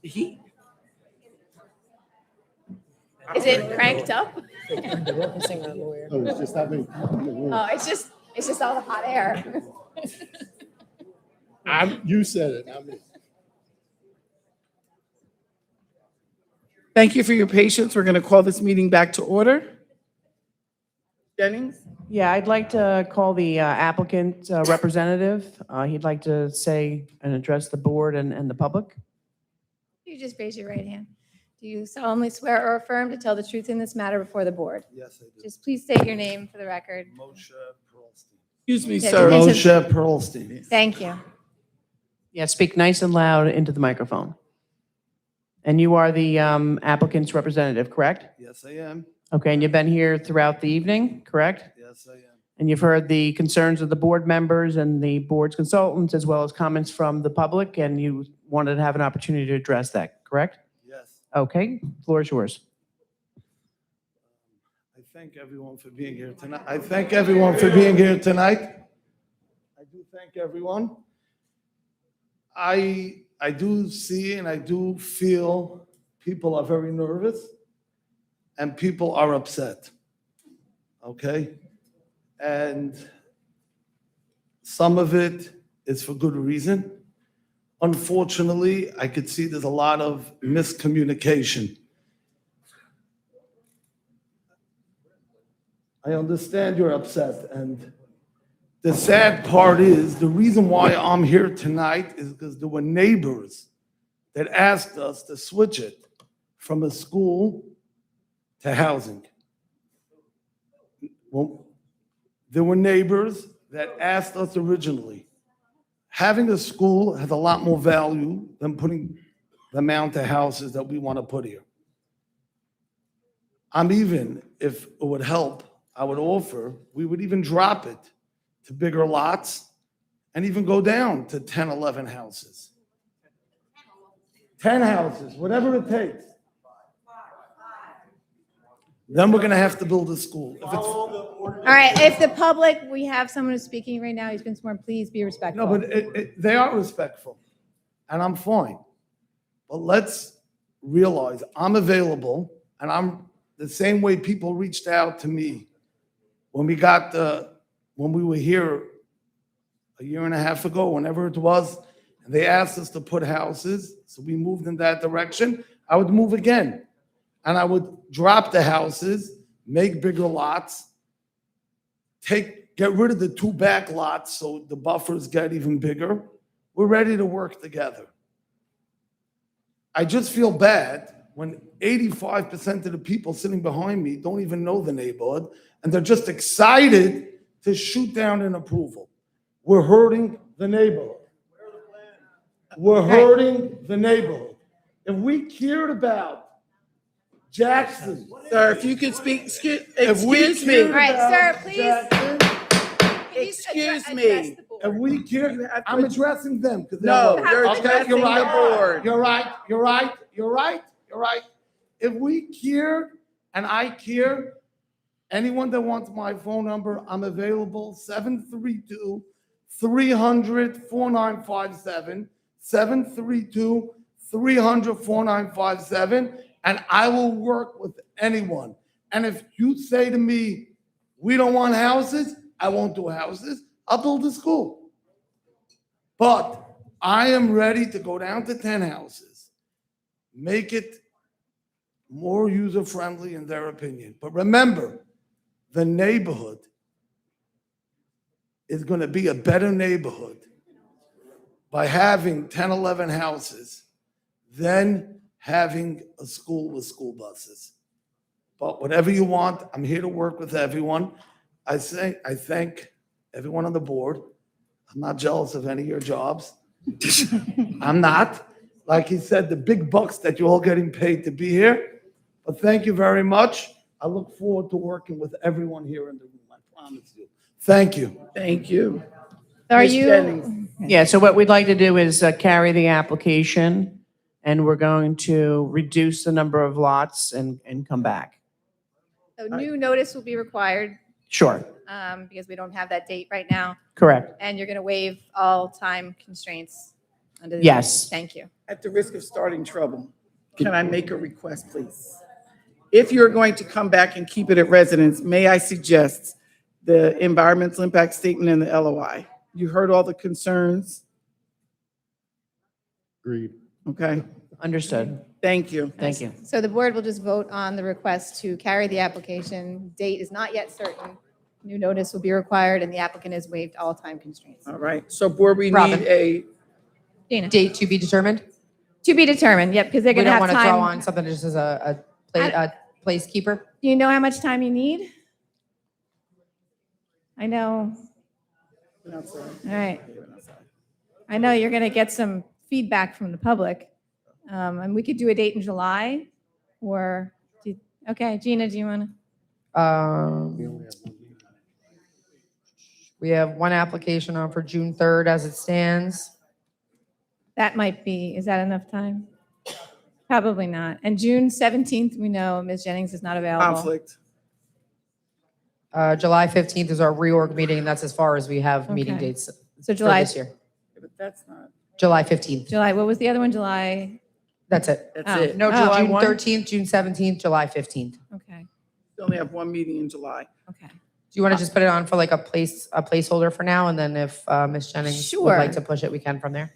The heat? Is it cranked up? Oh, it's just that many people in the room. Oh, it's just all the hot air. You said it, not me. Thank you for your patience. We're going to call this meeting back to order. Jennings? Yeah, I'd like to call the applicant representative. He'd like to say and address the board and the public. You just raise your right hand. Do you solemnly swear or affirm to tell the truth in this matter before the board? Yes, I do. Just please state your name for the record. Moshe Perlstein. Excuse me, Yeah, sir. please- Moshe Perlstein. Thank you. Yeah, speak nice and loud into the microphone. And you are the applicant's representative, correct? Yes, I am. Okay, and you've been here throughout the evening, correct? Yes, I am. And you've heard the concerns of the board members and the board's consultants, as well as comments from the public, and you wanted to have an opportunity to address that, correct? Yes. Okay, floor is yours. I thank everyone for being here tonight. I thank everyone for being here tonight. I do thank everyone. I do see and I do feel people are very nervous and people are upset. Okay? And some of it is for good reason. Unfortunately, I could see there's a lot of miscommunication. I understand you're upset, and the sad part is, the reason why I'm here tonight is because there were neighbors that asked us to switch it from a school to housing. Well, there were neighbors that asked us originally. Having a school has a lot more value than putting the amount of houses that we want to put here. Even, if it would help, I would offer, we would even drop it to bigger lots and even go down to 10, 11 houses. 10 houses, whatever it takes. Then we're gonna have to build a school. If it's, All right, if the public, we have someone who's speaking right now, he's been sworn, please be respectful. no, but they are respectful, and I'm fine. But let's realize I'm available, and I'm the same way people reached out to me when we were here a year and a half ago, whenever it was, and they asked us to put houses, so we moved in that direction. I would move again, and I would drop the houses, make bigger lots, get rid of the two back lots so the buffers get even bigger. We're ready to work together. I just feel bad when 85% of the people sitting behind me don't even know the neighborhood, and they're just excited to shoot down an approval. We're hurting the neighborhood. We're hurting the neighborhood. If we cared about Jackson. Sir, if you could speak, If we excuse me. cared All right, about sir, please. Jackson, Excuse Address me. the board. if we care, I'm addressing them. 'Cause they're No, right. you're Okay, addressing you're right. the board. You're right, you're right, you're right, you're right. If we cared, and I care, anyone that wants my phone number, I'm available, 732-300-4957, 732-300-4957, and I will work with anyone. And if you say to me, we don't want houses, I won't do houses, I'll build a school. But I am ready to go down to 10 houses, make it more user-friendly in their opinion. But remember, the neighborhood is going to be a better neighborhood by having 10, 11 houses than having a school with school buses. But whatever you want, I'm here to work with everyone. I thank everyone on the board. I'm not jealous of any of your jobs. I'm not. Like he said, the big bucks that you're all getting paid to be here. But thank you very much. I look forward to working with everyone here in the room. I promise you. Thank you. Thank you. Are Ms. you? Jennings. Yeah, so what we'd like to do is carry the application, and we're going to reduce the number of lots and come back. So new notice will be required. Sure, because we don't have that date right now. correct. And you're going to waive all time constraints under the. Yes. Thank you. At the risk of starting trouble, can I make a request, please? If you're going to come back and keep it at residence, may I suggest the environmental impact statement and the LOI? You heard all the concerns, Agreed. okay? Understood. Thank you. Thank you. So the board will just vote on the request to carry the application. Date is not yet certain. New notice will be required, and the applicant has waived all time constraints. All right, so board, we Robin. need a, Dana? Date to be determined? To be determined, yep, because they're We going to don't have want to throw time. on something just as a placekeeper? Do you know how much time you need? I know. All right. I know you're going to get some feedback from the public. And we could do a date in July or, okay, Gina, do you want to? We have one application on for June 3rd as it stands. That might be, is that enough time? Probably not. And June 17th, we know Ms. Jennings is not available. conflict. July 15th is our reorg meeting, and that's as far as we have meeting Okay. dates So for July, this year. But that's not, July 15th. July, what was the other one? July? That's it. that's Oh. it. No, July June 1? 13th, June 17th, July 15th. Okay, We only have one meeting in July. okay. Do you want to just put it on for like a placeholder for now, and then if Ms. Jennings would Sure. like to push it, we can from there?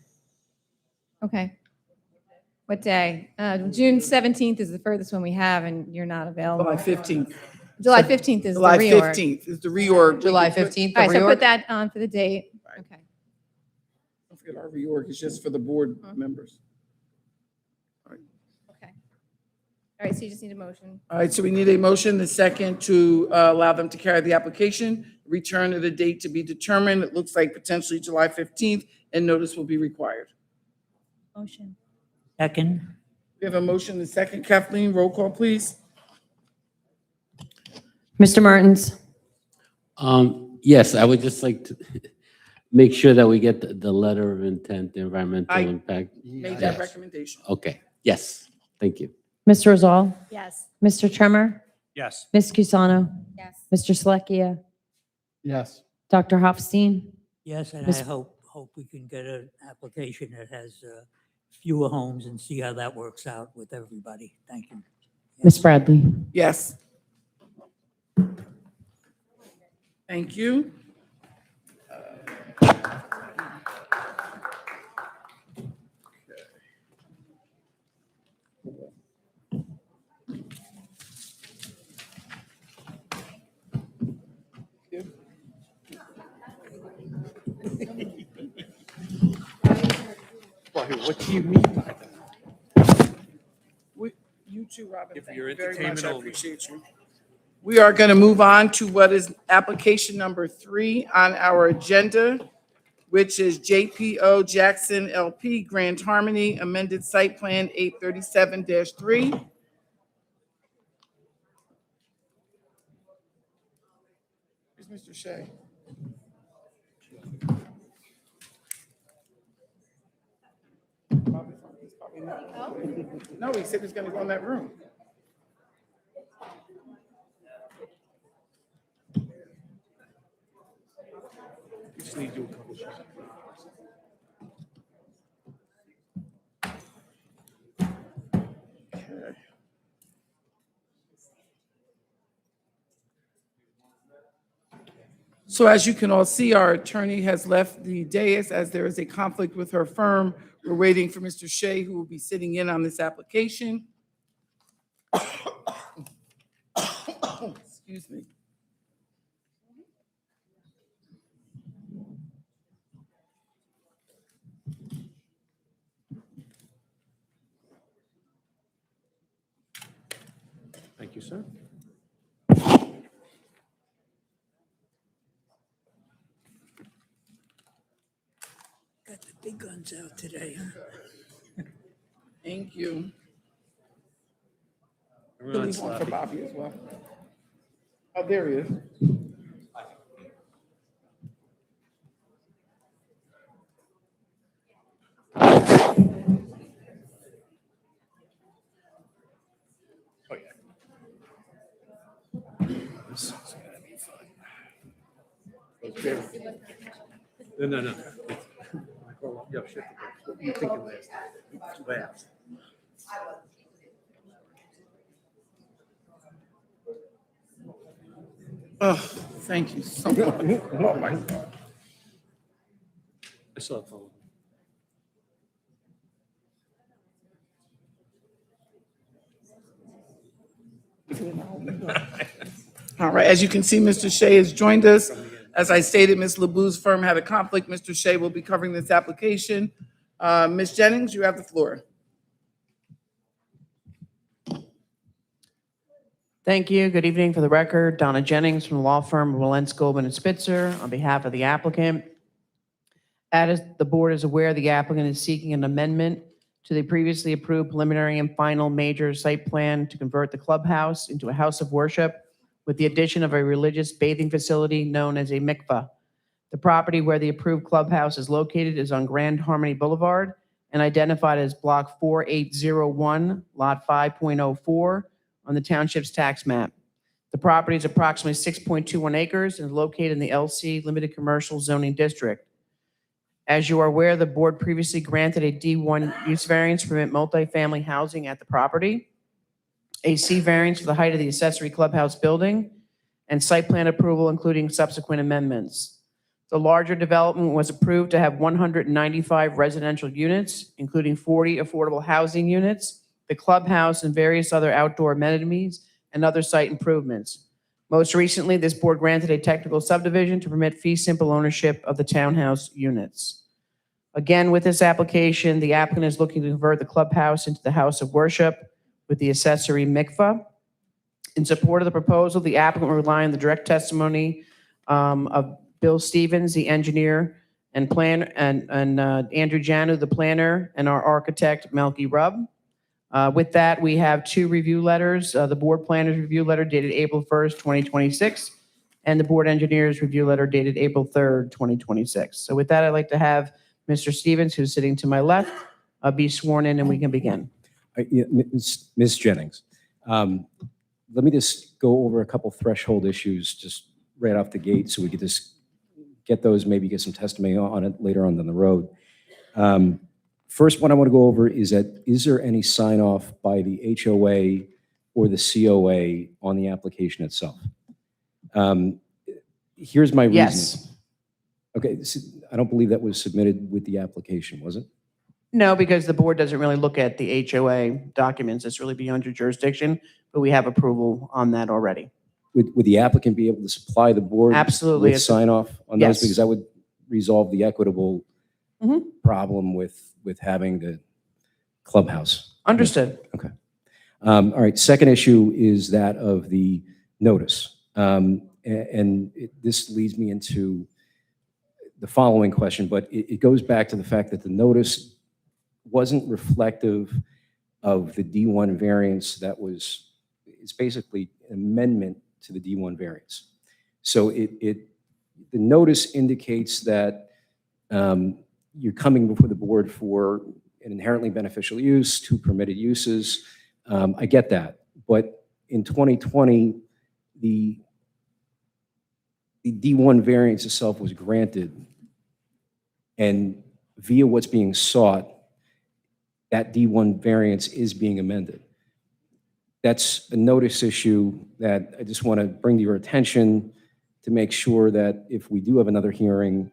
Okay. What day? June 17th is the furthest one we have, and you're not available. July 15th. July 15th is the July reorg. 15th is the reorg. July 15th, the All right, so put reorg? that on for the date. Okay. Don't forget our reorg is just for the board members. Okay. All right, so you just need a motion. All right, so we need a motion, the second, to allow them to carry the application, return to the date to be determined. It looks like potentially July 15th, and notice will be required. Motion. Second, We have a motion, the second. Kathleen, roll call, please. Mr. Martins? Yes, I would just like to make sure that we get the letter of intent, the environmental I impact. Made that Yes. recommendation. Okay, yes, thank you. Ms. Rosal? Yes. Mr. Tremor? Yes. Ms. Cusano? Yes. Mr. Seleckia? Yes. Dr. Hofstein? yes, and Miss- I hope we can get an application that has fewer homes and see how that works out with everybody. Thank you. Ms. Bradley? Yes. Thank you. What do you mean by that? You too, Robin. If Thank you're you very much. entertainment I only. appreciate you. We are going to move on to what is application number 3 on our agenda, which is JPO Jackson LP Grand Harmony amended site plan 837-3. Where's Mr. Shea? No, he said he's going to go in that room. You just need to do a couple shots. So as you can all see, our attorney has left the dais as there is a conflict with her firm. We're waiting for Mr. Shea, who will be sitting in on this application. Excuse me. Thank you, sir. Got the big guns out today, huh? Thank you. Everyone Leave one for sloppy. Bobby as well. Oh, there he is. Oh, yeah. This is gonna be fun. No. Yeah, shit. What were you thinking last? Oh, thank you so much. Oh, my God. I saw a phone. All right, as you can see, Mr. Shea has joined us. As I stated, Ms. LeBou's firm had a conflict. Mr. Shea will be covering this application. Ms. Jennings, you have the floor. Thank you. Good evening. For the record, Donna Jennings from the law firm of Wilentz, Goldman and Spitzer on behalf of the applicant. As the board is aware, the applicant is seeking an amendment to the previously approved preliminary and final major site plan to convert the clubhouse into a house of worship with the addition of a religious bathing facility known as a mikvah. The property where the approved clubhouse is located is on Grand Harmony Boulevard and identified as Block 4801, Lot 5.04 on the township's tax map. The property is approximately 6.21 acres and is located in the LC Limited Commercial Zoning District. As you are aware, the board previously granted a D1 use variance to permit multifamily housing at the property, a C variance for the height of the accessory clubhouse building, and site plan approval, including subsequent amendments. The larger development was approved to have 195 residential units, including 40 affordable housing units, the clubhouse, and various other outdoor amenities and other site improvements. Most recently, this board granted a technical subdivision to permit fee simple ownership of the townhouse units. Again, with this application, the applicant is looking to convert the clubhouse into the house of worship with the accessory mikvah. In support of the proposal, the applicant will rely on the direct testimony of Bill Stevens, the engineer and planner, and Andrew Janu, the planner, and our architect, Melky Rubb. With that, we have two review letters, the board planner's review letter dated April 1st, 2026, and the board engineer's review letter dated April 3rd, 2026. So with that, I'd like to have Mr. Stevens, who's sitting to my left, be sworn in and we can begin. Ms. Jennings, let me just go over a couple threshold issues just right off the gate so we could just get those, maybe get some testimony on it later on down the road. First one I want to go over is that, is there any sign off by the HOA or the COA on the application itself? Here's my reasoning. Yes. Okay, I don't believe that was submitted with the application, was it? No, because the board doesn't really look at the HOA documents. It's really beyond your jurisdiction, but we have approval on that already. Would the applicant be able to supply the board Absolutely. with sign off on Yes. those? Because that would resolve the equitable problem with having the clubhouse. Understood. Okay. All right. Second issue is that of the notice. This leads me into the following question, but it goes back to the fact that the notice wasn't reflective of the D1 variance that was, it's basically an amendment to the D1 variance. So the notice indicates that you're coming before the board for an inherently beneficial use, two permitted uses. I get that. But in 2020, the D1 variance itself was granted, and via what's being sought, that D1 variance is being amended. That's a notice issue that I just want to bring to your attention to make sure that if we do have another hearing,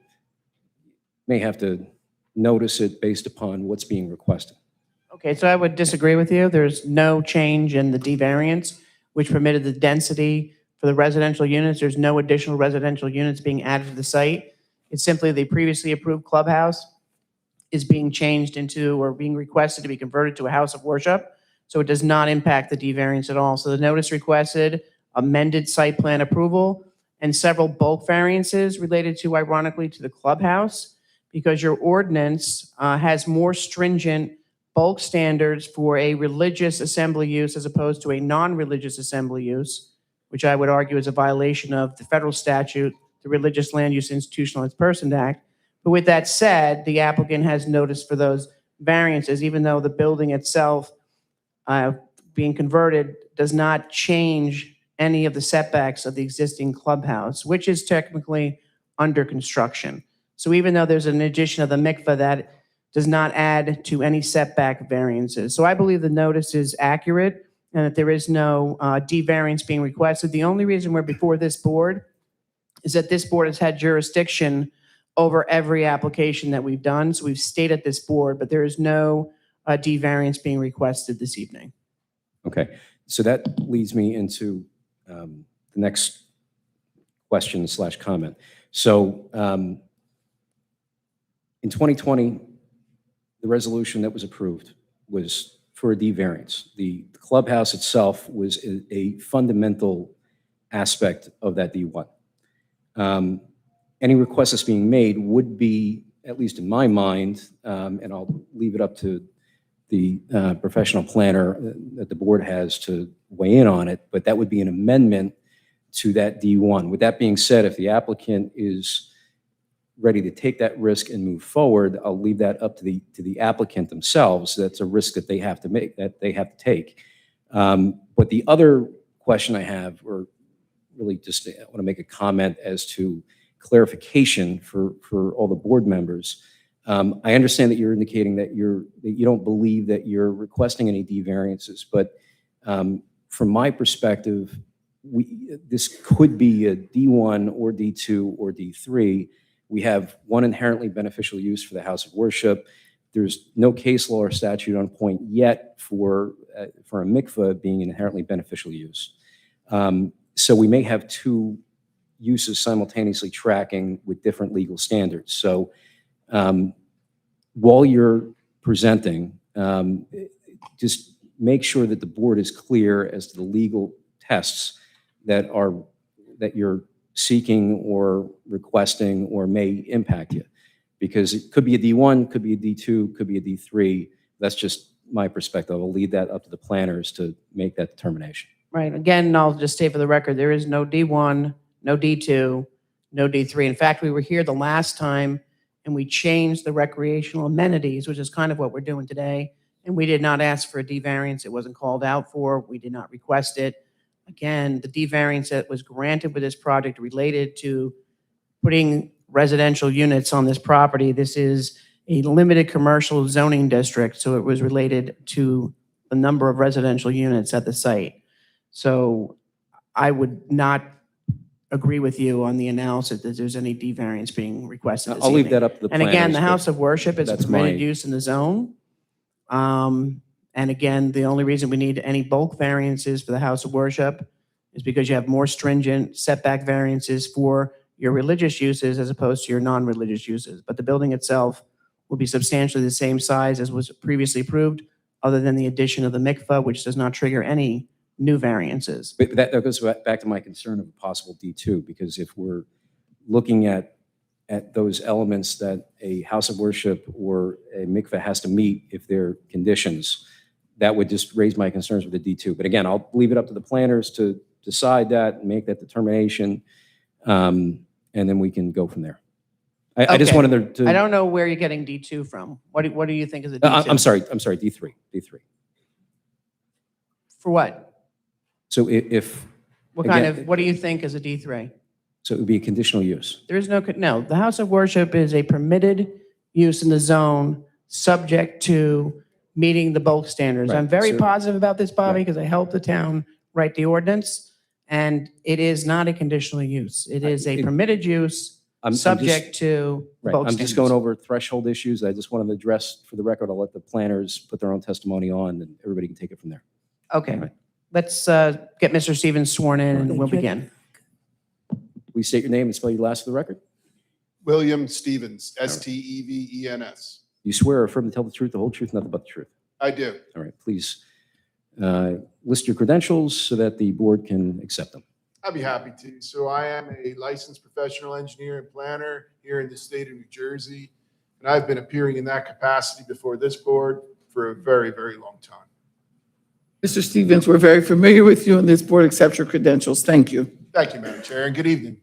may have to notice it based upon what's being requested. Okay, so I would disagree with you. There's no change in the D variance, which permitted the density for the residential units. There's no additional residential units being added to the site. It's simply the previously approved clubhouse is being changed into, or being requested to be converted to a house of worship. So it does not impact the D variance at all. So the notice requested amended site plan approval and several bulk variances related to, ironically, to the clubhouse, because your ordinance has more stringent bulk standards for a religious assembly use as opposed to a non-religious assembly use, which I would argue is a violation of the federal statute, the Religious Land Use Institutionalized Persons Act. But with that said, the applicant has noticed for those variances, even though the building itself being converted does not change any of the setbacks of the existing clubhouse, which is technically under construction. So even though there's an addition of the mikveh, that does not add to any setback variances. So I believe the notice is accurate and that there is no D variance being requested. The only reason we're before this board is that this board has had jurisdiction over every application that we've done. So we've stayed at this board, but there is no D variance being requested this evening. Okay, so that leads me into the next question / comment. So in 2020, the resolution that was approved was for a D variance. The clubhouse itself was a fundamental aspect of that D1. Any request that's being made would be, at least in my mind, and I'll leave it up to the professional planner that the board has to weigh in on it, but that would be an amendment to that D1. With that being said, if the applicant is ready to take that risk and move forward, I'll leave that up to the applicant themselves. That's a risk that they have to make, that they have to take. But the other question I have, or really just I want to make a comment as to clarification for all the board members. I understand that you're indicating that you don't believe that you're requesting any D variances, but from my perspective, this could be a D1 or D2 or D3. We have one inherently beneficial use for the house of worship. There's no case law or statute on point yet for a mikveh being an inherently beneficial use. So we may have two uses simultaneously tracking with different legal standards. So while you're presenting, just make sure that the board is clear as to the legal tests that you're seeking or requesting or may impact you. Because it could be a D1, could be a D2, could be a D3. That's just my perspective. I'll leave that up to the planners to make that determination. Right. Again, I'll just say for the record, there is no D1, no D2, no D3. In fact, we were here the last time and we changed the recreational amenities, which is kind of what we're doing today. And we did not ask for a D variance. It wasn't called out for. We did not request it. Again, the D variance that was granted with this project related to putting residential units on this property. This is a limited commercial zoning district, so it was related to the number of residential units at the site. So I would not agree with you on the analysis that there's any D variance being requested this I'll leave evening. that up to the And planners. again, the but house of worship is a that's permitted my- use in the zone. And again, the only reason we need any bulk variances for the house of worship is because you have more stringent setback variances for your religious uses as opposed to your non-religious uses. But the building itself will be substantially the same size as was previously approved, other than the addition of the mikveh, which does not trigger any new variances. But that goes back to my concern of a possible D2, because if we're looking at those elements that a house of worship or a mikveh has to meet if they're conditions, that would just raise my concerns with the D2. But again, I'll leave it up to the planners to decide that and make that determination, and then we can go from there. I just Okay. wanted to. I don't know where you're getting D2 from. What do you think is a D2? I'm sorry, D3. For what? So if. What kind again, of, what do you think is a D3? So it would be a conditional use. There is no, the house of worship is a permitted use in the zone, subject to meeting the bulk standards. Right, I'm very so- positive about this, Bobby, Right. because I helped the town write the ordinance, and it is not a conditional use. It is a permitted use, I'm just- subject to Right, bulk I'm just standards. going over threshold issues. I just wanted to address, for the record, I'll let the planners put their own testimony on, and everybody can take it from there. Okay, Right. let's get Mr. Stevens sworn in, and we'll begin. Please state your name and spell your last for the record. William Stevens, Stevens. You swear or affirm to tell the truth, the whole truth, nothing but the truth. I do. All right, please list your credentials so that the board can accept them. I'd be happy to. So I am a licensed professional engineer and planner here in the state of New Jersey. And I've been appearing in that capacity before this board for a very, very long time. Mr. Stevens, we're very familiar with you, and this board accepts your credentials. Thank you. Thank you, Madam Chair, and good evening.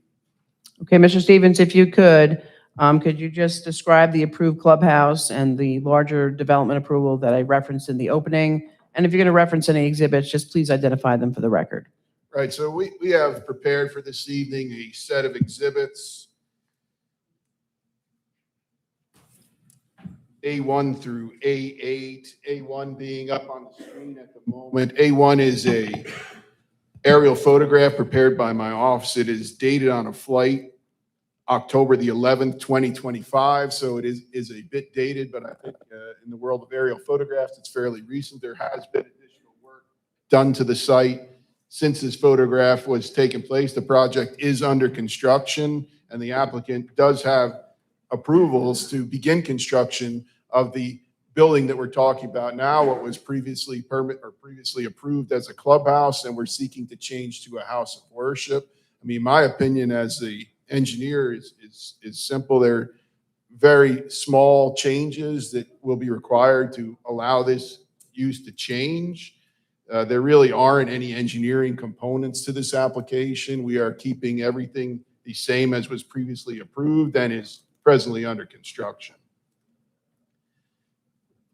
Okay, Mr. Stevens, if you could you just describe the approved clubhouse and the larger development approval that I referenced in the opening? And if you're going to reference any exhibits, just please identify them for the record. Right, so we have prepared for this evening a set of exhibits. A1 through A8, A1 being up on the screen at the moment. A1 is a aerial photograph prepared by my office. It is dated on a flight October the 11th, 2025. So it is a bit dated, but I think in the world of aerial photographs, it's fairly recent. There has been additional work done to the site since this photograph was taken place. The project is under construction, and the applicant does have approvals to begin construction of the building that we're talking about now, what was previously approved as a clubhouse, and we're seeking to change to a house of worship. I mean, my opinion as the engineer is simple. They're very small changes that will be required to allow this use to change. There really aren't any engineering components to this application. We are keeping everything the same as was previously approved and is presently under construction.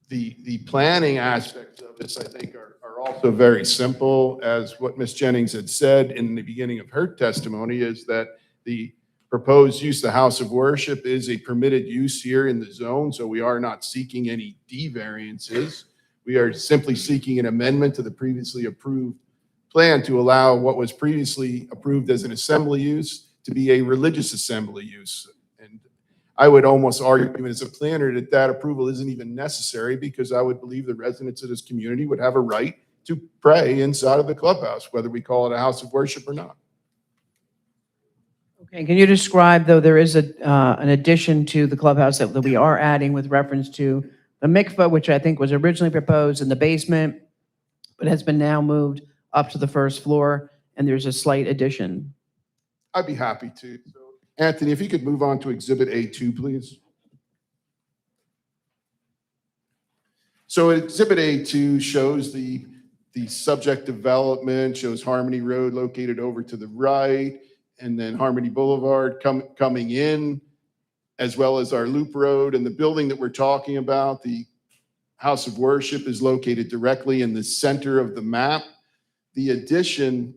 The planning aspects of this, I think, are also very simple. As what Ms. Jennings had said in the beginning of her testimony, is that the proposed use, the house of worship, is a permitted use here in the zone, so we are not seeking any D variances. We are simply seeking an amendment to the previously approved plan to allow what was previously approved as an assembly use to be a religious assembly use. And I would almost argue as a planner that that approval isn't even necessary, because I would believe the residents of this community would have a right to pray inside of the clubhouse, whether we call it a house of worship or not. Okay, can you describe, though, there is an addition to the clubhouse that we are adding with reference to the mikvah, which I think was originally proposed in the basement, but has been now moved up to the first floor, and there's a slight addition. I'd be happy to. So, Anthony, if you could move on to Exhibit A2, please. So Exhibit A2 shows the subject development, shows Harmony Road located over to the right, and then Harmony Boulevard coming in, as well as our loop road. And the building that we're talking about, the house of worship, is located directly in the center of the map. The addition,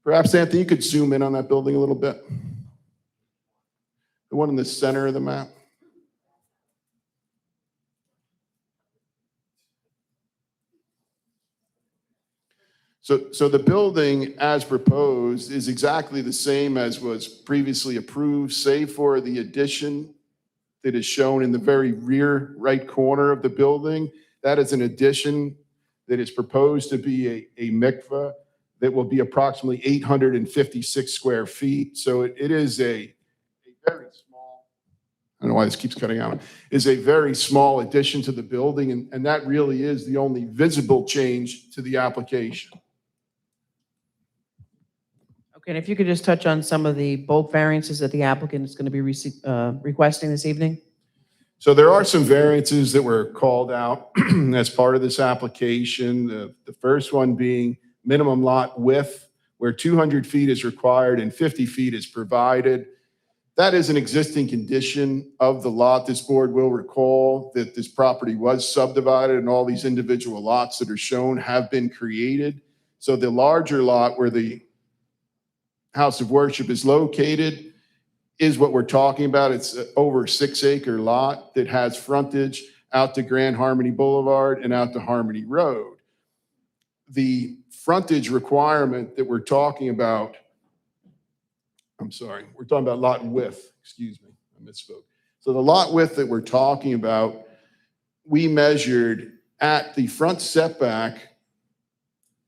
perhaps Anthony, you could zoom in on that building a little bit. The one in the center of the map. So the building as proposed is exactly the same as was previously approved, save for the addition that is shown in the very rear right corner of the building. That is an addition that is proposed to be a mikveh that will be approximately 856 square feet. So it is a very small, I don't know why this keeps cutting out, is a very small addition to the building, and that really is the only visible change to the application. Okay, and if you could just touch on some of the bulk variances that the applicant is going to be requesting this evening? So there are some variances that were called out as part of this application. The first one being minimum lot width, where 200 feet is required and 50 feet is provided. That is an existing condition of the lot. This board will recall that this property was subdivided and all these individual lots that are shown have been created. So the larger lot where the house of worship is located is what we're talking about. It's over a 6-acre lot that has frontage out to Grand Harmony Boulevard and out to Harmony Road. The frontage requirement that we're talking about, I'm sorry, we're talking about lot width, excuse me, I misspoke. So the lot width that we're talking about, we measured at the front setback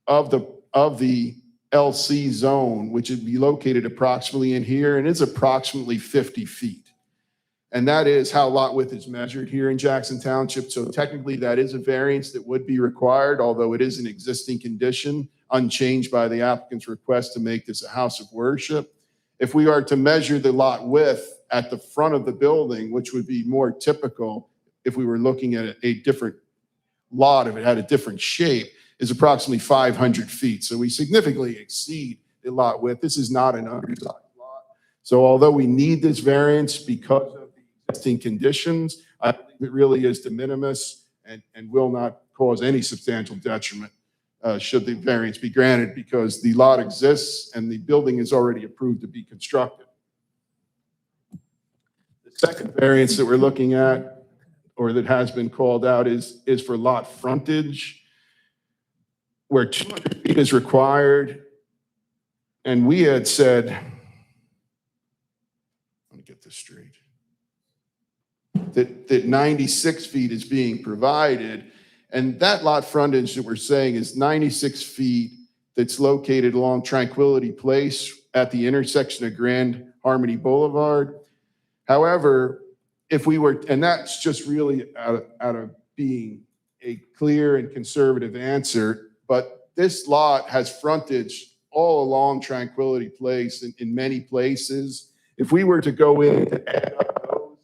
of the LC zone, which would be located approximately in here, and it's approximately 50 feet. And that is how lot width is measured here in Jackson Township. So technically that is a variance that would be required, although it is an existing condition, unchanged by the applicant's request to make this a house of worship. If we are to measure the lot width at the front of the building, which would be more typical if we were looking at a different lot, if it had a different shape, is approximately 500 feet. So we significantly exceed the lot width. This is not an undersized lot. So although we need this variance because of the existing conditions, I think it really is de minimis and will not cause any substantial detriment should the variance be granted, because the lot exists and the building is already approved to be constructed. The second variance that we're looking at or that has been called out is for lot frontage, where 200 feet is required. And we had said, let me get this straight, that 96 feet is being provided. And that lot frontage that we're saying is 96 feet that's located along Tranquility Place at the intersection of Grand Harmony Boulevard. However, if we were, and that's just really out of being a clear and conservative answer, but this lot has frontage all along Tranquility Place in many places. If we were to go in and add up those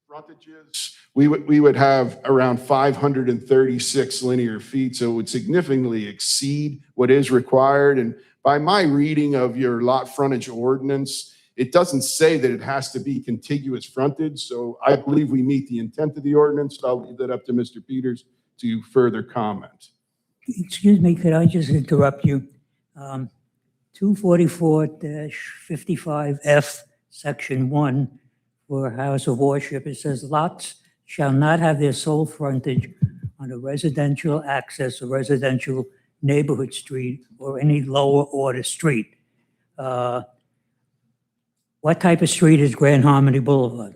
frontages, we would have around 536 linear feet, so it would significantly exceed what is required. And by my reading of your lot frontage ordinance, it doesn't say that it has to be contiguous frontage, so I believe we meet the intent of the ordinance. I'll leave that up to Mr. Peters to further comment. Excuse me, could I just interrupt you? 244-55F, Section 1, for a house of worship, it says lots shall not have their sole frontage on a residential access or residential neighborhood street or any lower order street. What type of street is Grand Harmony Boulevard?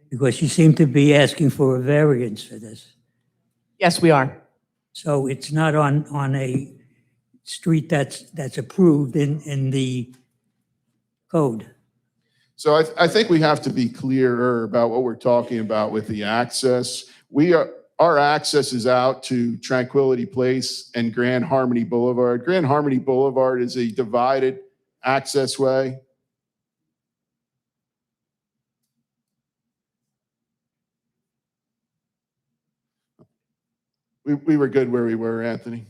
Because you seem to be asking for a variance for this. Yes, we are. So it's not on a street that's approved in the code. So I think we have to be clearer about what we're talking about with the access. Our access is out to Tranquility Place and Grand Harmony Boulevard. Grand Harmony Boulevard is a divided access way. We were good where we were, Anthony.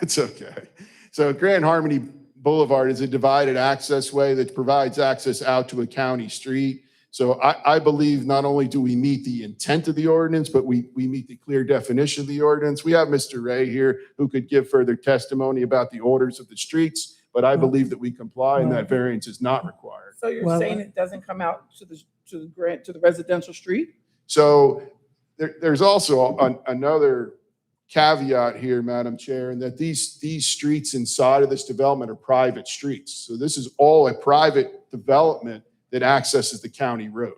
It's okay. So Grand Harmony Boulevard is a divided access way that provides access out to a county street. So I believe not only do we meet the intent of the ordinance, but we meet the clear definition of the ordinance. We have Mr. Ray here who could give further testimony about the orders of the streets, but I believe that we comply and that variance is not required. So you're saying it doesn't come out to the residential street? So there's also another caveat here, Madam Chair, and that these streets inside of this development are private streets. So this is all a private development that accesses the county road.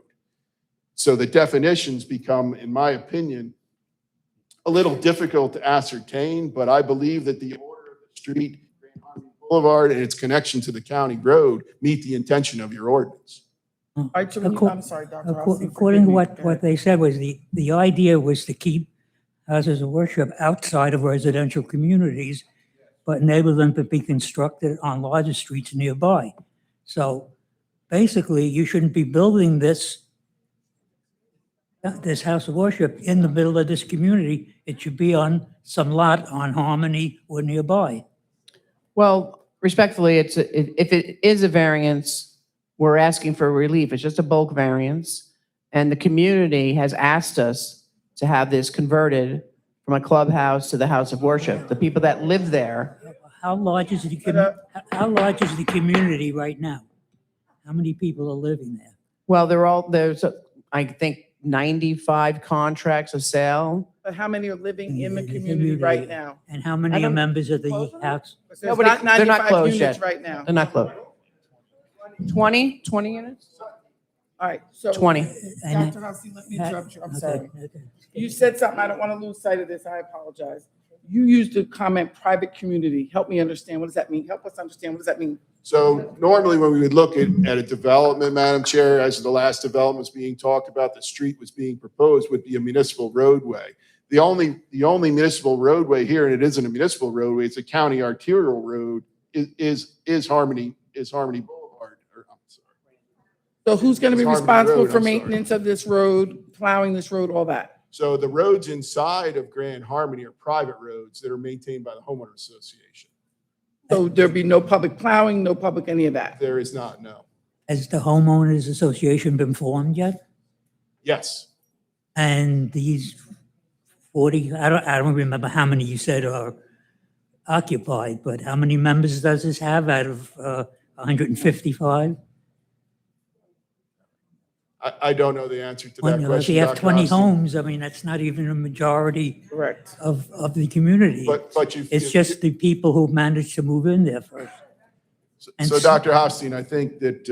So the definitions become, in my opinion, a little difficult to ascertain, but I believe that the order of the street, Grand Harmony Boulevard, and its connection to the county road meet the intention of your ordinance. I'm sorry, Dr. According to what they said was the idea was to keep houses of worship outside of residential communities, but enable them to be constructed on larger streets nearby. So basically, you shouldn't be building this house of worship in the middle of this community. It should be on some lot on Harmony or nearby. Well, respectfully, if it is a variance, we're asking for relief. It's just a bulk variance. And the community has asked us to have this converted from a clubhouse to the house of worship. The people that live there. How large is the community right now? How many people are living there? Well, there's, I think, 95 contracts of sale. But how many are living in the community right now? And how many are members of the house? There's not They're not 95 closed units yet. right now. They're not closed. 20 units? All right, so. 20. Dr. Hussey, let me interrupt you, I'm Okay, sorry. okay. You said something, I don't want to lose sight of this, I apologize. You used the comment private community. Help me understand, what does that mean? Help us understand, what does that mean? So normally when we would look at a development, Madam Chair, as the last development was being talked about, the street was being proposed would be a municipal roadway. The only municipal roadway here, and it isn't a municipal roadway, it's a county arterial road, is Harmony Boulevard. So who's going to be It's Harmony responsible Road, for I'm sorry. maintenance of this road, plowing this road, all that? So the roads inside of Grand Harmony are private roads that are maintained by the homeowner association. So there'll be no public plowing, no public any of that? There is not, no. Has the homeowners association been formed yet? Yes. And these 40, I don't remember how many you said are occupied, but how many members does this have out of 155? I don't know the answer to Well, that you know, if question, you have Dr. 20 Austin. homes, I mean, that's not even a majority Correct. of the community. But you. It's just the people who managed to move in there first. And So, s- Dr. Hofstein, I think that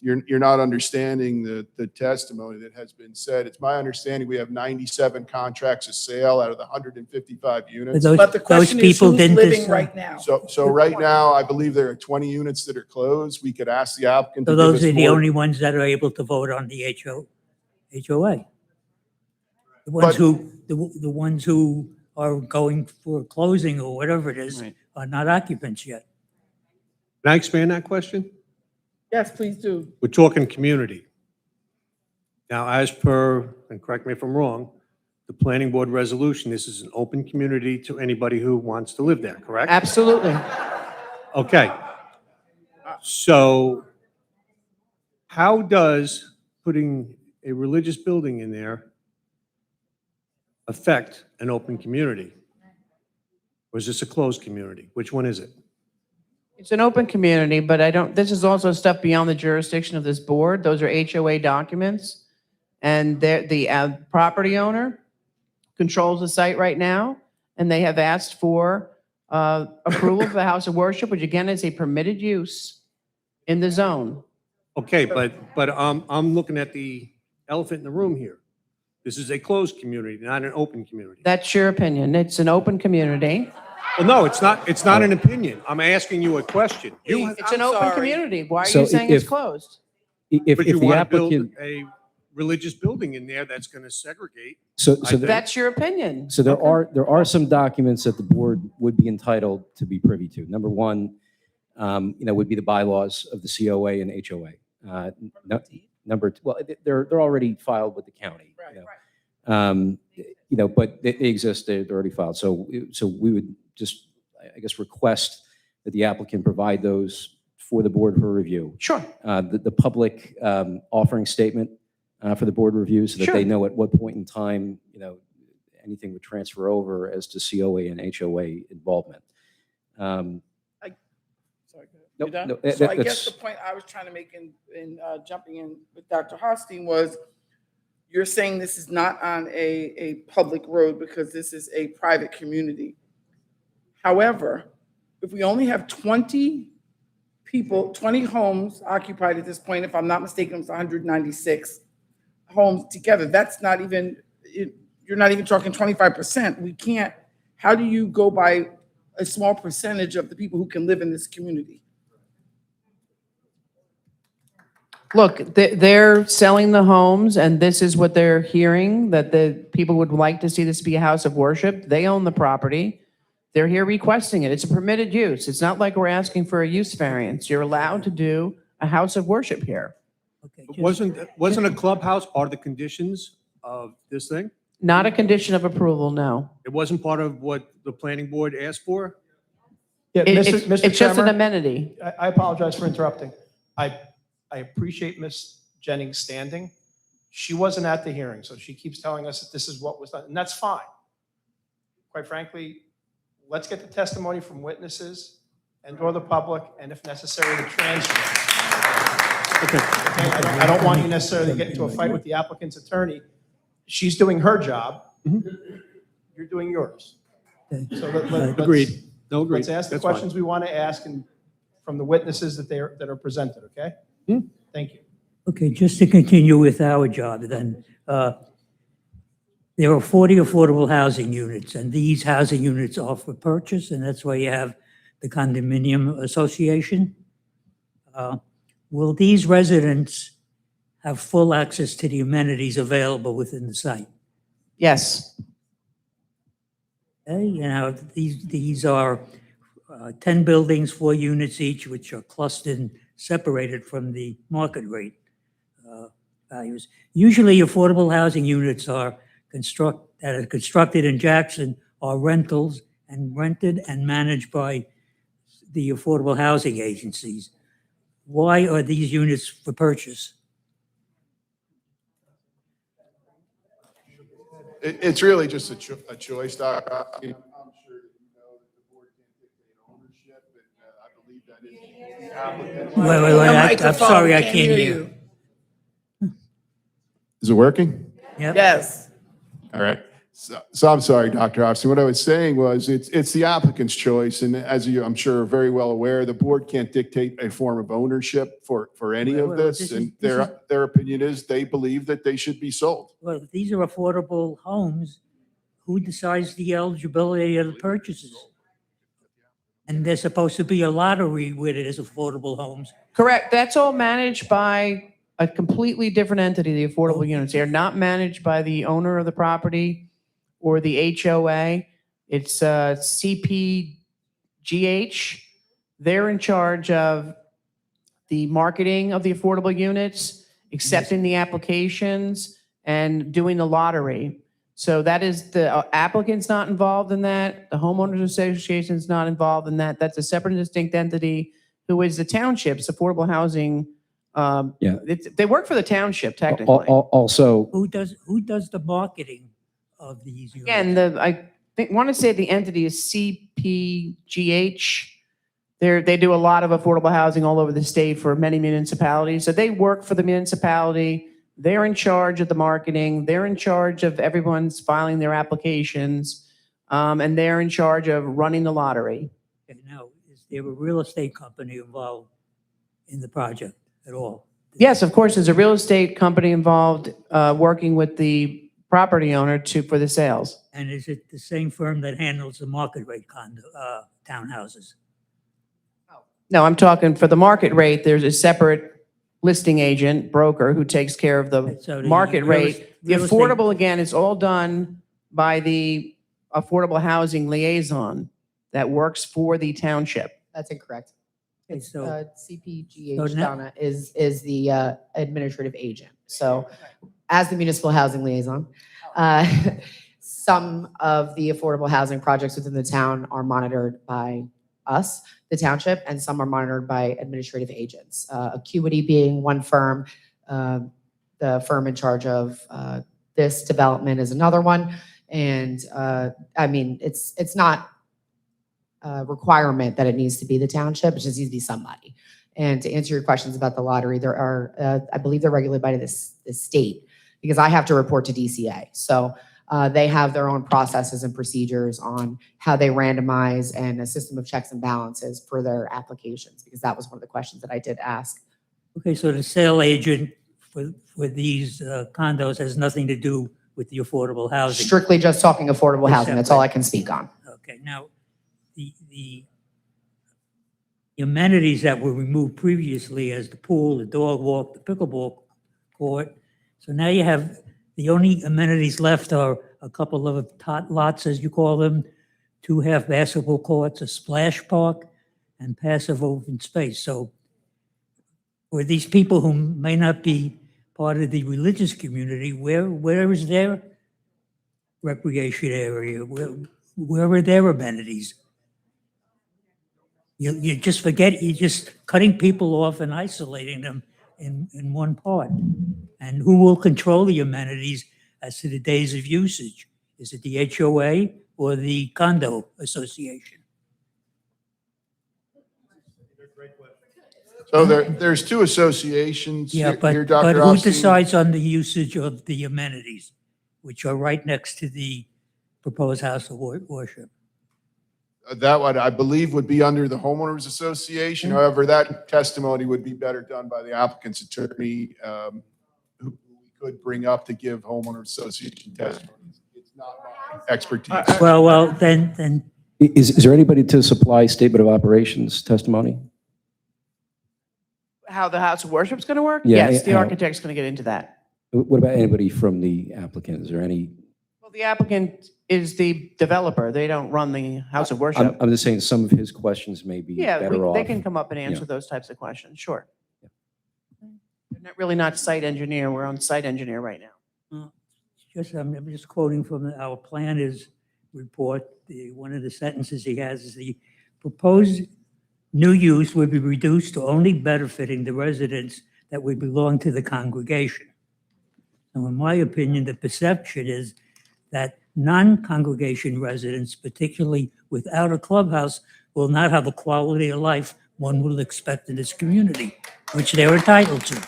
you're not understanding the testimony that has been said. It's my understanding we have 97 contracts of sale out of the 155 units. those- But the question is people who's didn't living decide. right now? So right now, I believe there are 20 units that are closed. We could ask the applicant to So give those us are the more. only ones that are able to vote on the HOA. But- The ones who are going for closing or whatever it is Right. are not occupants yet. Can I expand that question? Yes, please do. We're talking community. Now, as per, and correct me if I'm wrong, the planning board resolution, this is an open community to anybody who wants to live there, correct? Absolutely. Okay. So how does putting a religious building in there affect an open community? Or is this a closed community? Which one is it? It's an open community, but this is also stuff beyond the jurisdiction of this board. Those are HOA documents. And the property owner controls the site right now, and they have asked for approval for the house of worship, which again is a permitted use in the zone. Okay, but I'm looking at the elephant in the room here. This is a closed community, not an open community. That's your opinion. It's an open community. Well, no, it's not an opinion. I'm asking you a question. It's an open community. Why are So you saying it's if- closed? If But you the want to build applicant, a religious building in there that's going to segregate. so I think. That's your opinion. So there are some documents that the board would be entitled to be privy to. Number one, would be the bylaws of the COA and HOA. Number two, well, they're already filed with the county. But they exist. They're already filed. So we would just, I guess, request that the applicant provide those for the board for review. Sure. The public offering statement for the board review, so that Sure. they know at what point in time, anything would transfer over as to COA and HOA involvement. Sorry, Nope, you done? no, So I guess that's- the point I was trying to make in jumping in with Dr. Hosteen was, you're saying this is not on a public road because this is a private community. However, if we only have 20 people, 20 homes occupied at this point, if I'm not mistaken, it's 196 homes together, that's not even, you're not even talking 25%. We can't, how do you go by a small percentage of the people who can live in this community? Look, they're selling the homes, and this is what they're hearing, that the people would like to see this be a house of worship. They own the property. They're here requesting it. It's a permitted use. It's not like we're asking for a use variance. You're allowed to do a house of worship here. Okay, Wasn't a clubhouse part of the conditions of this thing? Not a condition of approval, no. It wasn't part of what the planning board asked for? Yeah, It's Mr. it's just an Chairman, amenity. I apologize for interrupting. I appreciate Ms. Jennings' standing. She wasn't at the hearing, so she keeps telling us that this is what was done, and that's fine. Quite frankly, let's get the testimony from witnesses and/or the public, and if necessary, the transcript. Okay, I don't want you necessarily to get into a fight with the applicant's attorney. She's doing her job. You're doing yours. So let's- Agreed. No, agreed. Let's ask the That's fine. questions we want to ask and from the witnesses that are presented, okay? Thank you. Okay, just to continue with our job then, there are 40 affordable housing units, and these housing units are for purchase, and that's why you have the condominium association. Will these residents have full access to the amenities available within the site? Yes. Okay, these are 10 buildings, 4 units each, which are clustered and separated from the market rate values. Usually affordable housing units that are constructed in Jackson are rentals and rented and managed by the affordable housing agencies. Why are these units for purchase? It's really just a choice, Doc. I'm sure that you know that the board can't dictate ownership, and I believe that is Your I'm microphone, sorry, we I can't hear you. Is it working? Yep. Yes. All right. So I'm sorry, Dr. Hobson. What I was saying was it's the applicant's choice. And as you, I'm sure, are very well aware, the board can't dictate a form of ownership for any of Well, this. this And is- their opinion is they believe that they should be sold. Well, if these are affordable homes, who decides the eligibility of the purchases? And there's supposed to be a lottery with it as affordable homes. Correct. That's all managed by a completely different entity, the affordable units. They are not managed by the owner of the property or the HOA. It's CPGH. They're in charge of the marketing of the affordable units, accepting the applications, and doing the lottery. So that is the applicant's not involved in that. The homeowners association is not involved in that. That's a separate and distinct entity who is the township's affordable housing. Yeah. They work for the township technically. Also, Who does the marketing of these units? Again, I want to say the entity is CPGH. They do a lot of affordable housing all over the state for many municipalities. So they work for the municipality. They're in charge of the marketing. They're in charge of everyone's filing their applications. And they're in charge of running the lottery. Okay, now, is there a real estate company involved in the project at all? Yes, of course, there's a real estate company involved working with the property owner for the sales. And is it the same firm that handles the market rate townhouses? No, I'm talking for the market rate, there's a separate listing agent, broker, who takes care of the So the market rate. The real estate- affordable, again, is all done by the affordable housing liaison that works for the township. That's incorrect. Okay, It's, so- CPGH, so now- Donna, is the administrative agent. So as the municipal housing liaison, some of the affordable housing projects within the town are monitored by us, the township, and some are monitored by administrative agents. Acuity being one firm, the firm in charge of this development is another one. And I mean, it's not a requirement that it needs to be the township, it just needs to be somebody. And to answer your questions about the lottery, there are, I believe they're regulated by this state, because I have to report to DCA. So they have their own processes and procedures on how they randomize and a system of checks and balances for their applications, because that was one of the questions that I did ask. Okay, so the sale agent for these condos has nothing to do with the affordable housing? Strictly just talking affordable housing, that's all I can speak on. Okay, now, the amenities that were removed previously as the pool, the dog walk, the pickleball court, so now you have, the only amenities left are a couple of tot lots, as you call them, 2 half basketball courts, a splash park, and passive open space. So for these people who may not be part of the religious community, where is their recreation area? Where are their amenities? You just forget, you're just cutting people off and isolating them in one part. And who will control the amenities as to the days of usage? Is it the HOA or the condo association? So there's 2 associations Yeah, here, but Dr. who Austin. decides on the usage of the amenities, which are right next to the proposed house of worship? That one, I believe, would be under the homeowners association. However, that testimony would be better done by the applicant's attorney, who we could bring up to give homeowners association testimony. It's not my expertise. Well, then, is there anybody to supply statement of operations testimony? How the house of worship's going to work? Yeah, Yes, the how- architect's going to get into that. What about anybody from the applicant? Is there any? Well, the applicant is the developer. They don't run the house of worship. I'm just saying some of his questions may be Yeah, better off. they can come up and answer Yeah. those types of questions, sure. We're not site engineer, we're on site engineer right now. I'm just quoting from our planner's report. One of the sentences he has is the proposed new use would be reduced to only benefiting the residents that would belong to the congregation. Now, in my opinion, the perception is that non-congregation residents, particularly without a clubhouse, will not have a quality of life one would expect in this community, which they're entitled to.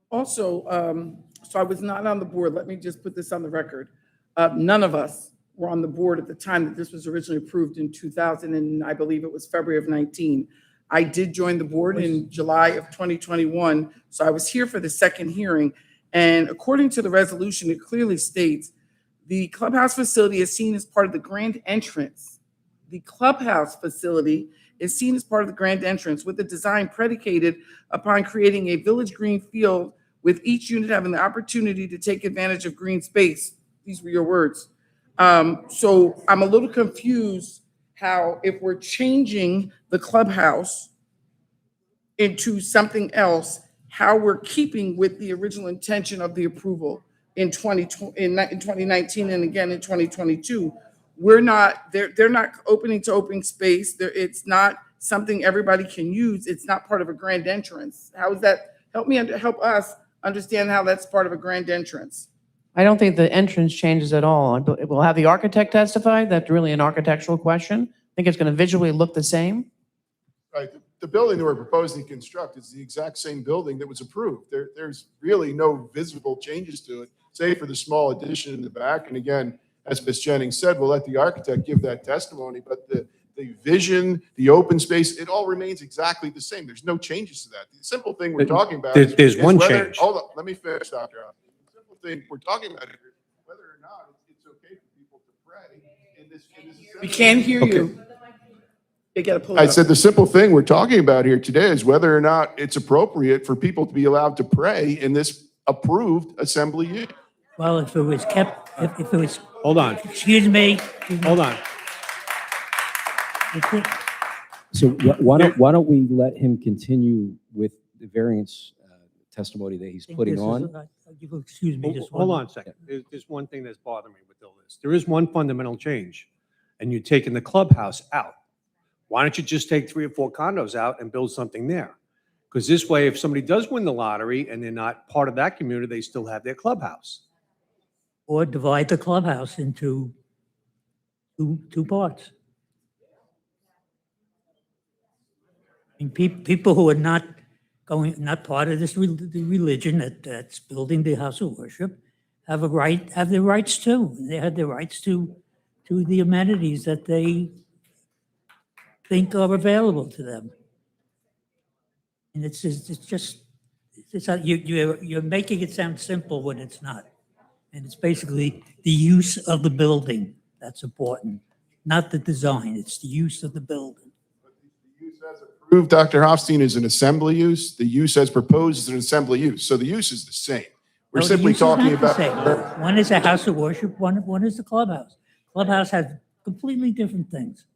Also, so I was not on the board. Let me just put this on the record. None of us were on the board at the time that this was originally approved in 2000, and I believe it was February of 19. I did join the board in July of 2021, so I was here for the second hearing. And according to the resolution, it clearly states the clubhouse facility is seen as part of the grand entrance. The clubhouse facility is seen as part of the grand entrance with a design predicated upon creating a village green field with each unit having the opportunity to take advantage of green space. These were your words. So I'm a little confused how if we're changing the clubhouse into something else, how we're keeping with the original intention of the approval in 2019 and again in 2022. They're not opening to open space. It's not something everybody can use. It's not part of a grand entrance. How is that? Help us understand how that's part of a grand entrance. I don't think the entrance changes at all. We'll have the architect testify. That's really an architectural question. I think it's going to visually look the same. Right. The building that we're proposing to construct is the exact same building that was approved. There's really no visible changes to it, save for the small addition in the back. And again, as Ms. Jennings said, we'll let the architect give that testimony, but the vision, the open space, it all remains exactly the same. There's no changes to that. The simple thing we're talking about There's one change. Hold on, let me finish, Dr. House. The simple thing we're talking about here is whether or not it's okay for people to pray in this. We can't hear you. You gotta pull it I up. said the simple thing we're talking about here today is whether or not it's appropriate for people to be allowed to pray in this approved assembly unit. Well, if it was kept, if it was, Hold on, excuse me. hold on. So why don't we let him continue with the variance testimony that he's putting on? Excuse me, just Hold one. on a second. There's one thing that's bothering me with all this. There is one fundamental change, and you're taking the clubhouse out. Why don't you just take 3 or 4 condos out and build something there? Because this way, if somebody does win the lottery and they're not part of that community, they still have their clubhouse. Or divide the clubhouse into two parts. I mean, people who are not part of this the religion that's building the house of worship have their rights too. They have their rights to the amenities that they think are available to them. And you're making it sound simple when it's not. And it's basically the use of the building that's important, not the design. It's the use of the building. The use as approved, Dr. Hofstein, is an assembly use. The use as proposed is an assembly use. So the use is the same. We're No, the simply use is not talking the about. same. One is a house of worship, one is the clubhouse. Clubhouse has completely different things.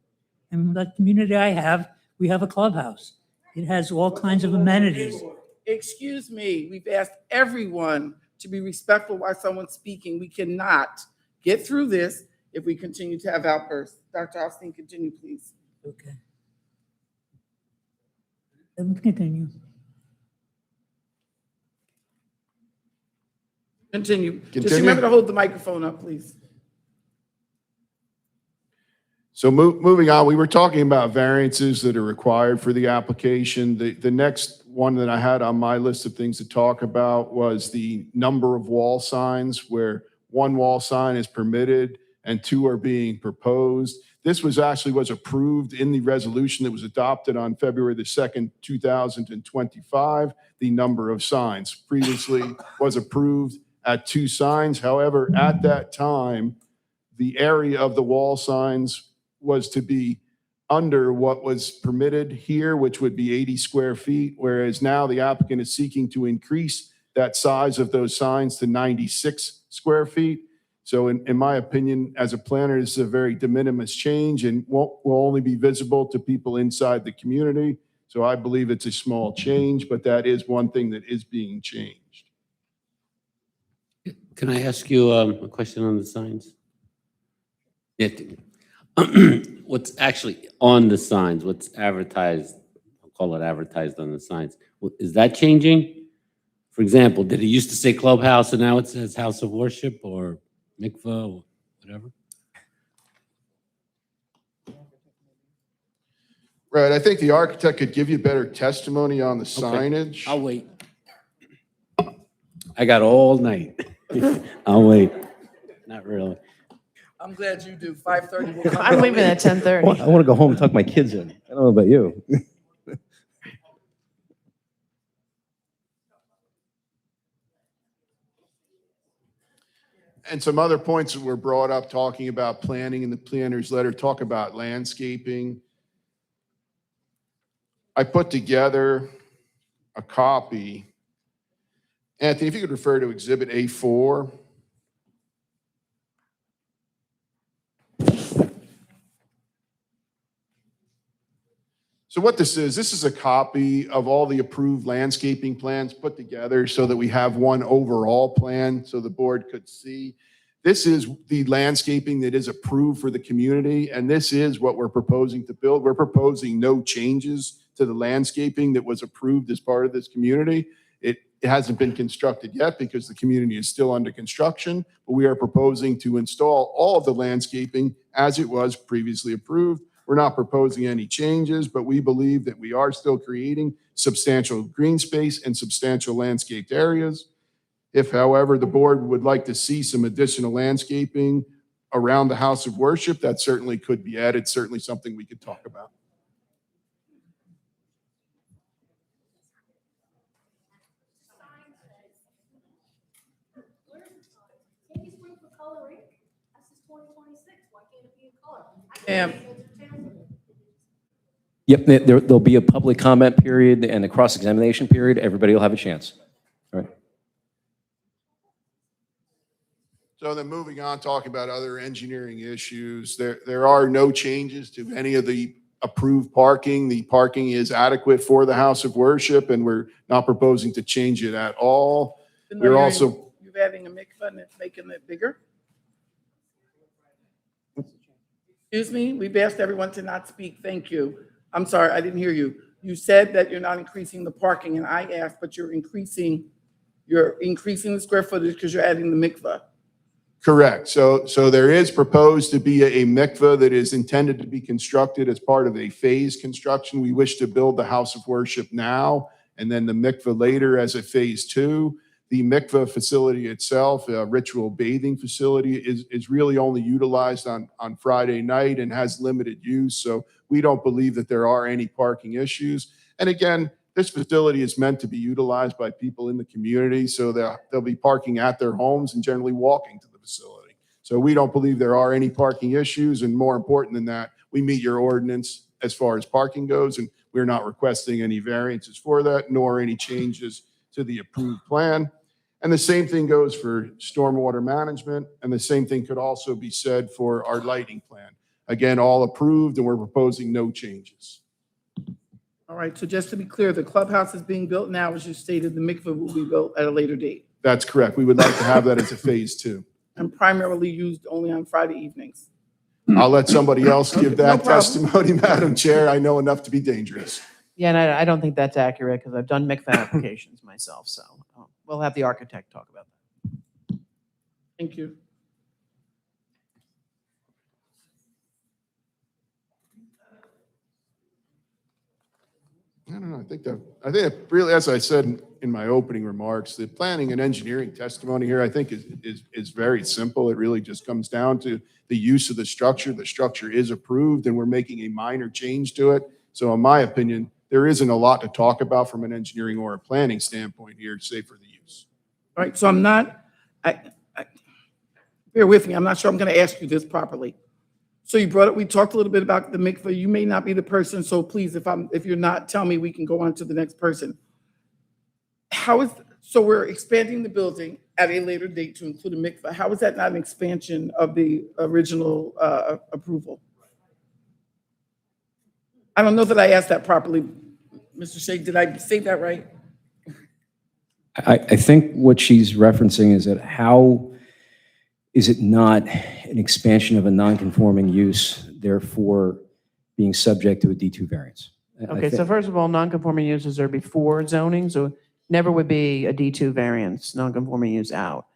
In the community I have, we have a clubhouse. It has all kinds of amenities. Excuse me, we've asked everyone to be respectful while someone's speaking. We cannot get through this if we continue to have outbursts. Dr. Austin, continue, please. Okay. Let's continue. Continue. Just Continue? remember to hold the microphone up, please. So moving on, we were talking about variances that are required for the application. The next one that I had on my list of things to talk about was the number of wall signs, where 1 wall sign is permitted and 2 are being proposed. This was approved in the resolution that was adopted on February the 2nd, 2025. The number of signs previously was approved at 2 signs. However, at that time, the area of the wall signs was to be under what was permitted here, which would be 80 square feet, whereas now the applicant is seeking to increase that size of those signs to 96 square feet. So in my opinion, as a planner, this is a very de minimis change and will only be visible to people inside the community. So I believe it's a small change, but that is one thing that is being changed. Can I ask you a question on the signs? Yeah. What's actually on the signs, what's advertised, I'll call it advertised on the signs, is that changing? For example, did it used to say clubhouse and now it says house of worship or mikvah or whatever? Right, I think the architect could give you better testimony on the signage. I'll wait. I got all night. I'll wait. Not really. I'm glad you do. 5:30 will come. I'm leaving at 10:30. I want to go home and tuck my kids in. I don't know about you. And some other points that were brought up, talking about planning in the planner's letter, talk about landscaping. I put together a copy. Anthony, if you could refer to Exhibit A4. So what this is a copy of all the approved landscaping plans put together so that we have one overall plan so the board could see. This is the landscaping that is approved for the community, and this is what we're proposing to build. We're proposing no changes to the landscaping that was approved as part of this community. It hasn't been constructed yet because the community is still under construction, but we are proposing to install all of the landscaping as it was previously approved. We're not proposing any changes, but we believe that we are still creating substantial green space and substantial landscaped areas. If, however, the board would like to see some additional landscaping around the house of worship, that certainly could be added, certainly something we could talk about. Yep, there'll be a public comment period and a cross-examination period. Everybody will have a chance. All right. So then moving on, talking about other engineering issues, there are no changes to any of the approved parking. The parking is adequate for the house of worship, and we're not proposing to change it at all. We're also, You're adding a mikvah and it's making it bigger? Excuse me, we've asked everyone to not speak. Thank you. I'm sorry, I didn't hear you. You said that you're not increasing the parking, and I asked, but you're increasing the square footage because you're adding the mikvah. correct. So there is proposed to be a mikveh that is intended to be constructed as part of a phase construction. We wish to build the house of worship now, and then the mikveh later as a phase 2. The mikveh facility itself, a ritual bathing facility, is really only utilized on Friday night and has limited use. So we don't believe that there are any parking issues. And again, this facility is meant to be utilized by people in the community, so they'll be parking at their homes and generally walking to the facility. So we don't believe there are any parking issues. And more important than that, we meet your ordinance as far as parking goes, and we're not requesting any variances for that, nor any changes to the approved plan. And the same thing goes for stormwater management, and the same thing could also be said for our lighting plan. Again, all approved, and we're proposing no changes. All right, so just to be clear, the clubhouse is being built now, as you stated, the mikveh will be built at a later date That's correct. We would like to have that as a phase 2. and primarily used only on Friday evenings. I'll let somebody else give No that problem. testimony, Madam Chair. I know enough to be dangerous. Yeah, and I don't think that's accurate because I've done mikvah applications myself, so we'll have the architect talk about that. Thank you. I don't know. I think that really, as I said in my opening remarks, the planning and engineering testimony here, I think is very simple. It really just comes down to the use of the structure. The structure is approved, and we're making a minor change to it. So in my opinion, there isn't a lot to talk about from an engineering or a planning standpoint here, save for the use. All right, so I'm not, bear with me, I'm not sure I'm going to ask you this properly. So you brought up, we talked a little bit about the mikveh. You may not be the person, so please, if you're not, tell me, we can go on to the next person. So we're expanding the building at a later date to include a mikveh. How is that not an expansion of the original approval? I don't know that I asked that properly, Mr. Sheikh. Did I say that right? I think what she's referencing is that how is it not an expansion of a non-conforming use, therefore being subject to a D2 variance? Okay, so first of all, non-conforming uses are before zoning, so never would be a D2 variance, non-conforming use out.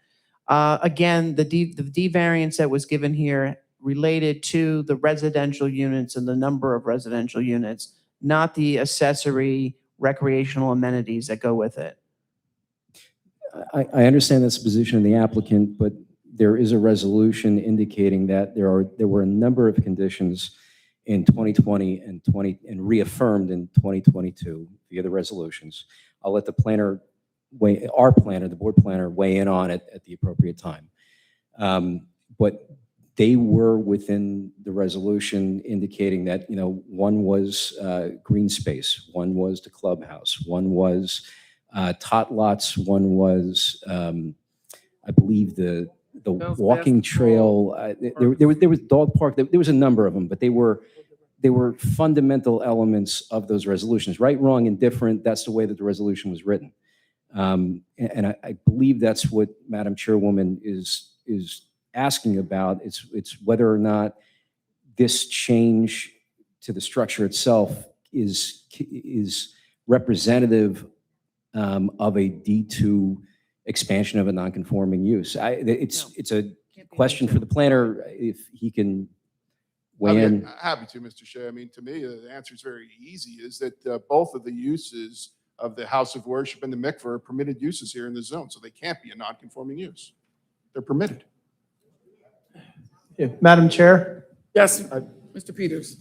Again, the D variance that was given here related to the residential units and the number of residential units, not the accessory recreational amenities that go with it. I understand that's the position of the applicant, but there is a resolution indicating that there were a number of conditions in 2020 and reaffirmed in 2022 via the resolutions. I'll let the planner our planner, the board planner, weigh in on it at the appropriate time. But they were within the resolution indicating that, one was green space, one was the clubhouse, one was tot lots, one was, I believe, the walking trail. There was dog park. There was a number of them, but they were fundamental elements of those resolutions. Right, wrong, indifferent. That's the way that the resolution was written. And I believe that's what Madam Chairwoman is asking about. It's whether or not this change to the structure itself is representative of a D2 expansion of a non-conforming use. It's a question for the planner if he can weigh in. Happy to, Mr. Shea. I mean, to me, the answer is very easy, is that both of the uses of the house of worship and the mikveh are permitted uses here in the zone, so they can't be a non-conforming use. They're permitted. Yeah, Madam Chair, Yes, Mr. Peters.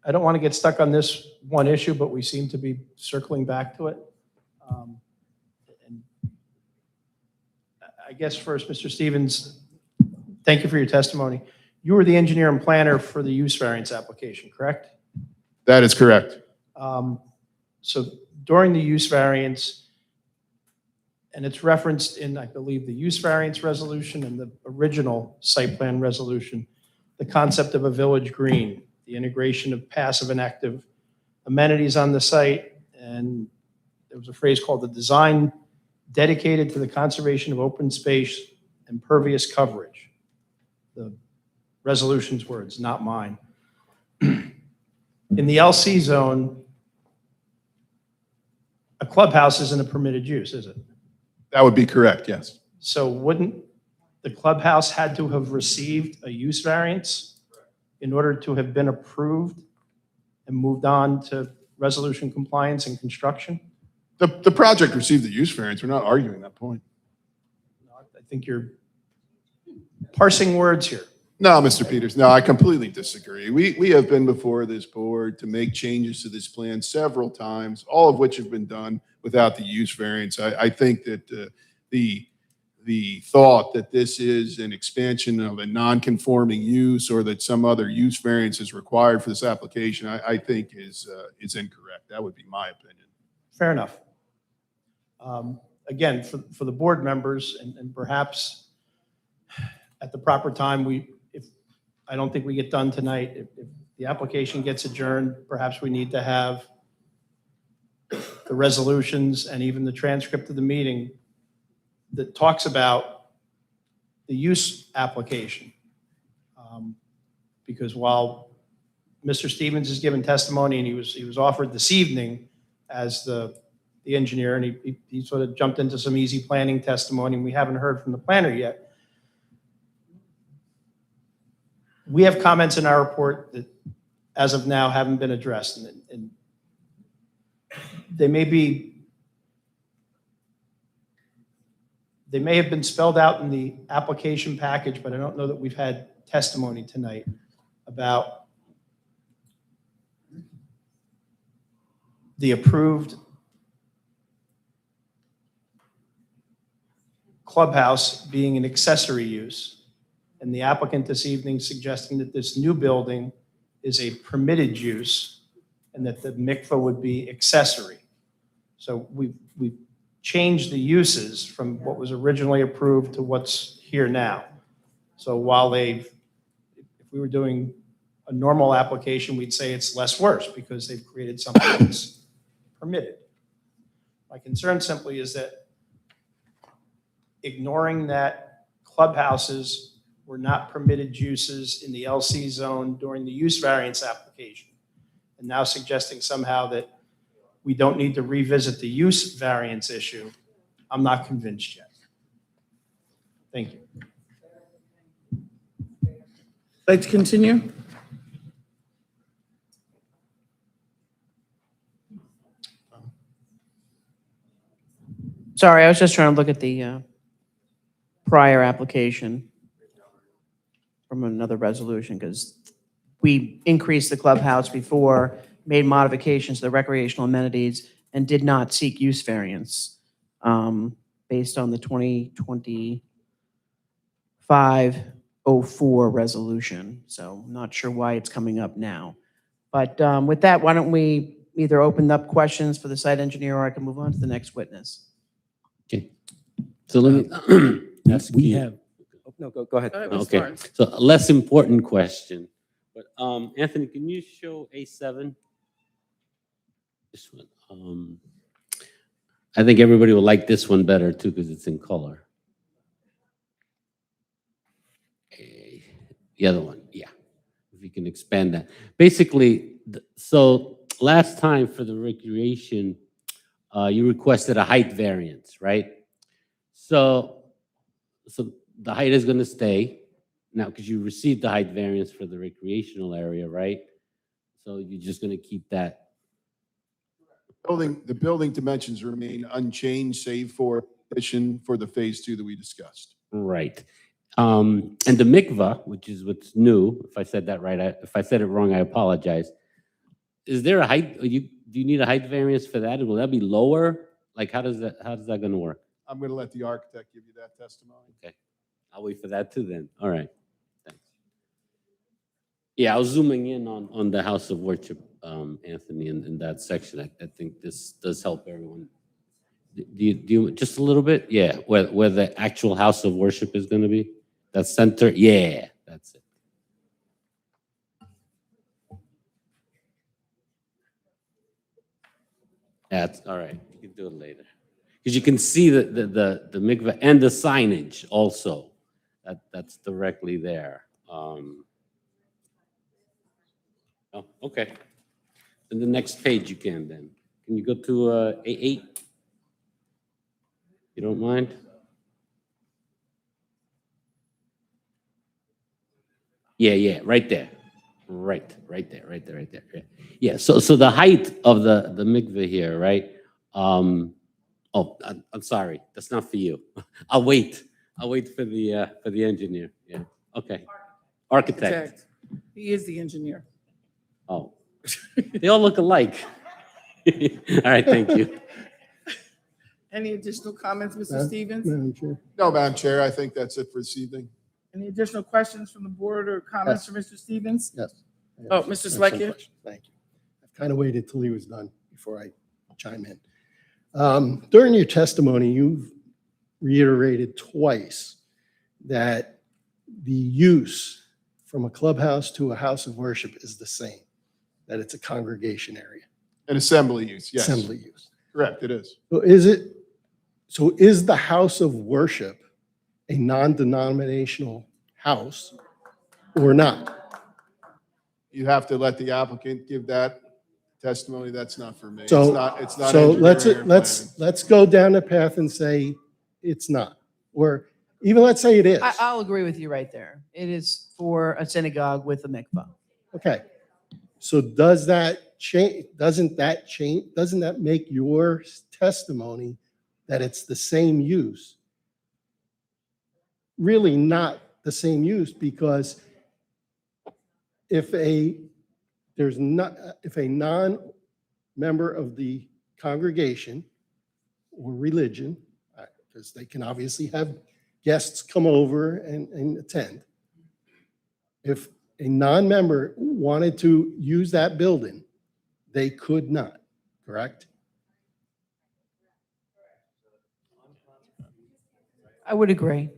I don't want to get stuck on this one issue, but we seem to be circling back to it. And I guess first, Mr. Stevens, thank you for your testimony. You were the engineer and planner for the use variance application, correct? That is correct. So during the use variance, and it's referenced in, I believe, the use variance resolution and the original site plan resolution, the concept of a village green, the integration of passive and active amenities on the site, and there was a phrase called the design dedicated to the conservation of open space and pervious coverage. The resolution's words, not mine. In the LC zone, a clubhouse isn't a permitted use, is it? That would be correct, yes. So wouldn't the clubhouse had to have received a use variance in order to have been approved and moved on to resolution compliance and construction? The project received the use variance. We're not arguing that point. I think you're parsing words here. No, Mr. Peters, no, I completely disagree. We have been before this board to make changes to this plan several times, all of which have been done without the use variance. I think that the thought that this is an expansion of a non-conforming use or that some other use variance is required for this application, I think is incorrect. That would be my opinion. Fair enough. Again, for the board members, and perhaps at the proper time, I don't think we get done tonight. If the application gets adjourned, perhaps we need to have the resolutions and even the transcript of the meeting that talks about the use application. Because while Mr. Stevens has given testimony and he was offered this evening as the engineer, and he sort of jumped into some easy planning testimony, and we haven't heard from the planner yet. We have comments in our report that, as of now, haven't been addressed, and they may have been spelled out in the application package, but I don't know that we've had testimony tonight about the approved clubhouse being an accessory use, and the applicant this evening suggesting that this new building is a permitted use and that the mikveh would be accessory. So we've changed the uses from what was originally approved to what's here now. So while if we were doing a normal application, we'd say it's less worse because they've created something that's permitted. My concern simply is that ignoring that clubhouses were not permitted uses in the LC zone during the use variance application, and now suggesting somehow that we don't need to revisit the use variance issue, I'm not convinced yet. Thank you. Like to continue? Sorry, I was just trying to look at the prior application from another resolution, because we increased the clubhouse before, made modifications to the recreational amenities, and did not seek use variance based on the 2025-04 resolution. So I'm not sure why it's coming up now. But with that, why don't we either open up questions for the site engineer, or I can move on to the next witness. Okay. So let me ask We you. have, oh, no, go ahead. Go ahead, Mr. Okay, Barnes. so a less important question, but Anthony, can you show A7? This one. I think everybody will like this one better too because it's in color. The other one, yeah. If you can expand that. Basically, so last time for the recreation, you requested a height variance, right? So the height is going to stay now because you received the height variance for the recreational area, right? So you're just going to keep that. The building dimensions remain unchanged, save for addition for the phase 2 that we discussed. Right. And the mikvah, which is what's new, if I said that right, if I said it wrong, I apologize. Is there a height, do you need a height variance for that? Will that be lower? Like, how's that going to work? I'm going to let the architect give you that testimony. Okay. I'll wait for that too then. All right. Thanks. Yeah, I was zooming in on the house of worship, Anthony, in that section. I think this does help everyone. Do you just a little bit? Yeah, where the actual house of worship is going to be? That center? Yeah, that's it. That's all right. You can do it later. Because you can see the mikveh and the signage also. That's directly there. Oh, okay. And the next page you can then. Can you go to A8? You don't mind? Yeah, right there. Right there. Yeah, so the height of the mikveh here, right? Oh, I'm sorry. That's not for you. I'll wait for the engineer. Yeah. Okay. Architect. He is the engineer. Oh. They all look alike. All right, thank you. Any additional comments, Mr. Stevens? Madam Chair. No, Madam Chair, I think that's it for this evening. Any additional questions from the board or comments Yes. for Mr. Stevens? Yes. Oh, Mr. I have some Sleckia? questions. Thank you. I've kind of waited till he was done before I chime in. During your testimony, you've reiterated twice that the use from a clubhouse to a house of worship is the same, that it's a congregation area. An assembly use, yes. Assembly use. Correct, it is. So is the house of worship a non-denominational house or not? You have to let the applicant give that testimony. That's not for me. So, It's not so engineering or planning. let's go down the path and say it's not, or even let's say it is. I'll agree with you right there. It is for a synagogue with a mikvah. Okay. So does that change, doesn't that make your testimony that it's the same use really not the same use? Because if a non-member of the congregation or religion, because they can obviously have guests come over and attend, if a non-member wanted to use that building, they could not, correct? I would agree.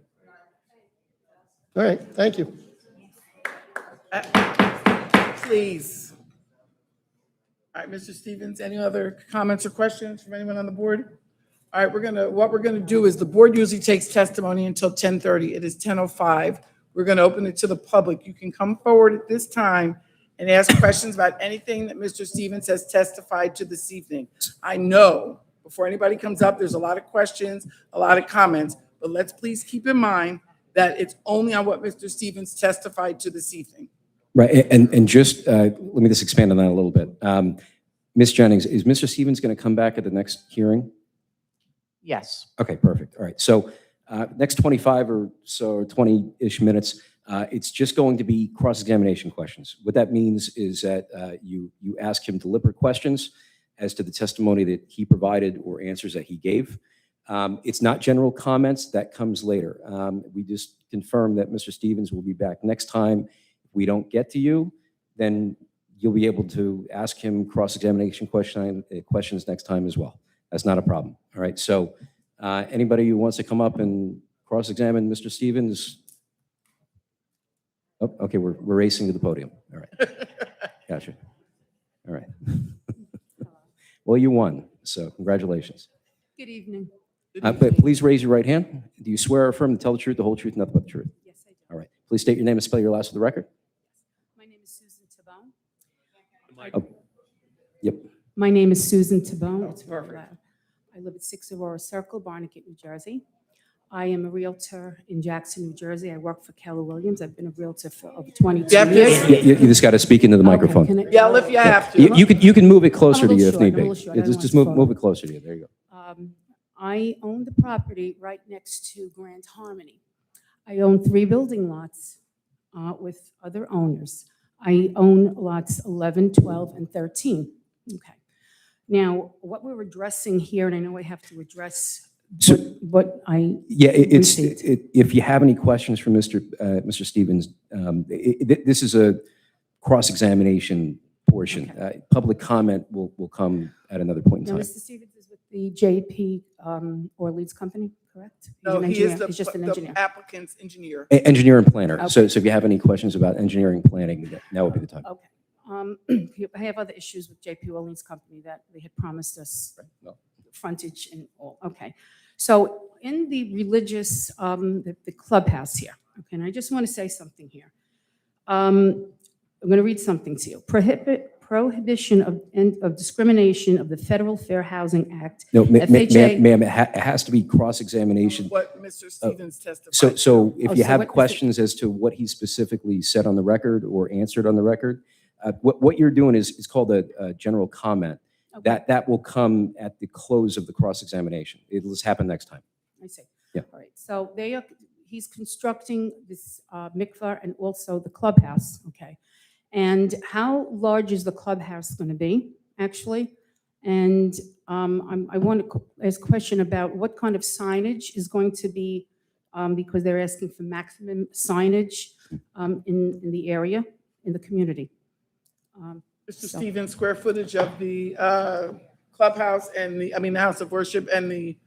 All right, thank you. Please. All right, Mr. Stevens, any other comments or questions from anyone on the board? All right, what we're gonna do is the board usually takes testimony until 10:30. It is 10:05. We're gonna open it to the public. You can come forward at this time and ask questions about anything that Mr. Stevens has testified to this evening. I know, before anybody comes up, there's a lot of questions, a lot of comments, but let's please keep in mind that it's only on what Mr. Stevens testified to this evening. Right, and just, let me just expand on that a little bit. Ms. Jennings, is Mr. Stevens going to come back at the next hearing? Yes. Okay, perfect. All right. So next 25 or so, 20-ish minutes, it's just going to be cross-examination questions. What that means is that you ask him deliberate questions as to the testimony that he provided or answers that he gave. It's not general comments. That comes later. We just confirm that Mr. Stevens will be back next time. If we don't get to you, then you'll be able to ask him cross-examination questions next time as well. That's not a problem. All right. So anybody who wants to come up and cross-examine Mr. Stevens? Oh, okay, we're racing to the podium. All right. Gotcha. All right. Well, you won, so congratulations. Good evening. But please raise your right hand. Do you swear or affirm to tell the truth, the whole truth, and nothing but the truth? Yes, I do. All right. Please state your name and spell your last for the record. My name is Susan Tabone. Oh, yep. My name is Susan Tabone. That's perfect. I live at 6 Aurora Circle, Barnegat, New Jersey. I am a realtor in Jackson, New Jersey. I work for Keller Williams. I've been a realtor for over 22 Jeff, years. You just got to speak into the microphone. Can I- Yell if you have to. You can move it closer to you if I'm a need little be. short. I don't Just want to move it closer to you. There you go. I own the property right next to Grand Harmony. I own 3 building lots with other owners. I own lots 11, 12, and 13. Okay. Now, what we're addressing here, and I know I have to address So- what I Yeah, received. if you have any questions for Mr. Stevens, this is a cross-examination portion. Public comment will come at another point in Now, time. Mr. Stevens is with the JP Orleans Company, correct? He's No, an he is engineer. He's just an engineer. the applicant's engineer. Engineer and planner. Okay. So if you have any questions about engineering and planning, now would be the time. Okay. I have other issues with JP Orleans Company that they had promised us No. frontage and all. Okay. So in the religious, the clubhouse here, okay, and I just want to say something here. I'm going to read something to you. Prohibition of discrimination of the Federal Fair Housing Act. No, FHA ma'am, it has to be cross-examination. What Mr. Stevens testified. So if Oh, you so have what is it? questions as to what he specifically said on the record or answered on the record, what you're doing is called a general comment. Okay. That will come at the close of the cross-examination. It'll just happen next time. I see. Yeah. All right. So he's constructing this mikvah and also the clubhouse. Okay. And how large is the clubhouse going to be, actually? And I want to ask a question about what kind of signage is going to be, because they're asking for maximum signage in the area, in the community. Mr. Stevens, square footage of the clubhouse and the house of worship and the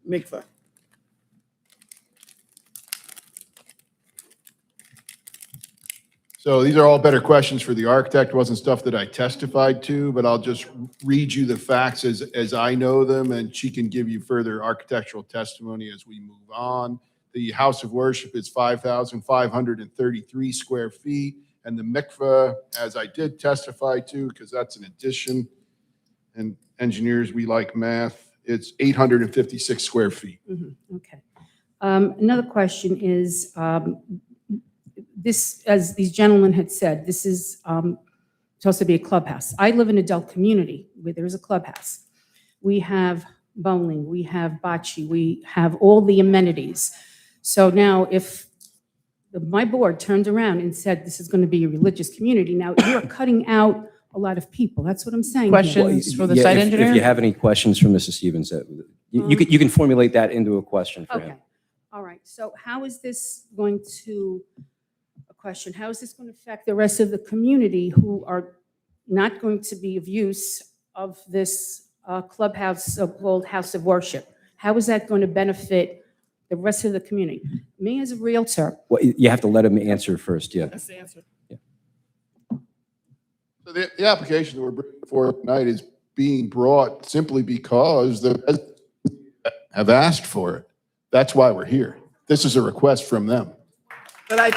mikvah. So these are all better questions for the architect. Wasn't stuff that I testified to, but I'll just read you the facts as I know them, and she can give you further architectural testimony as we move on. The house of worship is 5,533 square feet, and the mikveh, as I did testify to, because that's an addition, and engineers, we like math, it's 856 square feet. Okay. Another question is, this, as these gentlemen had said, this is supposed to be a clubhouse. I live in a Dell community where there is a clubhouse. We have bowling, we have bocce, we have all the amenities. So now if my board turned around and said this is going to be a religious community, now you're cutting out a lot of people. That's what I'm saying. here. Questions for the Yeah, site if engineer? you have any questions for Mrs. Stevens, you can formulate that into a question for Okay. him. All right. So how is this going to, a question, how is this going to affect the rest of the community who are not going to be of use of this clubhouse called House of Worship? How is that going to benefit the rest of the community? Me as a realtor. Well, you have to let him answer first, yeah. That's the answer. So the application that we're bringing forward tonight is being brought simply because the residents have asked for it. That's why we're here. This is a request from them. But I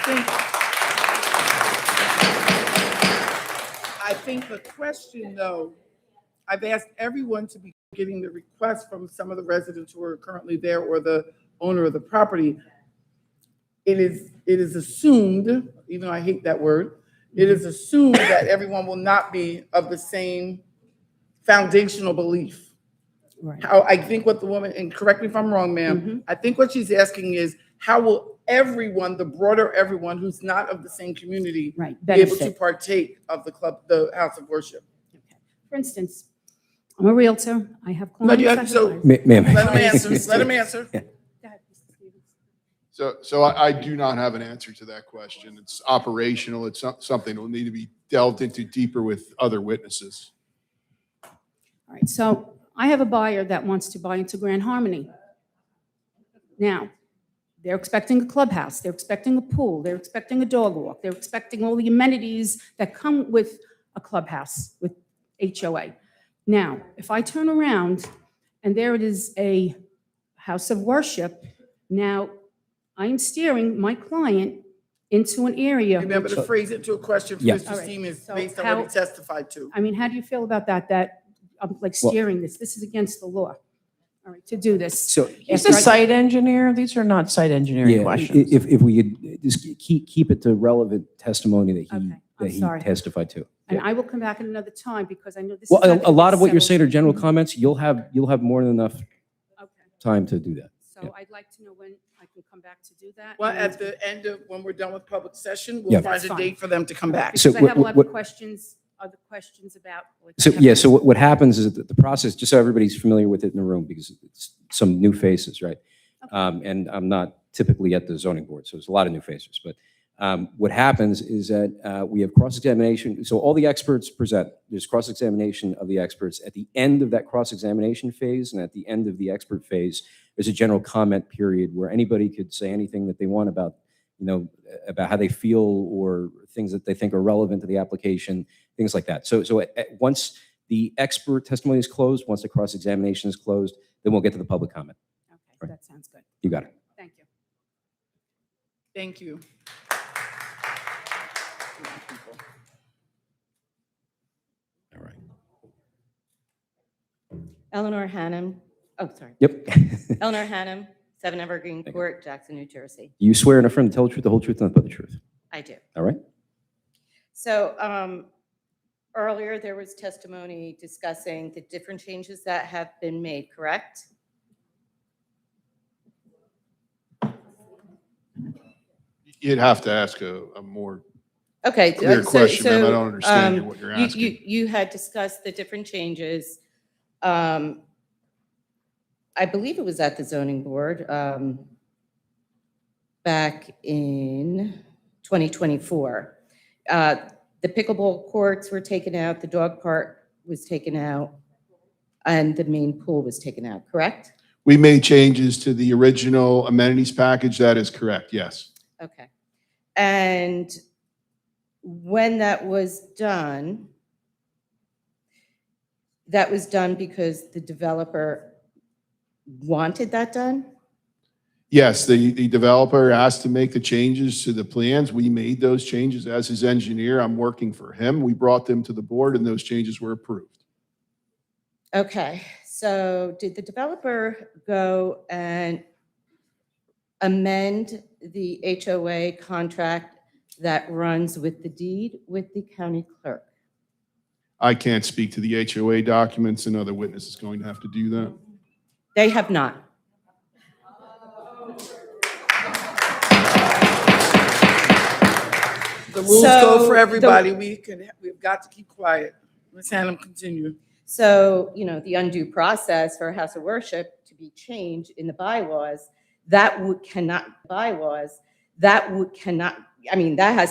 think the question, though, I've asked everyone to be getting the request from some of the residents who are currently there or the owner of the property. It is assumed, even though I hate that word, it is assumed that everyone will not be of the same foundational belief. Right. How, I think what the woman, and correct me if I'm wrong, ma'am, I think what she's asking is, how will everyone, the broader everyone who's not of the same community, Right, be able to benefit. partake of the club, the house of worship? For instance, I'm a Realtor. I have No, clients. you I have, have so, clients. Ma'am. let him answer, let him answer. Go ahead, Mr. Stevens. So I do not have an answer to that question. It's operational. It's something that will need to be delved into deeper with other witnesses. All right, so I have a buyer that wants to buy into Grand Harmony. Now, they're expecting a clubhouse, they're expecting a pool, they're expecting a dog walk, they're expecting all the amenities that come with a clubhouse, with HOA. Now, if I turn around and there it is a house of worship, now I'm steering my client into an area. Remember to which- phrase it to a question for Yeah. Mr. All right, Stevens, so based on how- what he testified to. I mean, how do you feel about that I'm like Well- steering this? This is against the law, all right, to do this. So He's After the I- site engineer. These are not site engineering yeah, questions. if we could just keep it to relevant testimony that Okay, he, I'm that he sorry. testified to. And Yeah. I will come back at another time because I know this is. Well, not a gonna lot get of what you're settled. saying are general comments. You'll have more than enough Okay, time to do that. so I'd like to know when I can come back to do that. Well, and- at the end of, when we're done with public session, Yeah. we'll find That's a fine. date for them to come back. So Because I have a lot what- of questions, other questions about. like, I So, have yeah, this- so what happens is that the process, just so everybody's familiar with it in the room, because it's some new faces, right? And I'm not typically at the zoning board, so there's a lot of new faces. But what happens is that we have cross-examination. So all the experts present. There's cross-examination of the experts. At the end of that cross-examination phase and at the end of the expert phase, there's a general comment period where anybody could say anything that they want about, about how they feel or things that they think are relevant to the application, things like that. So once the expert testimony is closed, once the cross-examination is closed, then we'll get to the public comment. Okay, that sounds good. You got it. Thank you. Thank you. All right. Eleanor Hannum, oh, sorry. Yep. Eleanor Hannum, 7 Evergreen Court, Jackson, New Jersey. You swear and affirm to tell the truth, the whole truth, and nothing but the truth. I do. All right? So earlier, there was testimony discussing the different changes that have been made, correct? You'd have to ask a more Okay. clear question, ma'am. I don't understand what you're you- asking. You had discussed the different changes. I believe it was at the zoning board back in 2024. The pickleball courts were taken out, the dog park was taken out, and the main pool was taken out, correct? We made changes to the original amenities package. That is correct, yes. Okay. And when that was done because the developer wanted that done? Yes, the developer asked to make the changes to the plans. We made those changes as his engineer. I'm working for him. We brought them to the board and those changes were approved. Okay, so did the developer go and amend the HOA contract that runs with the deed with the county clerk? I can't speak to the HOA documents. Another witness is going to have to do that. They have not. The rules go So for the- everybody. We've got to keep quiet. Ms. Hannum, continue. So, the undue process for a house of worship to be changed in the bylaws, that has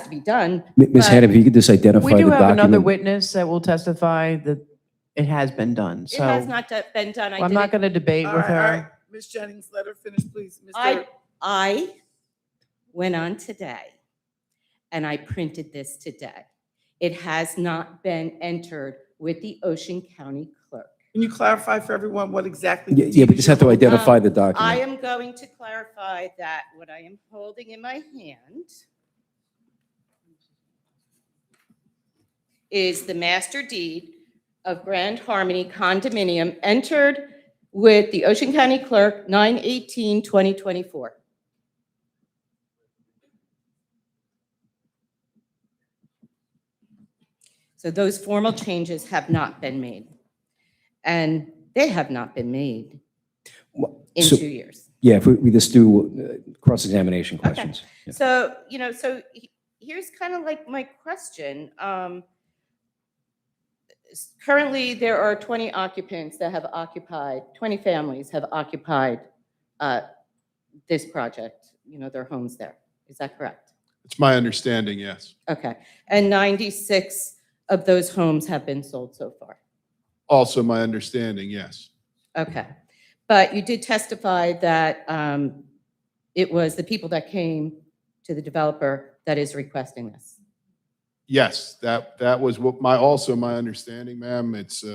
to be done. Ms. but- Hannah, if you could just identify We the do have another document. witness that will testify that it has been done. It has So not been done. I'm not going to debate with All right. her. Ms. Jennings, let her finish, please. I went on today and I printed this today. It has not been entered with the Ocean County Clerk. Can you clarify for everyone what exactly? Yeah, yeah, but just have to identify the I document. am going to clarify that what I am holding in my hand is the master deed of Grand Harmony condominium entered with the Ocean County Clerk 9/18/2024. So those formal changes have not been made. And They have not been made in So- 2 years. Yeah, if we just do cross-examination questions. Yeah. So, here's kind of like my question. Currently, there are 20 occupants that have occupied, 20 families have occupied this project, their homes there. Is that correct? It's my understanding, yes. Okay. And 96 of those homes have been sold so far. Also my understanding, yes. Okay. But you did testify that it was the people that came to the developer that is requesting this. Yes, that was what also my understanding, ma'am. It's,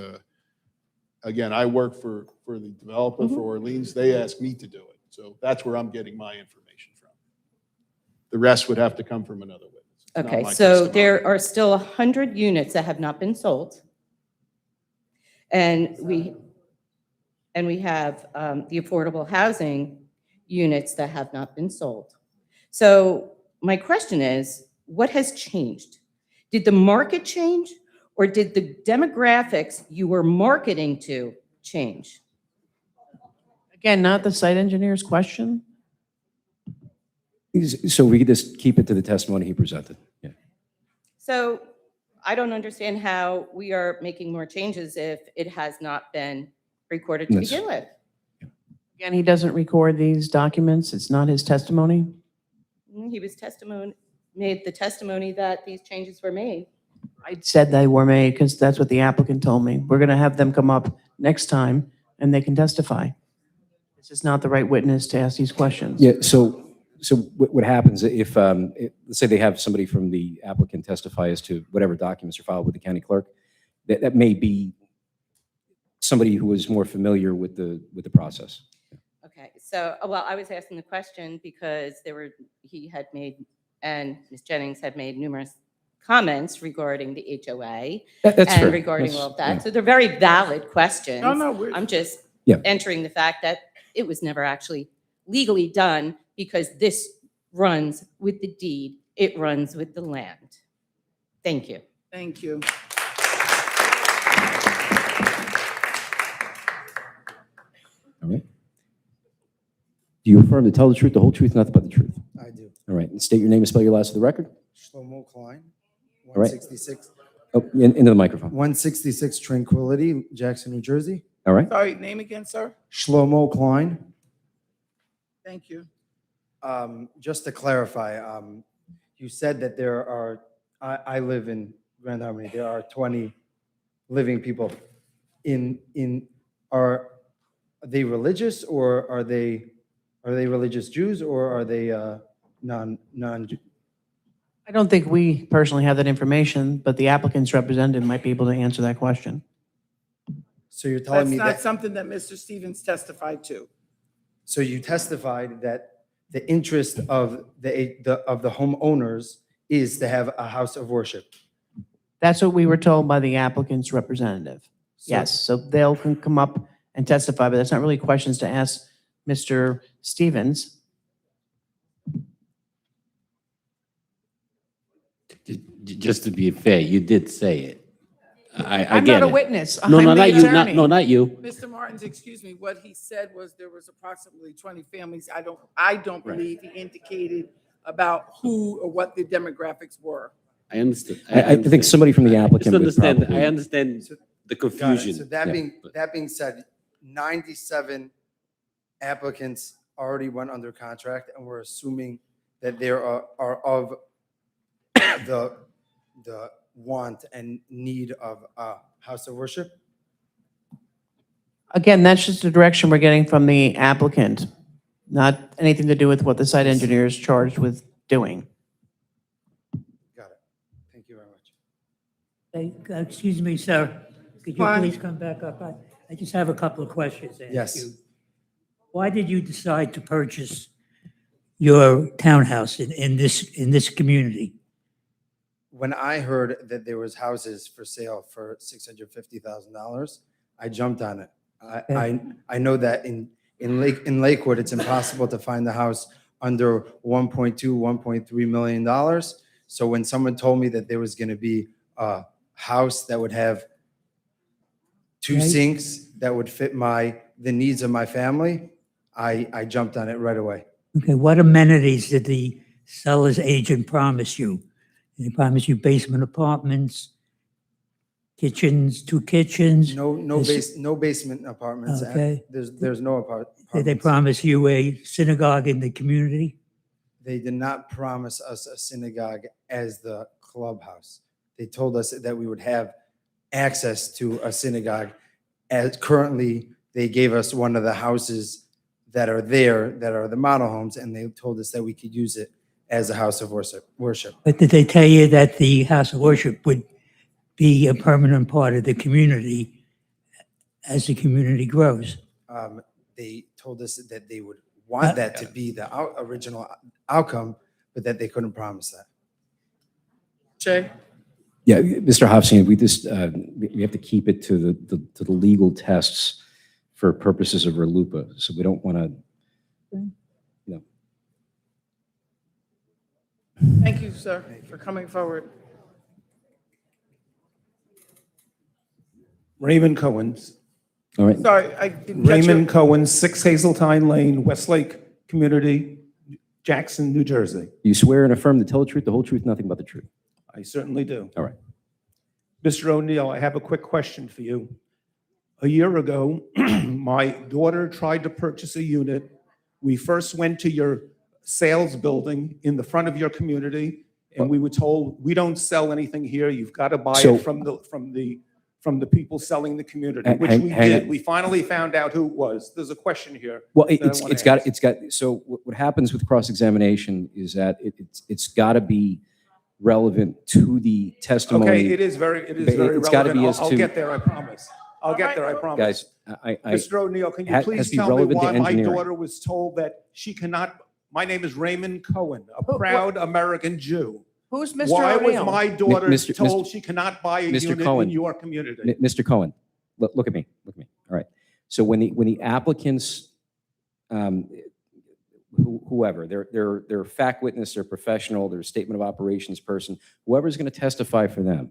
again, I work for the developer for Orleans. They asked me to do it. So that's where I'm getting my information from. The rest would have to come from another witness. It's not Okay, my so testimony. there are still 100 units that have not been sold. And we have the affordable housing units that have not been sold. So my question is, what has changed? Did the market change, or did the demographics you were marketing to change? Again, not the site engineer's question. So we could just keep it to the testimony he presented. Yeah. So I don't understand how we are making more changes if it has not been recorded to That's- begin with. Again, he doesn't record these documents. It's not his testimony. He was made the testimony that these changes were made. I said they were made because that's what the applicant told me. We're going to have them come up next time and they can testify. This is not the right witness to ask these questions. Yeah, so what happens if, let's say they have somebody from the applicant testify as to whatever documents are filed with the county clerk, that may be somebody who is more familiar with the process. Okay, so, well, I was asking the question because he had made, and Ms. Jennings had made numerous comments regarding the HOA That's and fair. regarding all of that. Yeah. So they're very valid questions. No, I'm just Yeah. entering the fact that it was never actually legally done because this runs with the deed, it runs with the land. Thank you. Thank you. All right. Do you affirm to tell the truth, the whole truth, nothing but the truth? I do. All right, and state your name and spell your last for the record. Shlomo Klein, All right. 166. Oh, into the microphone. 166 Tranquility, Jackson, New Jersey. All right. Sorry, name again, sir? Shlomo Klein. Thank you. Just to clarify, you said that there are, I live in Grand Harmony, there are 20 living people are they religious, or are they religious Jews, or are they non? I don't think we personally have that information, but the applicant's representative might be able to answer that question. So you're telling That's me not that, something that Mr. Stevens testified to. so you testified that the interest of the homeowners is to have a house of worship. That's what we were told by the applicant's representative. Yes, so they'll can come up and testify, but that's not really questions to ask Mr. Stevens. Just to be fair, you did say it. I I'm get not a it. witness. No, I'm no, the not you. attorney. Not you. Mr. Martins, excuse me, what he said was there was approximately 20 families. I don't Right. believe he indicated about who or what the demographics were. I understand. I think somebody from the I applicant would understand. probably. I understand the Got it. confusion. So that Yeah. being said, 97 applicants already went under contract, and we're assuming that there are of the want and need of a house of worship. Again, that's just the direction we're getting from the applicant, not anything to do with what the site engineer is charged with doing. Got it. Thank you very much. Hey, excuse me, sir. Could you Fine. please come back up? I just have a couple of questions to ask Yes. you. Why did you decide to purchase your townhouse in this community? When I heard that there was houses for sale for $650,000, I jumped on it. I know that in Lakewood, it's impossible to find a house under $1.2, $1.3 million. So when someone told me that there was going to be a house that would have two Right. sinks that would fit the needs of my family, I jumped on it right away. Okay, what amenities did the seller's agent promise you? Did he promise you basement apartments, kitchens, two kitchens? No basement apartments. Okay. There's no apartments. Did they promise you a synagogue in the community? They did not promise us a synagogue as the clubhouse. They told us that we would have access to a synagogue. As currently, they gave us one of the houses that are there, that are the model homes, and they told us that we could use it as a house of worship. But did they tell you that the house of worship would be a permanent part of the community as the community grows? They told us that they would want that to be the original outcome, but that they couldn't promise that. Jay? Yeah, Mr. Hofstein, we have to keep it to the legal tests for purposes of RLUIPA, so we don't want to, Thank you, sir, for coming forward. Raymond Cohen's. All right. Sorry, I didn't catch Raymond you. Cohen, 6 Hazeltine Lane, Westlake Community, Jackson, New Jersey. You swear and affirm to tell the truth, the whole truth, nothing but the truth. I certainly do. All right. Mr. O'Neill, I have a quick question for you. A year ago, my daughter tried to purchase a unit. We first went to your sales building in the front of your community, and we were told, we don't sell anything here. You've got to buy So- it from the people selling the community, which Hang- we hang did. on. We finally found out who it was. There's a question here. Well, that I wanna ask. so what happens with cross-examination is that it's got to be relevant to the testimony. Okay, it is very It's gotta relevant. be as I'll to- get there, I promise. I'll get there, I promise. Guys, I Mr. O'Neill, can you has please to be tell me relevant to why my engineering. daughter was told that she cannot, my name is Raymond Cohen, a proud American Jew. Who's Mr. Why was O'Neill? my daughter Mr. told she cannot buy a Mr. unit in Cohen. your community? Mr. Cohen, look at me. All right. So when the applicants, whoever, they're fact witness, they're professional, they're statement of operations person, whoever's going to testify for them,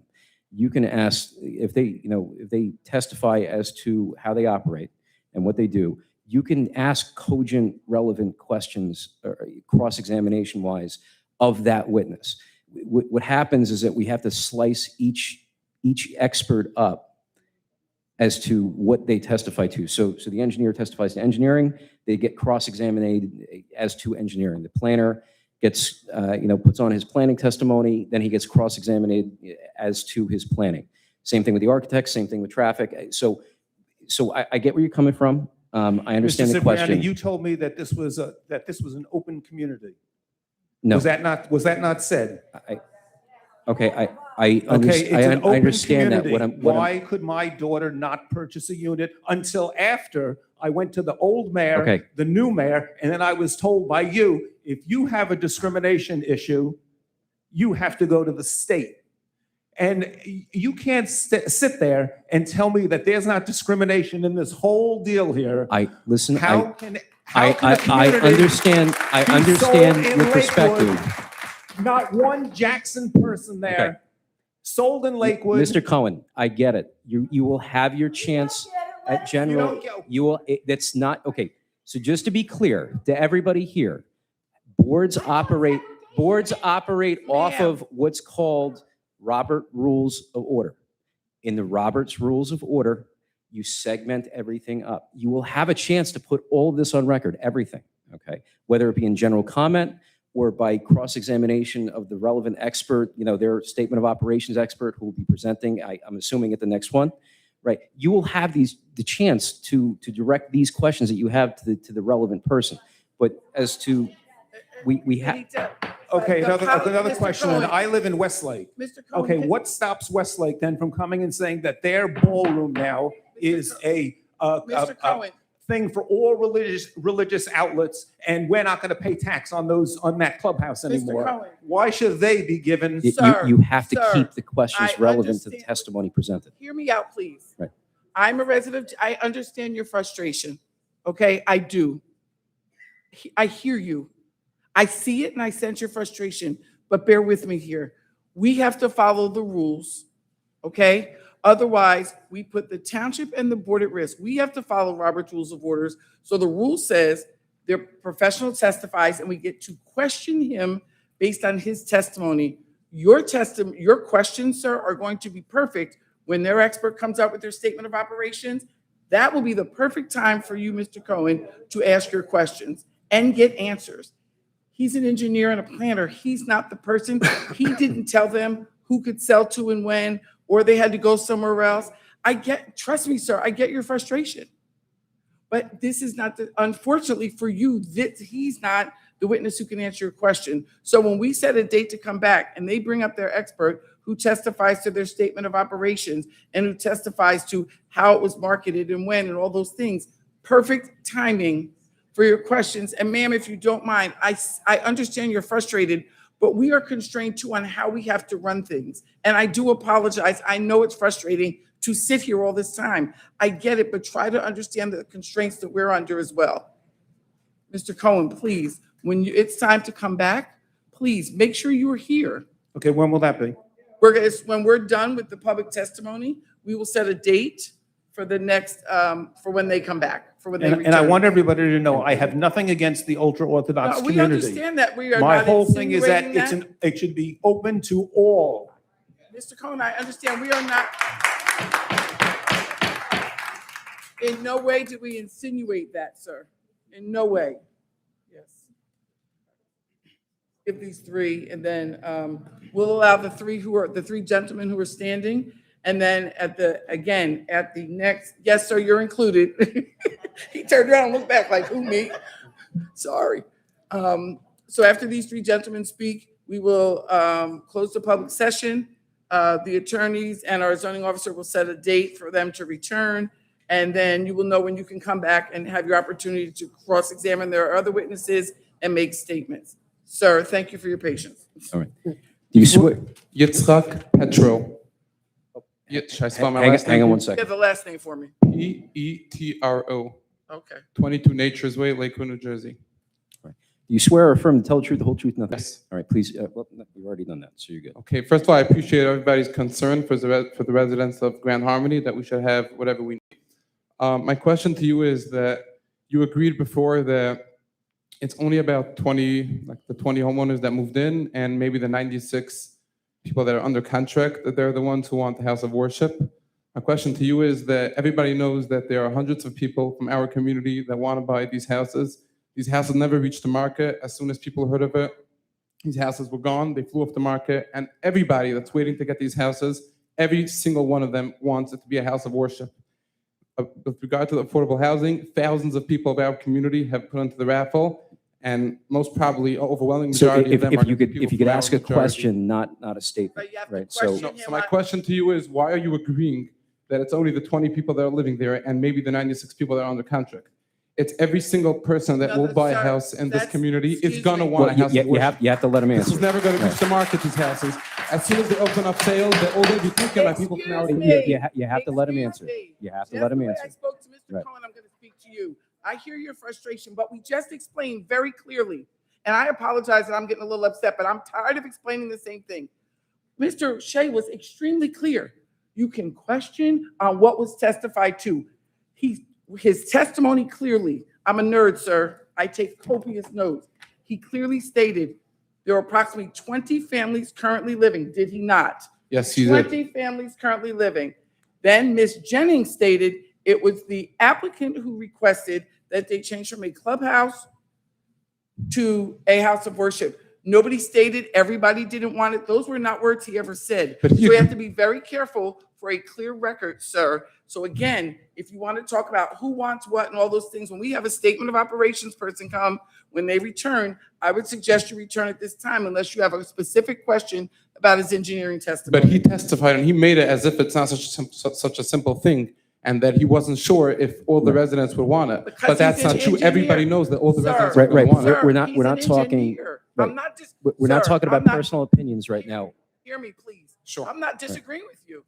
you can ask if they testify as to how they operate and what they do. You can ask cogent, relevant questions, cross-examination wise, of that witness. What happens is that we have to slice each expert up as to what they testify to. So the engineer testifies to engineering, they get cross-examined as to engineering. The planner gets, puts on his planning testimony, then he gets cross-examined as to his planning. Same thing with the architect, same thing with traffic. So I get where you're coming from. I understand Mr. the Cipriani, question. you told me that this was an open community. No. Was that not said? Okay, I Okay, it's an open understand that. community. Why could my daughter not purchase a unit until after I went to the old mayor, Okay. the new mayor, and then I was told by you, if you have a discrimination issue, you have to go to the state. And you can't sit there and tell me that there's not discrimination in this whole deal here. Listen. How can a I community understand. I be understand sold in your Lakewood? perspective. Not one Jackson person there. Okay. Sold in Lakewood. Mr. Cohen, I get it. You will have your chance at general. You will. That's not okay. So just to be clear to everybody here, boards operate off of what's called Robert Rules of Order. In the Robert's Rules of Order, you segment everything up. You will have a chance to put all of this on record, everything. Okay, whether it be in general comment or by cross-examination of the relevant expert, their statement of operations expert who will be presenting, I'm assuming at the next one, right? You will have the chance to direct these questions that you have to the relevant person. But as to, we have, Okay, another Mr. question. Cohen. I live in Westlake. Mr. Cohen, Okay, can- what stops Westlake then from coming and saying that their ballroom now is a Mr. Cohen. thing for all religious outlets, and we're not going to pay tax on that clubhouse anymore? Cohen. Why should they be given? you have to Sir, keep the questions I relevant to the understand. testimony presented. Hear me out, please. Right. I'm a resident. I understand your frustration. Okay, I do. I hear you. I see it and I sense your frustration, but bear with me here. We have to follow the rules, okay? Otherwise, we put the township and the board at risk. We have to follow Robert's Rules of Orders. So the rule says their professional testifies and we get to question him based on his testimony. Your questions, sir, are going to be perfect when their expert comes out with their statement of operations. That will be the perfect time for you, Mr. Cohen, to ask your questions and get answers. He's an engineer and a planner. He's not the person. He didn't tell them who could sell to and when, or they had to go somewhere else. Trust me, sir, I get your frustration. But this is not unfortunately for you, he's not the witness who can answer your question. So when we set a date to come back and they bring up their expert who testifies to their statement of operations and who testifies to how it was marketed and when and all those things, perfect timing for your questions. And ma'am, if you don't mind, I understand you're frustrated, but we are constrained too on how we have to run things. And I do apologize. I know it's frustrating to sit here all this time. I get it, but try to understand the constraints that we're under as well. Mr. Cohen, please, when it's time to come back, please make sure you are here. Okay, when will that be? When we're done with the public testimony, we will set a date for the next, for when they come back, for when they return. And I want everybody to know, I have nothing against the ultra-Orthodox No, community. we understand that. We are My not whole thing is that insinuating it should be open to all. Mr. Cohen, I understand we are not, in no way did we insinuate that, sir. In no way. Yes. Give these three, and then we'll allow the three gentlemen who are standing, and then at the next, yes, sir, you're included. He turned around and looked back like, who, me? Sorry. So after these three gentlemen speak, we will close the public session. The attorneys and our zoning officer will set a date for them to return. And then you will know when you can come back and have your opportunity to cross-examine their other witnesses and make statements. Sir, thank you for your patience. All right. Do you swear? Yitzchak Petro. Should I spell my last name? Hang on one Give second. the last name for me. Petro. Okay. 22 Nature's Way, Lakewood, New Jersey. Do you swear or affirm to tell the truth, the whole truth, nothing? Yes. All right, please. Well, no, we've already done that, so you're good. Okay, first of all, I appreciate everybody's concern for the residents of Grand Harmony that we should have whatever we need. My question to you is that you agreed before that it's only about 20, like the 20 homeowners that moved in and maybe the 96 people that are under contract, that they're the ones who want the house of worship. My question to you is that everybody knows that there are hundreds of people from our community that want to buy these houses. These houses never reached the market. As soon as people heard of it, these houses were gone. They flew off the market. And everybody that's waiting to get these houses, every single one of them wants it to be a house of worship. With regard to the affordable housing, thousands of people of our community have put into the raffle, and most probably overwhelming So majority of them are if you could from our ask a majority. question, not a statement, But you have to right? So question So my question to you is, why are you agreeing that it's only the 20 people that are living there and maybe the 96 people that are under contract? It's every single person that will buy a sir, house in this that's- community is excuse gonna me. want a well, house of you worship. have to let him This answer. is never gonna reach Right. the market, these houses. As soon as they open up sales, they're all gonna be taken by people from our Excuse community. me. You have to let him Excuse answer. me. You have to Just let him the way answer. I spoke to Mr. Right. Cohen, I'm going to speak to you. I hear your frustration, but we just explained very clearly. And I apologize that I'm getting a little upset, but I'm tired of explaining the same thing. Mr. Shea was extremely clear. You can question on what was testified to. His testimony clearly, I'm a nerd, sir. I take copious notes. He clearly stated there are approximately 20 families currently living. Did he not? Yes, he did. 20 families currently living. Then Ms. Jennings stated it was the applicant who requested that they change from a clubhouse to a house of worship. Nobody stated everybody didn't want it. Those were not words he ever said. But So he we have agreed- to be very careful for a clear record, sir. So again, if you want to talk about who wants what and all those things, when we have a statement of operations person come, when they return, I would suggest you return at this time unless you have a specific question about his engineering testimony. But he testified and he made it as if it's not such a simple thing, and that he wasn't sure if all the residents would want it. Because But that's he's an not true. engineer. Everybody knows that all the Sir, residents Right, are going right. to want it. Sir, We're not he's an talking. engineer. Right. I'm not just. We're not sir, talking I'm about not- personal opinions right now. Hear me, please. Sure. I'm not disagreeing with you.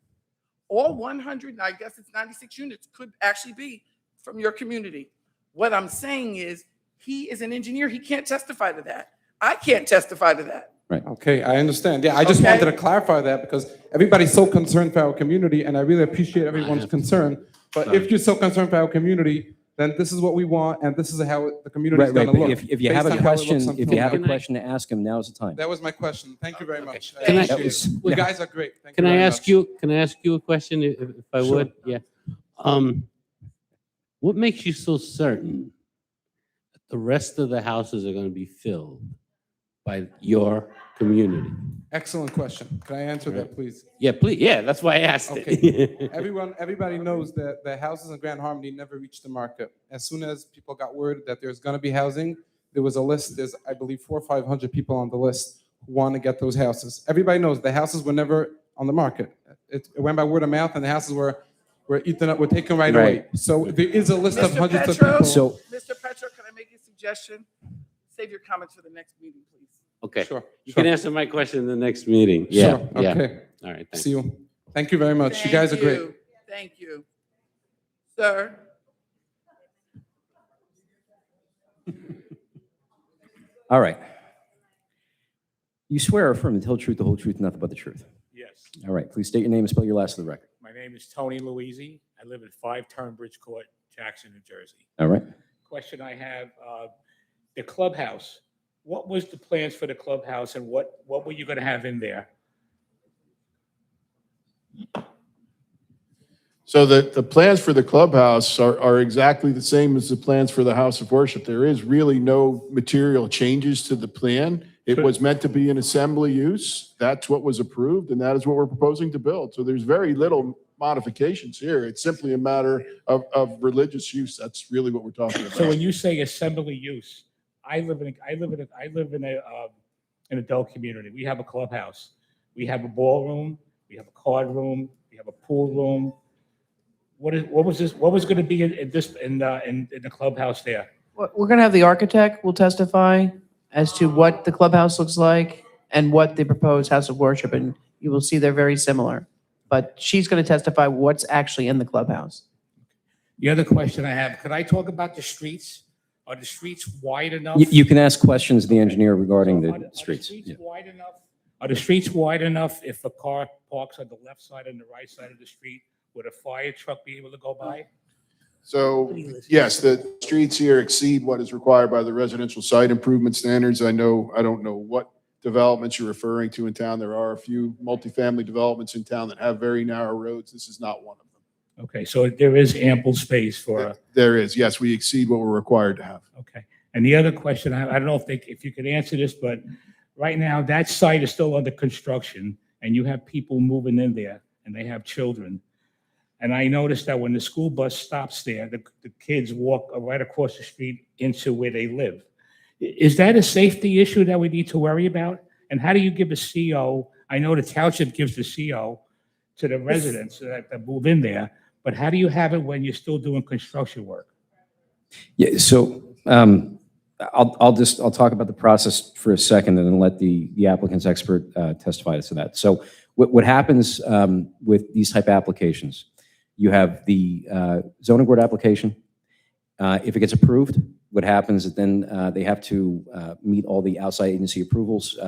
All 100, and I guess it's 96 units, could actually be from your community. What I'm saying is, he is an engineer. He can't testify to that. I can't testify to that. Right. Okay, I understand. Yeah, I just Okay. wanted to clarify that because everybody's so concerned for our community, and I really appreciate everyone's concern. But if you're so concerned for our community, then this is what we want, and this is how the community is Right, going right. to But look. if you have based a on how it looks question, on if you have a paper. question to ask him, now's the time. That was my question. Thank you very much. Can I- appreciate it. was- You yeah. guys are great. Thank Can you I very ask much. you, can I ask you a question if I Sure. would? Yeah. What makes you so certain that the rest of the houses are going to be filled by your community? Excellent question. Can I answer that, please? Yeah, please. Yeah, that's why I asked Okay. it. Everybody knows that the houses in Grand Harmony never reached the market. As soon as people got word that there's going to be housing, there was a list. There's, I believe, 400 or 500 people on the list who want to get those houses. Everybody knows the houses were never on the market. It went by word of mouth, and the houses were eaten up, were taken right away. So there is a list of Mr. hundreds Petro, of people. So- Mr. Petro, can I make a suggestion? Save your comments for the next meeting, please. Okay. Sure. You sure. can answer my question in the next meeting. Yeah. Sure. Yeah. Okay. All right. Thanks. See you. Thank you very much. You guys are great. Thank you. Sir? All right. You swear or affirm to tell the truth, the whole truth, and nothing but the truth. Yes. All right. Please state your name and spell your last for the record. My name is Tony Louisi. I live at 5 Turnbridge Court, Jackson, New Jersey. All right. Question I have, the clubhouse. What was the plans for the clubhouse and what were you going to have in there? So the plans for the clubhouse are exactly the same as the plans for the house of worship. There is really no material changes to the plan. It was meant to be an assembly use. That's what was approved, and that is what we're proposing to build. So there's very little modifications here. It's simply a matter of religious use. That's really what we're talking about. So when you say assembly use, I live in an adult community. We have a clubhouse. We have a ballroom. We have a card room. We have a pool room. What was going to be in the clubhouse there? We're going to have the architect will testify as to what the clubhouse looks like and what the proposed house of worship, and you will see they're very similar. But she's going to testify what's actually in the clubhouse. The other question I have, could I talk about the streets? Are the streets wide enough? You can ask questions of the engineer regarding the streets. Yeah. Wide enough? Are the streets wide enough if a car parks on the left side and the right side of the street? Would a fire truck be able to go by? So, yes, the streets here exceed what is required by the residential site improvement standards. I don't know what developments you're referring to in town. There are a few multifamily developments in town that have very narrow roads. This is not one of them. Okay, so there is ample space for. There is, yes, we exceed what we're required to have. Okay, and the other question, I don't know if you could answer this, but right now that site is still under construction, and you have people moving in there, and they have children. And I noticed that when the school bus stops there, the kids walk right across the street into where they live. Is that a safety issue that we need to worry about? And how do you give a CO? I know the township gives the CO to the residents that move in there, but how do you have it when you're still doing construction work? Yeah. So I'll talk about the process for a second and then let the applicant's expert testify to that. So what happens with these type of applications? You have the zoning board application. If it gets approved, what happens is then they have to meet all the outside agency approvals,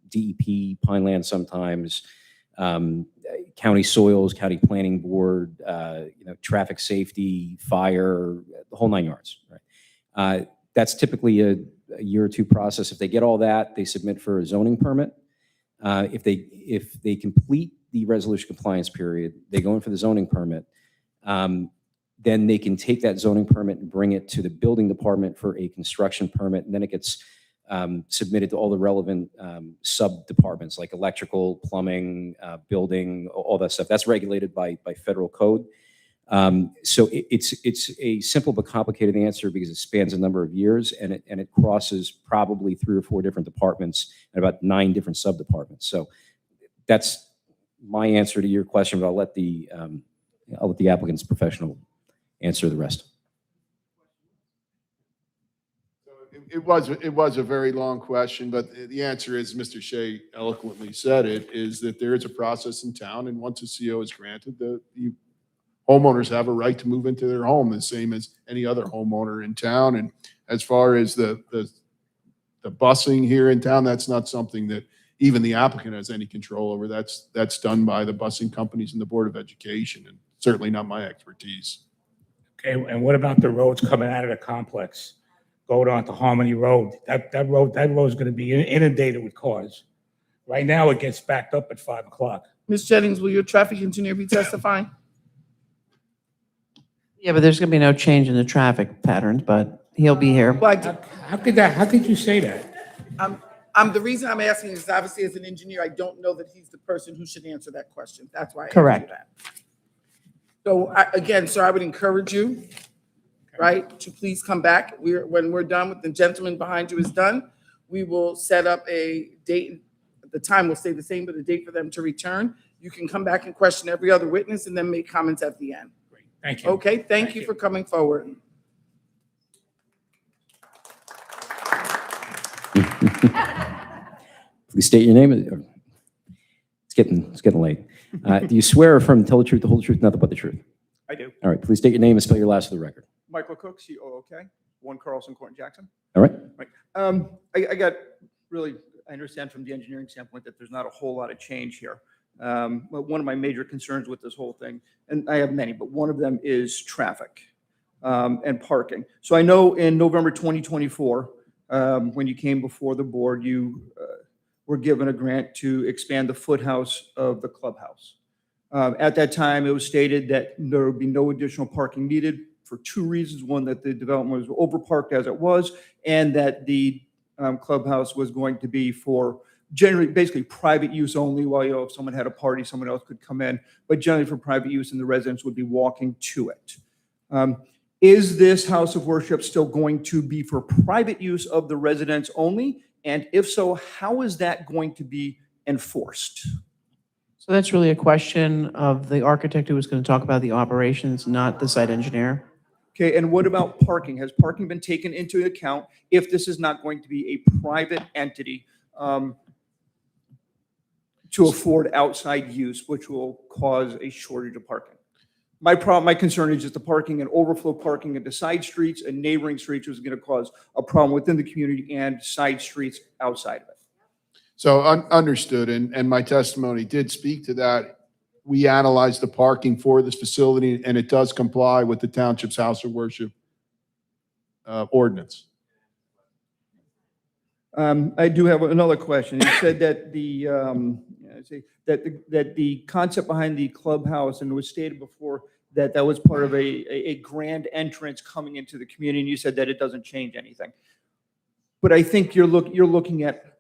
DEP, Pineland sometimes, county soils, county planning board, traffic safety, fire, the whole 9 yards. Right? That's typically a year or two process. If they get all that, they submit for a zoning permit. If they complete the resolution compliance period, they go in for the zoning permit. Then they can take that zoning permit and bring it to the building department for a construction permit, and then it gets submitted to all the relevant sub-departments like electrical, plumbing, building, all that stuff. That's regulated by federal code. So it's a simple but complicated answer because it spans a number of years, and it crosses probably 3 or 4 different departments and about 9 different sub-departments. So that's my answer to your question, but I'll let the applicant's professional answer the rest. It was a very long question, but the answer is, Mr. Shea eloquently said it, is that there is a process in town, and once a CO is granted, the homeowners have a right to move into their home, the same as any other homeowner in town. And as far as the The busing here in town, that's not something that even the applicant has any control over. That's done by the busing companies and the Board of Education, and certainly not my expertise. Okay, and what about the roads coming out of the complex, going onto Harmony Road? That road's gonna be inundated with cars. Right now, it gets backed up at 5 o'clock. Ms. Jennings, will your traffic engineer be testifying? Yeah, but there's going to be no change in the traffic patterns, but he'll be here. How could you say that? The reason I'm asking is obviously as an engineer, I don't know that he's the person who should answer that question. That's why I asked you Correct. that. So again, sir, I would encourage you, right, to please come back. When we're done with the gentleman behind you is done, we will set up a date. The time will stay the same, but a date for them to return. You can come back and question every other witness and then make comments at the end. Thank you. Okay, thank you for coming forward. Please state your name. It's getting late. Do you swear or affirm to tell the truth, the whole truth, nothing but the truth? I do. All right, please state your name and spell your last for the record. Michael Cook, C-O-O-K, 1 Carlson Court in Jackson. All right? Right. I understand from the engineering standpoint that there's not a whole lot of change here. But one of my major concerns with this whole thing, and I have many, but one of them is traffic and parking. So I know in November 2024, when you came before the board, you were given a grant to expand the foothouse of the clubhouse. At that time, it was stated that there would be no additional parking needed for 2 reasons. One, that the development was overparked as it was, and that the clubhouse was going to be for generally, basically private use only, while, if someone had a party, someone else could come in, but generally for private use, and the residents would be walking to it. Is this house of worship still going to be for private use of the residents only? And if so, how is that going to be enforced? So that's really a question of the architect who was going to talk about the operations, not the site engineer. Okay, and what about parking? Has parking been taken into account if this is not going to be a private entity to afford outside use, which will cause a shortage of parking? My concern is just the parking and overflow parking into side streets and neighboring streets is going to cause a problem within the community and side streets outside of it. So understood, and my testimony did speak to that. We analyzed the parking for this facility, and it does comply with the township's house of worship ordinance. I do have another question. You said that the concept behind the clubhouse, and it was stated before that that was part of a grand entrance coming into the community, and you said that it doesn't change anything. But I think you're looking at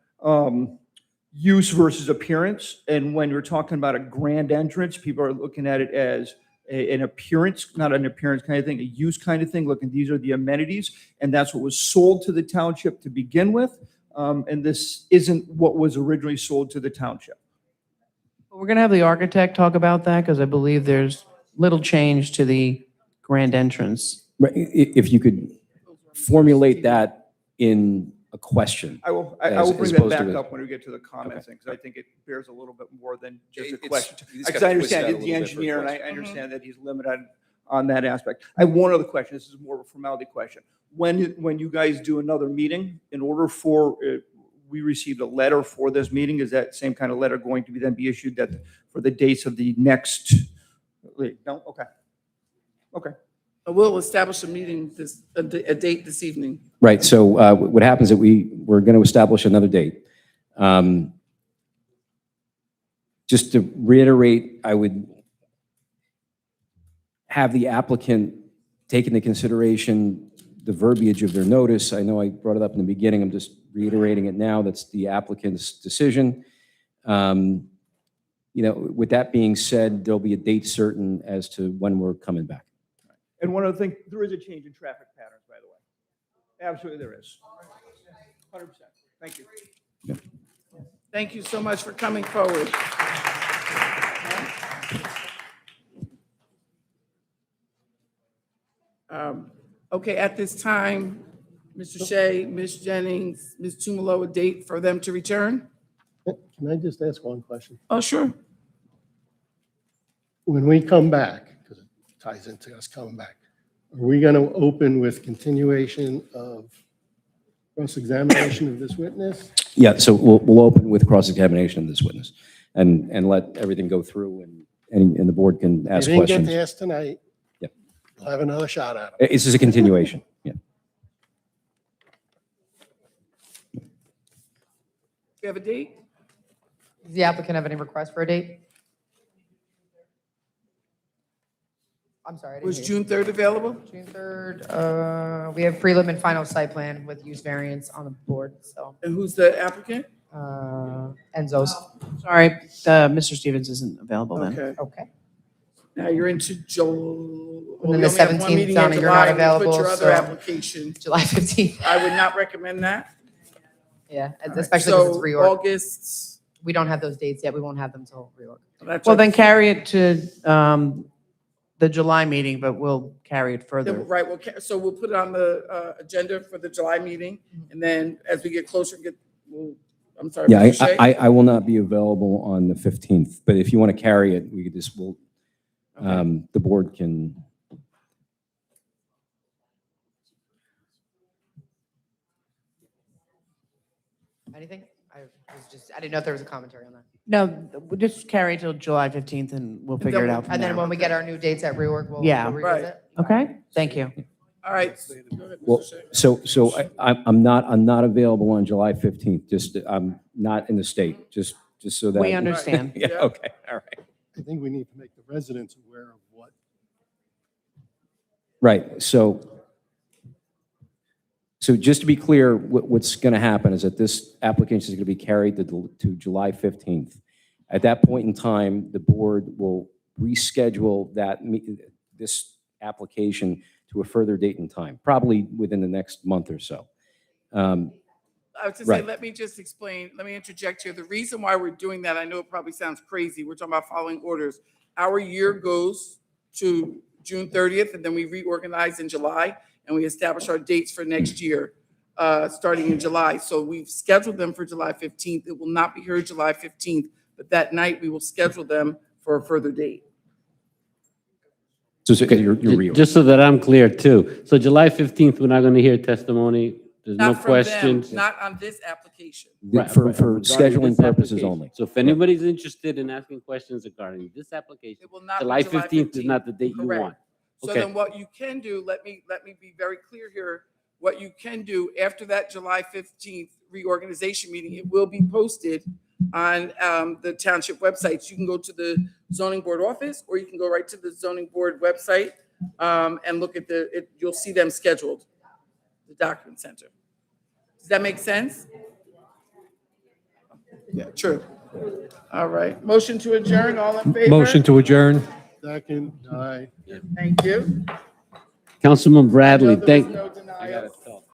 use versus appearance, and when you're talking about a grand entrance, people are looking at it as an appearance, not an appearance kind of thing, a use kind of thing. Looking, these are the amenities, and that's what was sold to the township to begin with. And this isn't what was originally sold to the township. We're going to have the architect talk about that because I believe there's little change to the grand entrance. Right, if you could formulate that in a question. I will as bring that opposed to back a- up when we get to the comments thing, because I think it bears a little bit more than just a It's- question. you just Because gotta I twist that a understand little the bit for a engineer, and I question. understand that he's limited on that aspect. I have one other question. This is more of a formality question. When you guys do another meeting, in order for, we received a letter for this meeting, is that same kind of letter going to be then be issued that for the dates of the next? No? Okay. Okay. We'll establish a meeting, a date this evening. Right, so what happens is we're going to establish another date. Just to reiterate, I would have the applicant take into consideration the verbiage of their notice. I know I brought it up in the beginning, I'm just reiterating it now, that's the applicant's decision. With that being said, there'll be a date certain as to when we're coming back. And one other thing, there is a change in traffic patterns, by the way. Absolutely there is. 100%. Thank you. Thank you so much for coming forward. Okay, at this time, Mr. Shea, Ms. Jennings, Ms. Tumalo, a date for them to return? Can I just ask one question? Oh, sure. When we come back, because it ties into us coming back, are we going to open with continuation of cross-examination of this witness. Yeah, so we'll open with cross-examination of this witness and let everything go through and the board can ask You didn't questions. get to ask tonight. Yep. You'll have another shot at it. It's just a continuation, yeah. We have a date? Does the applicant have any requests for a date? I'm sorry. I didn't Was hear you. June 3rd available? June 3rd, we have prelim and final site plan with use variance on the board, so. And who's the applicant? Enzo's. Sorry, Mr. Stevens isn't available then. Okay. Okay. Now you're into July. And then the 17th, Donna, you're not available, Put your other so- application. July 15th. I would not recommend that. Yeah, All right, especially because it's so reorg. August. We don't have those dates yet. We won't have them till reorg. That's Well, okay. then carry it to the July meeting, but we'll carry it Then, further. right, so we'll put it on the agenda for the July meeting, and then as we get closer, I'm sorry. Yeah, Mr. Shea? I will not be available on the 15th, but if you want to carry it, we could just, the board can. Anything? I didn't know if there was a commentary on that. No, we'll just carry it till July 15th and we'll figure it out from And then there. when we get our new dates at reorg, we'll Yeah. we'll Right. revisit. Okay, thank you. All right. Go ahead, Well, Mr. Shea. I'm not available on July 15th, just, I'm not in the state, just so that. We understand. Yeah, Yeah. okay, all right. I think we need to make the residents aware of what. Right, so just to be clear, what's going to happen is that this application is going to be carried to July 15th. At that point in time, the board will reschedule this application to a further date and time, probably within the next month or so. I was to say, Right. let me just explain, let me interject here. The reason why we're doing that, I know it probably sounds crazy. We're talking about following orders. Our year goes to June 30th, and then we reorganize in July, and we establish our dates for next year, starting in July. So we've scheduled them for July 15th. It will not be here July 15th, but that night we will schedule them for a further date. So you're reorg. Just so that I'm clear too. So July 15th, we're not going to hear testimony. There's no Not from them, questions. not on this application. Right, For right, regarding scheduling this purposes application. only. So if anybody's interested in asking questions regarding this application, It will not be July 15th is not the date you Correct. want. So Okay. then what you can do, let me be very clear here. What you can do after that July 15th reorganization meeting, it will be posted on the township websites. You can go to the zoning board office, or you can go right to the zoning board website and look at you'll see them scheduled, the document center. Does that make sense? Yeah, true. All right. Motion to adjourn, all in favor? Motion to adjourn. Second, aye. Thank you. Councilman Bradley, I know there was thank, no denials.